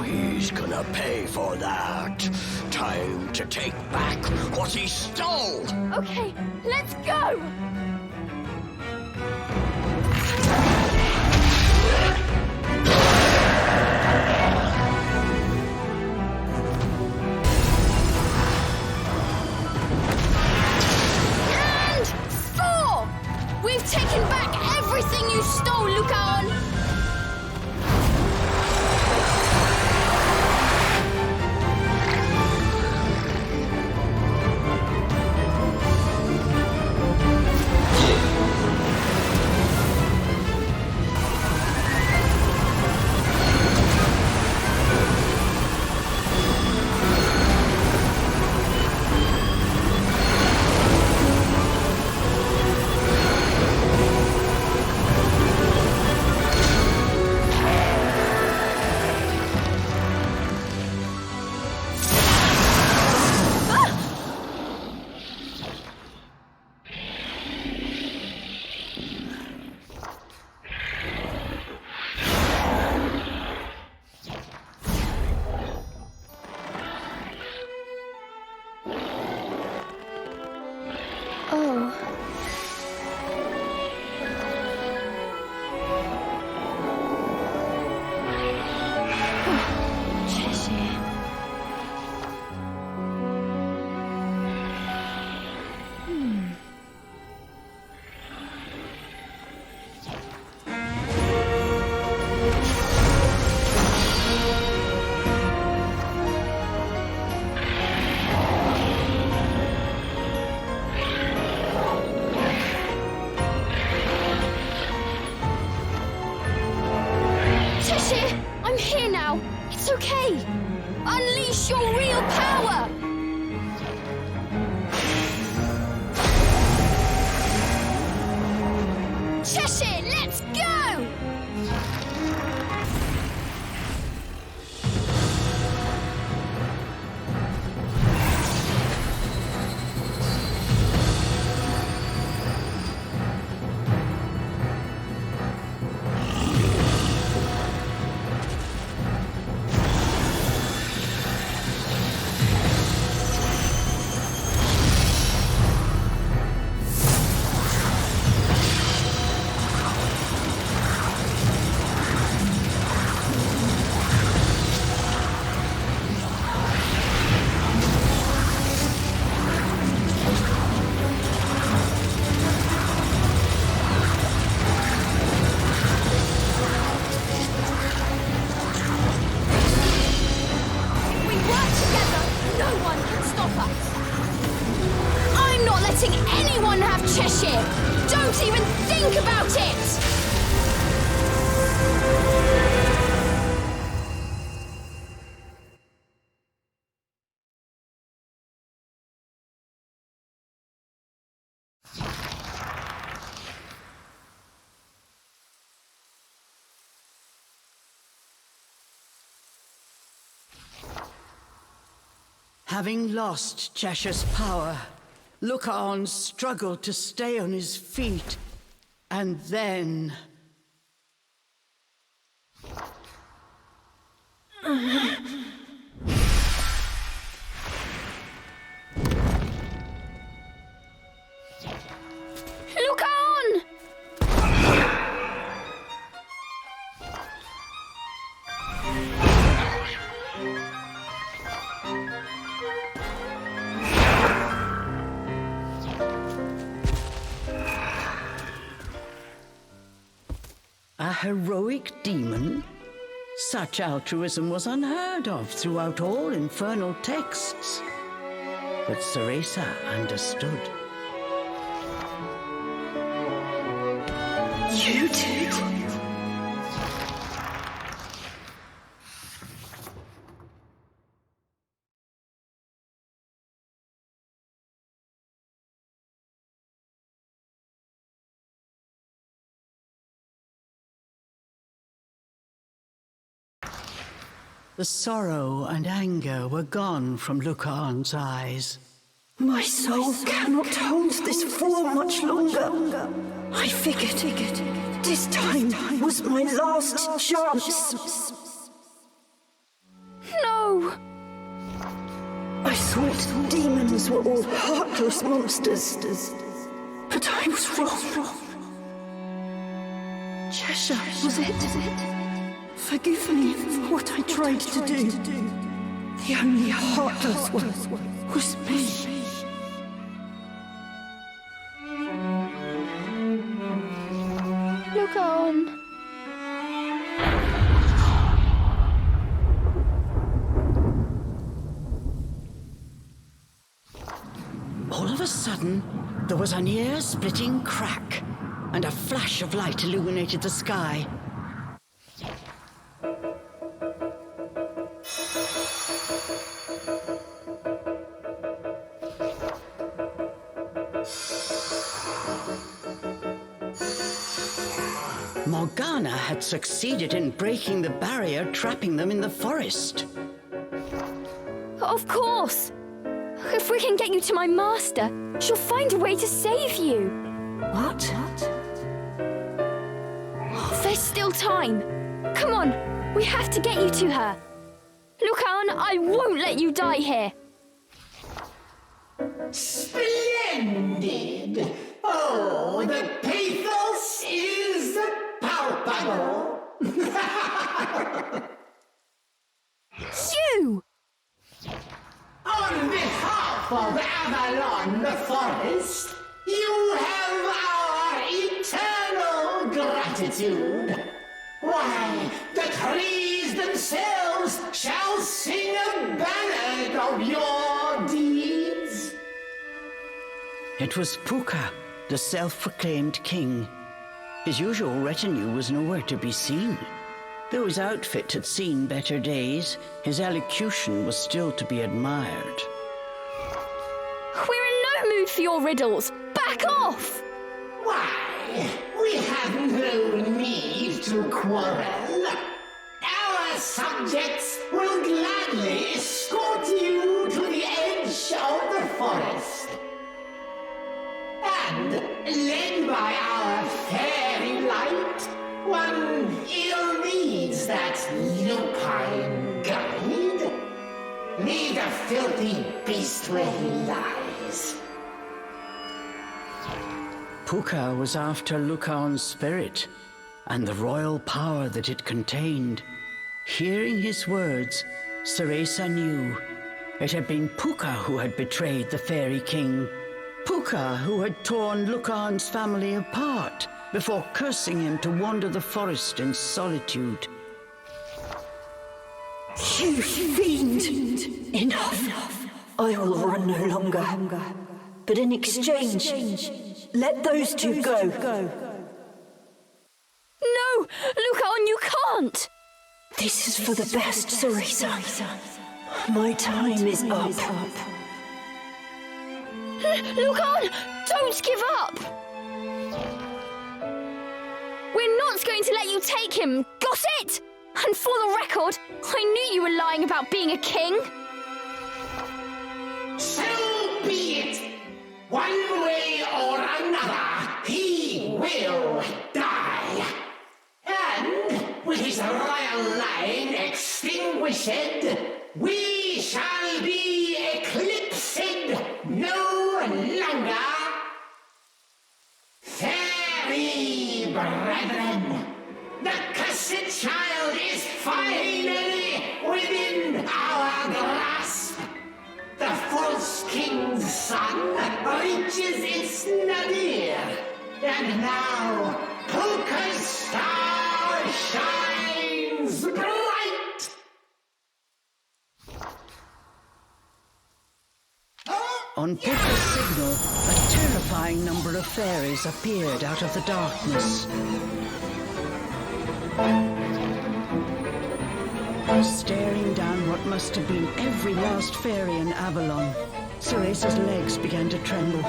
He's gonna pay for that. Time to take back what he stole. Okay, let's go! And 4! We've taken back everything you stole, Lukan! Cheshire, let's go! Anyone have Cheshire! Don't even think about it! Having lost Cheshire's power, Lukan struggled to stay on his feet, and then... Lukan! A heroic demon? Such altruism was unheard of throughout all infernal texts. But Cereza understood. You did? The sorrow and anger were gone from Lukan's eyes. My soul cannot hold this form much longer. I figured this time was my last chance. No! I thought demons were all heartless monsters, but I was wrong. Cheshire was it? Forgive me for what I tried to do. The only heartless one was me. Lukan. All of a sudden, there was an ear-splitting crack, and a flash of light illuminated the sky. Morgana had succeeded in breaking the barrier, trapping them in the forest. Of course! If we can get you to my master, she'll find a way to save you. What? There's still time. Come on, we have to get you to her. Lukan, I won't let you die here. Splendid! Oh, the pathos is palpable! You! On behalf of Avalon the Forest, you have our eternal gratitude. Why, the trees themselves shall sing a ballad of your deeds. It was Puka, the self-proclaimed king. His usual retinue was nowhere to be seen. Though his outfit had seen better days, his elocution was still to be admired. We're in no mood for your riddles. Back off! Why, We have no need to quarrel. Our subjects will gladly escort you to the edge of the forest. And, led by our fairy light, one ill needs that Lukan guide. Leave the filthy beast where he lies. Puka was after Lukan's spirit and the royal power that it contained. Hearing his words, Cereza knew it had been Puka who had betrayed the fairy king. Puka who had torn Lukan's family apart before cursing him to wander the forest in solitude. You fiend! Enough! I will run no longer. But in exchange, let those two go. No! Lukan, you can't! This is for the best, Cereza. My time is up. Lukan, don't give up! We're not going to let you take him, got it? And for the record, I knew you were lying about being a king. So be it. One way or another, he will die. And with his royal line extinguished, we shall be eclipsed no longer. Fairy brethren, the cursed child is finally within our grasp. The false king's son reaches its nadir, and now Puka's star shines bright. On Puka's signal, a terrifying number of fairies appeared out of the darkness. Staring down what must have been every last fairy in Avalon, Cereza's legs began to tremble.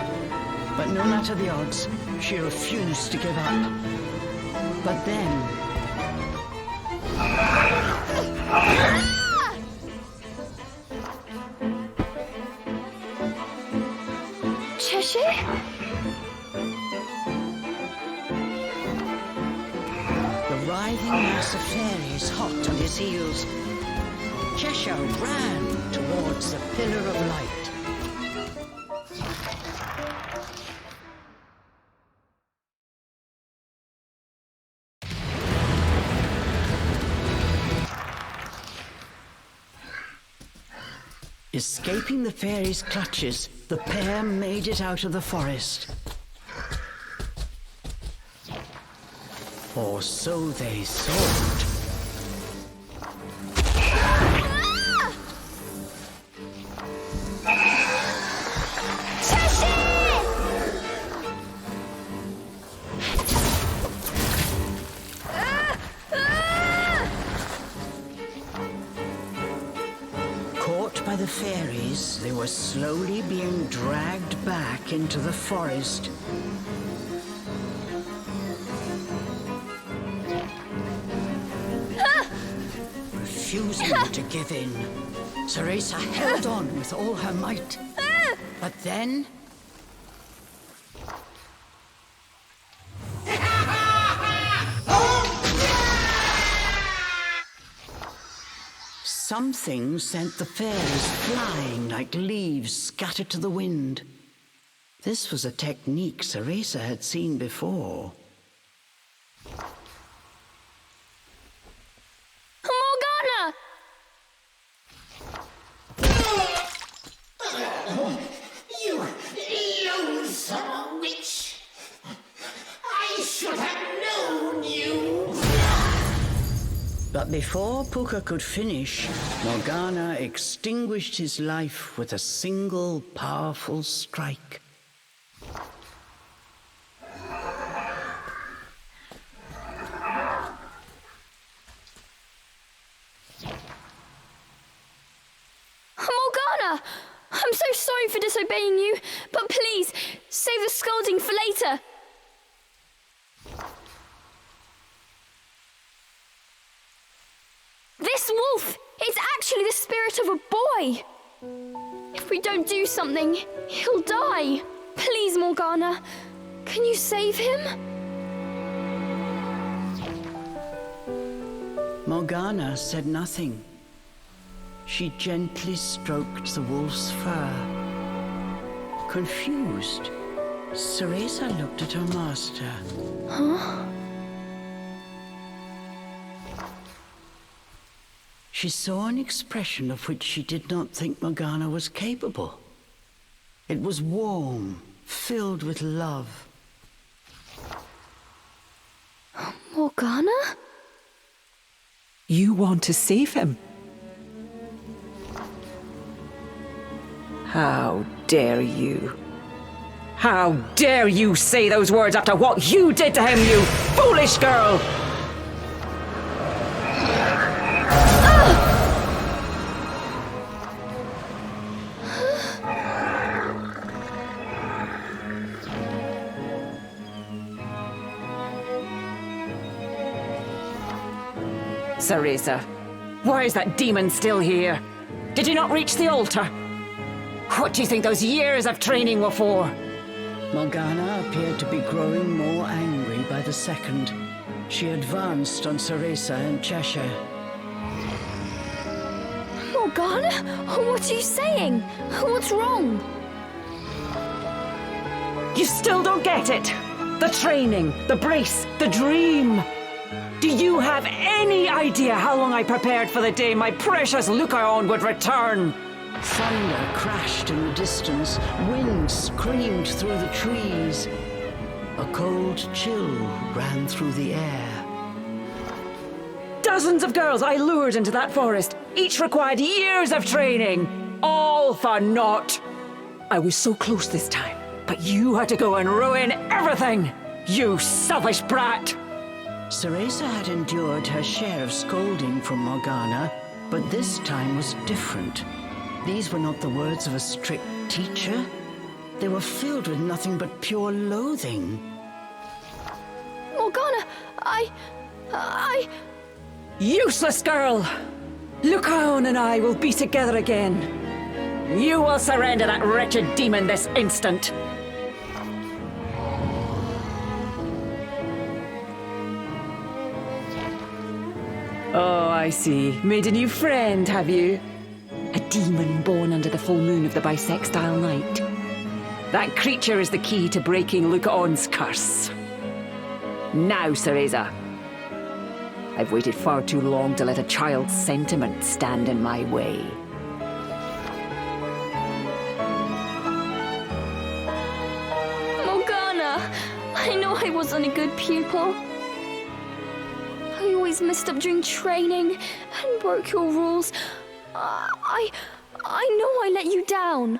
But no matter the odds, she refused to give up. But then... Cheshire? The writhing mass of fairies hot on his heels. Cheshire ran towards the pillar of light. Escaping the fairies' clutches, the pair made it out of the forest. Or so they thought. Caught by the fairies, they were slowly being dragged back into the forest. Refusing to give in, Cereza held on with all her might. But then... something sent the fairies flying like leaves scattered to the wind. This was a technique Cereza had seen before. Morgana! You loathsome witch! I should have known you! But before Puka could finish, Morgana extinguished his life with a single powerful strike. Morgana! I'm so sorry for disobeying you, but please, save the scolding for later. This wolf! It's actually the spirit of a boy! If we don't do something, he'll die. Please, Morgana, can you save him? Morgana said nothing. She gently stroked the wolf's fur. Confused, Cereza looked at her master. Huh? She saw an expression of which she did not think Morgana was capable. It was warm, filled with love. Morgana? You want to save him? How dare you? How dare you say those words after what you did to him, you foolish girl! Cereza, why is that demon still here? Did you not reach the altar? What do you think those years of training were for? Morgana appeared to be growing more angry by the second. She advanced on Cereza and Cheshire. Morgana? What are you saying? What's wrong? You still don't get it? The training, the brace, the dream. Do you have any idea how long I prepared for the day my precious Lukan would return? Thunder crashed in the distance. Wind screamed through the trees. A cold chill ran through the air. Dozens of girls I lured into that forest. Each required years of training. All for naught. I was so close this time, but you had to go and ruin everything. You selfish brat. Cereza had endured her share of scolding from Morgana, but this time was different. These were not the words of a strict teacher. They were filled with nothing but pure loathing. Morgana, I... Useless girl! Lukan and I will be together again. You will surrender that wretched demon this instant. Oh, I see. Made a new friend, have you? A demon born under the full moon of the bisextile night. That creature is the key to breaking Lukan's curse. Now, Cereza. I've waited far too long to let a child's sentiment stand in my way. Morgana, I know I wasn't a good pupil. I always messed up during training and broke your rules. I know I let you down.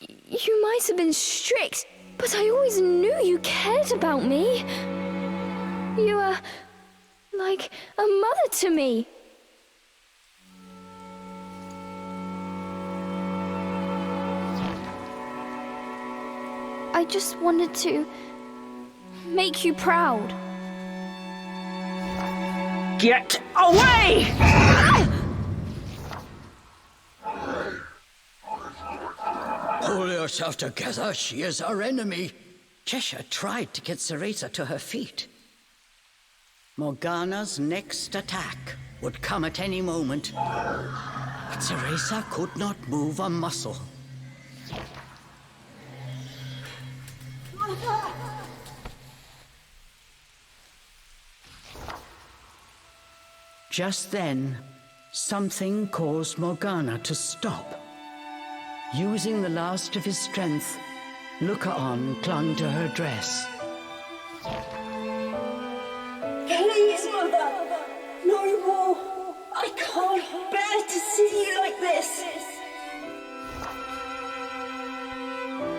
You might have been strict, but I always knew you cared about me. You were like a mother to me. I just wanted to make you proud. Get away! Pull yourself together, she is our enemy. Cheshire tried to get Cereza to her feet. Morgana's next attack would come at any moment, but Cereza could not move a muscle. Just then, something caused Morgana to stop. Using the last of his strength, Lukan clung to her dress. Please, Mother! No more! I can't bear to see you like this!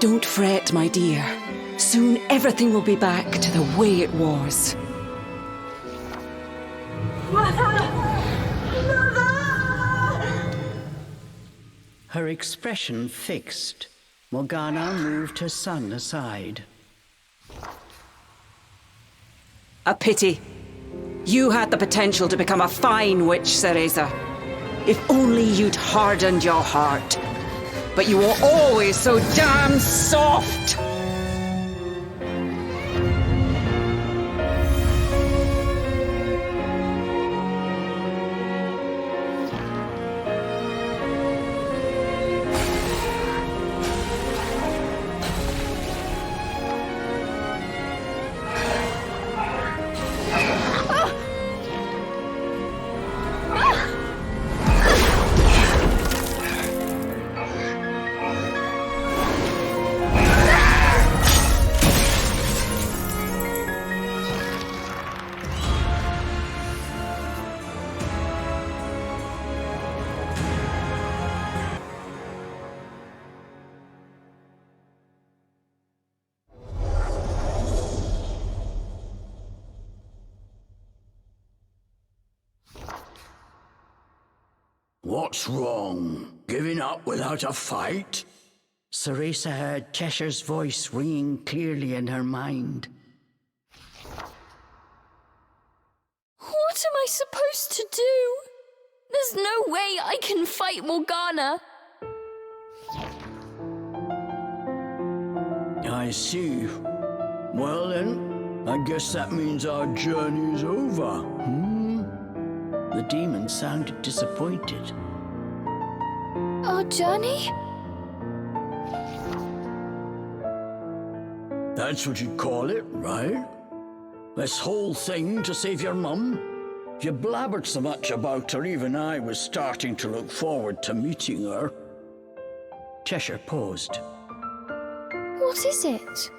Don't fret, my dear. Soon everything will be back to the way it was. Mother! Mother! Her expression fixed, Morgana moved her son aside. A pity. You had the potential to become a fine witch, Cereza. If only you'd hardened your heart. But you were always so damn soft! What's wrong? Giving up without a fight? Cereza heard Cheshire's voice ringing clearly in her mind. What am I supposed to do? There's no way I can fight Morgana. I see. Well then, I guess that means our journey's over. The demon sounded disappointed. Our journey? That's what you'd call it, right? This whole thing to save your mum? You blabbered so much about her, even I was starting to look forward to meeting her. Cheshire paused. What is it?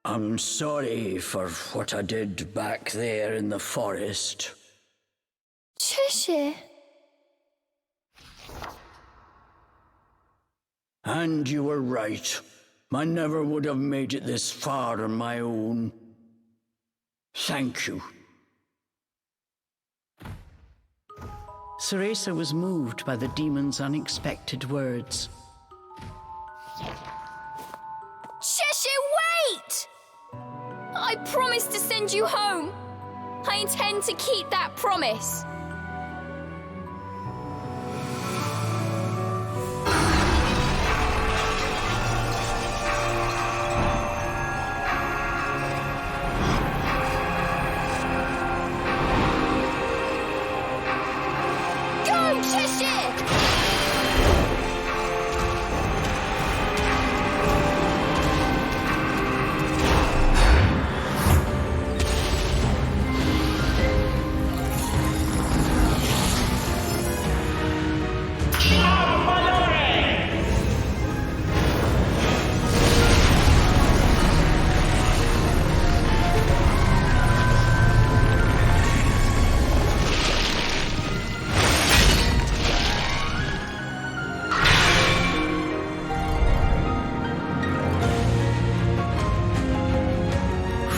I'm sorry for what I did back there in the forest. Cheshire? And you were right. I never would have made it this far on my own. Thank you. Cereza was moved by the demon's unexpected words. Cheshire, wait! I promised to send you home. I intend to keep that promise. Go, Cheshire!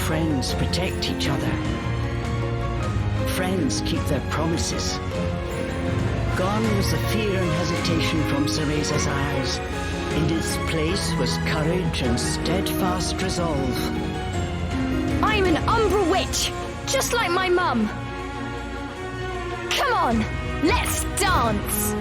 Friends protect each other. Friends keep their promises. Gone was the fear and hesitation from Cereza's eyes. In its place was courage and steadfast resolve. I'm an Umbra witch, just like my mum. Come on, let's dance!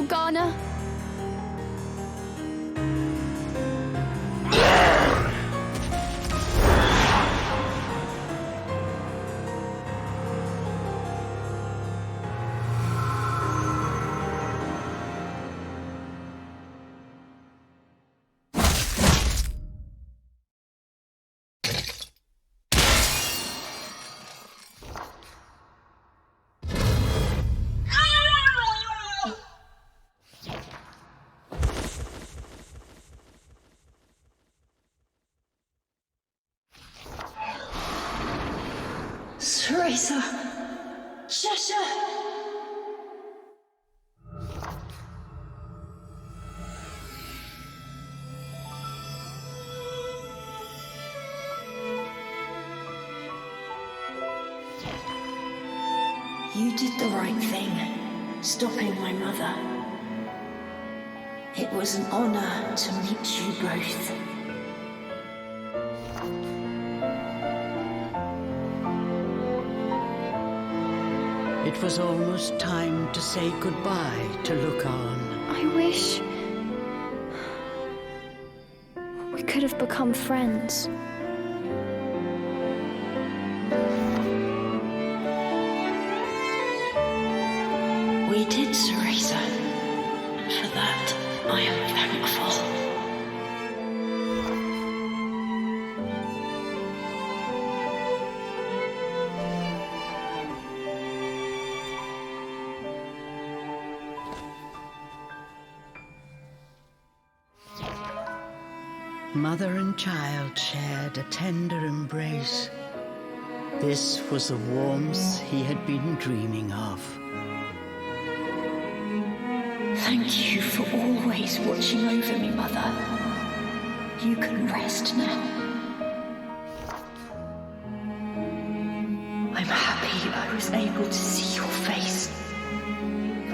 Morgana. Cereza! Cheshire! You did the right thing, stopping my mother. It was an honor to meet you both. It was almost time to say goodbye to Lukan. I wish we could have become friends. We did, Cereza. And for that, I am thankful. Mother and child shared a tender embrace. This was the warmth he had been dreaming of. Thank you for always watching over me, Mother. You can rest now. I'm happy I was able to see your face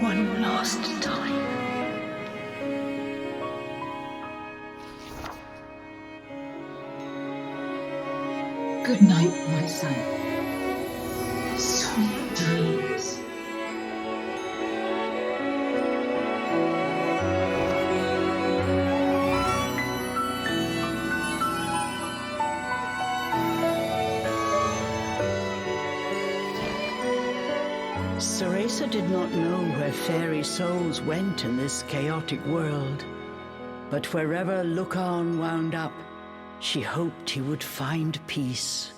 one last time. Good night, my son. Sweet dreams. Cereza did not know where fairy souls went in this chaotic world, but wherever Lukan wound up, she hoped he would find peace.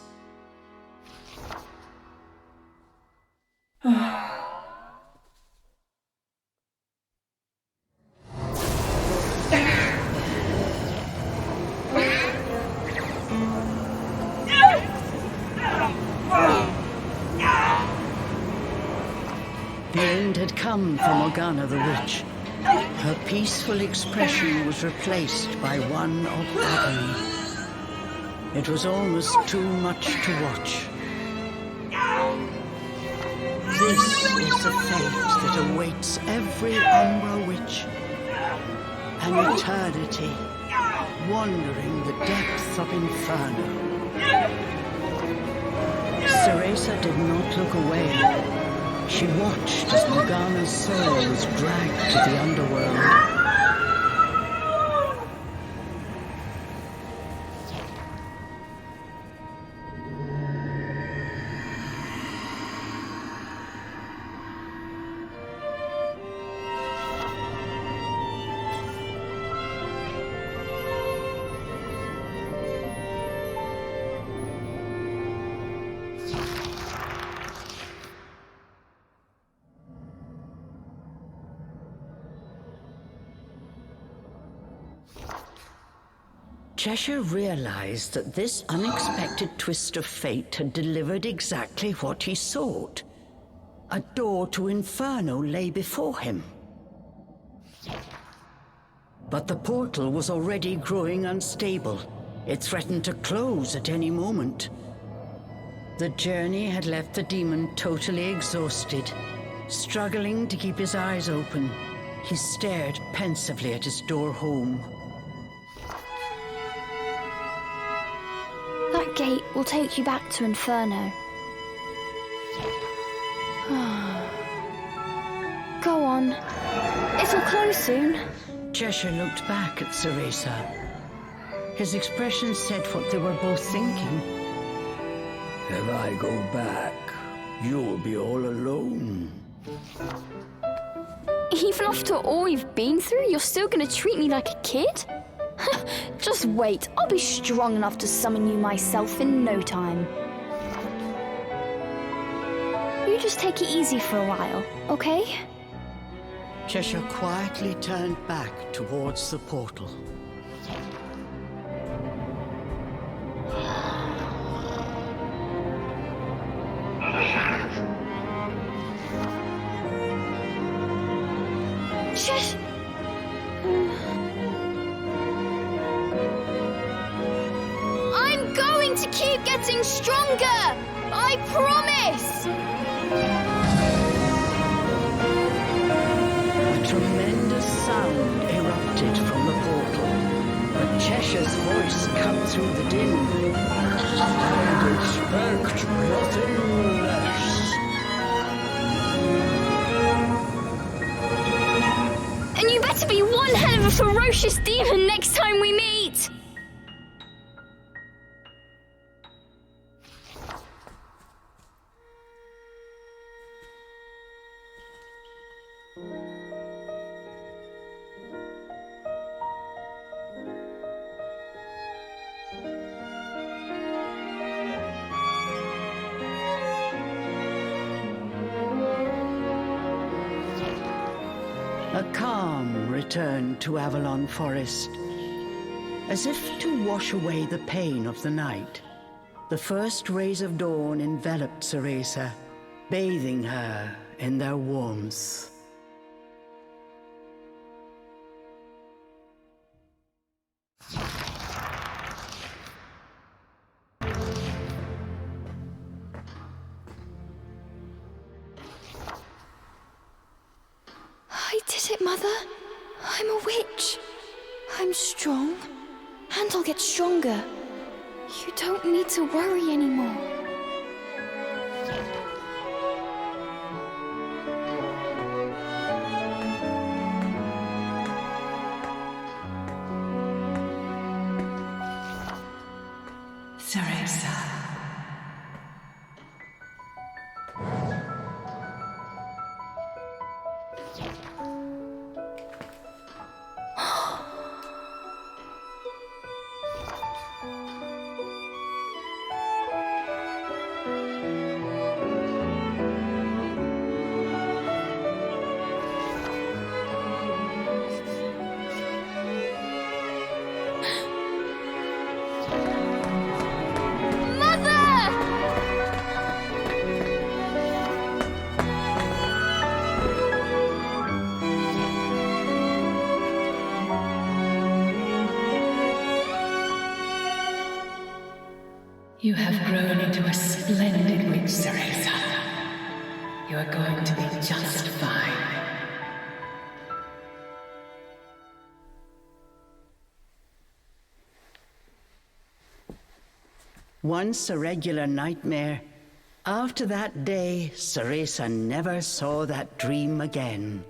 The end had come for Morgana the witch. Her peaceful expression was replaced by one of agony. It was almost too much to watch. This is the fate that awaits every Umbra witch. An eternity, wandering the depths of Inferno. Cereza did not look away. She watched as Morgana's soul was dragged to the underworld. Cheshire realized that this unexpected twist of fate had delivered exactly what he sought. A door to Inferno lay before him. But the portal was already growing unstable. It threatened to close at any moment. The journey had left the demon totally exhausted. Struggling to keep his eyes open, he stared pensively at his door home. That gate will take you back to Inferno. Go on. It'll close soon. Cheshire looked back at Cereza. His expression said what they were both thinking. If I go back, you'll be all alone. Even after all we've been through, you're still gonna treat me like a kid? Just wait, I'll be strong enough to summon you myself in no time. You just take it easy for a while, okay? Cheshire quietly turned back towards the portal. I'm going to keep getting stronger! I promise! A tremendous sound erupted from the portal, but Cheshire's voice cut through the din. I'd expect nothing less. And you better be one hell of a ferocious demon next time we meet! A calm returned to Avalon Forest. As if to wash away the pain of the night, the first rays of dawn enveloped Cereza, bathing her in their warmth. I did it, Mother. I'm a witch. I'm strong, and I'll get stronger. You don't need to worry anymore. Cereza. You have grown into a splendid witch, Cereza. You are going to be just fine. Once a regular nightmare, after that day, Cereza never saw that dream again.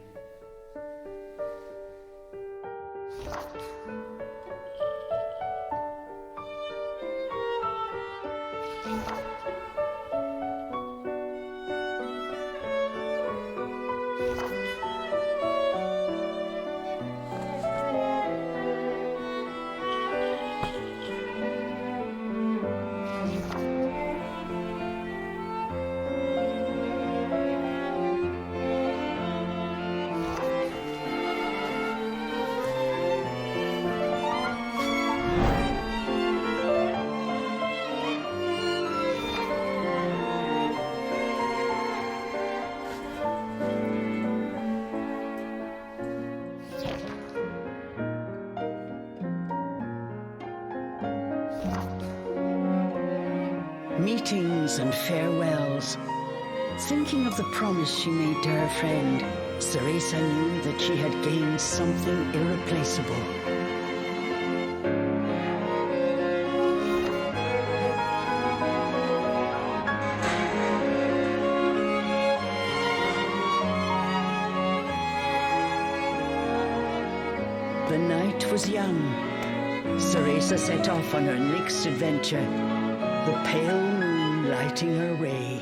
Meetings and farewells. Thinking of the promise she made to her friend, Cereza knew that she had gained something irreplaceable. The night was young. Cereza set off on her next adventure, the pale moon lighting her way.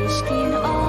Skin all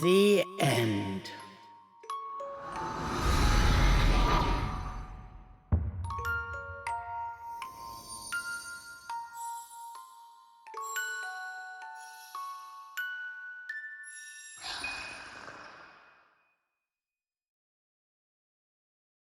The end.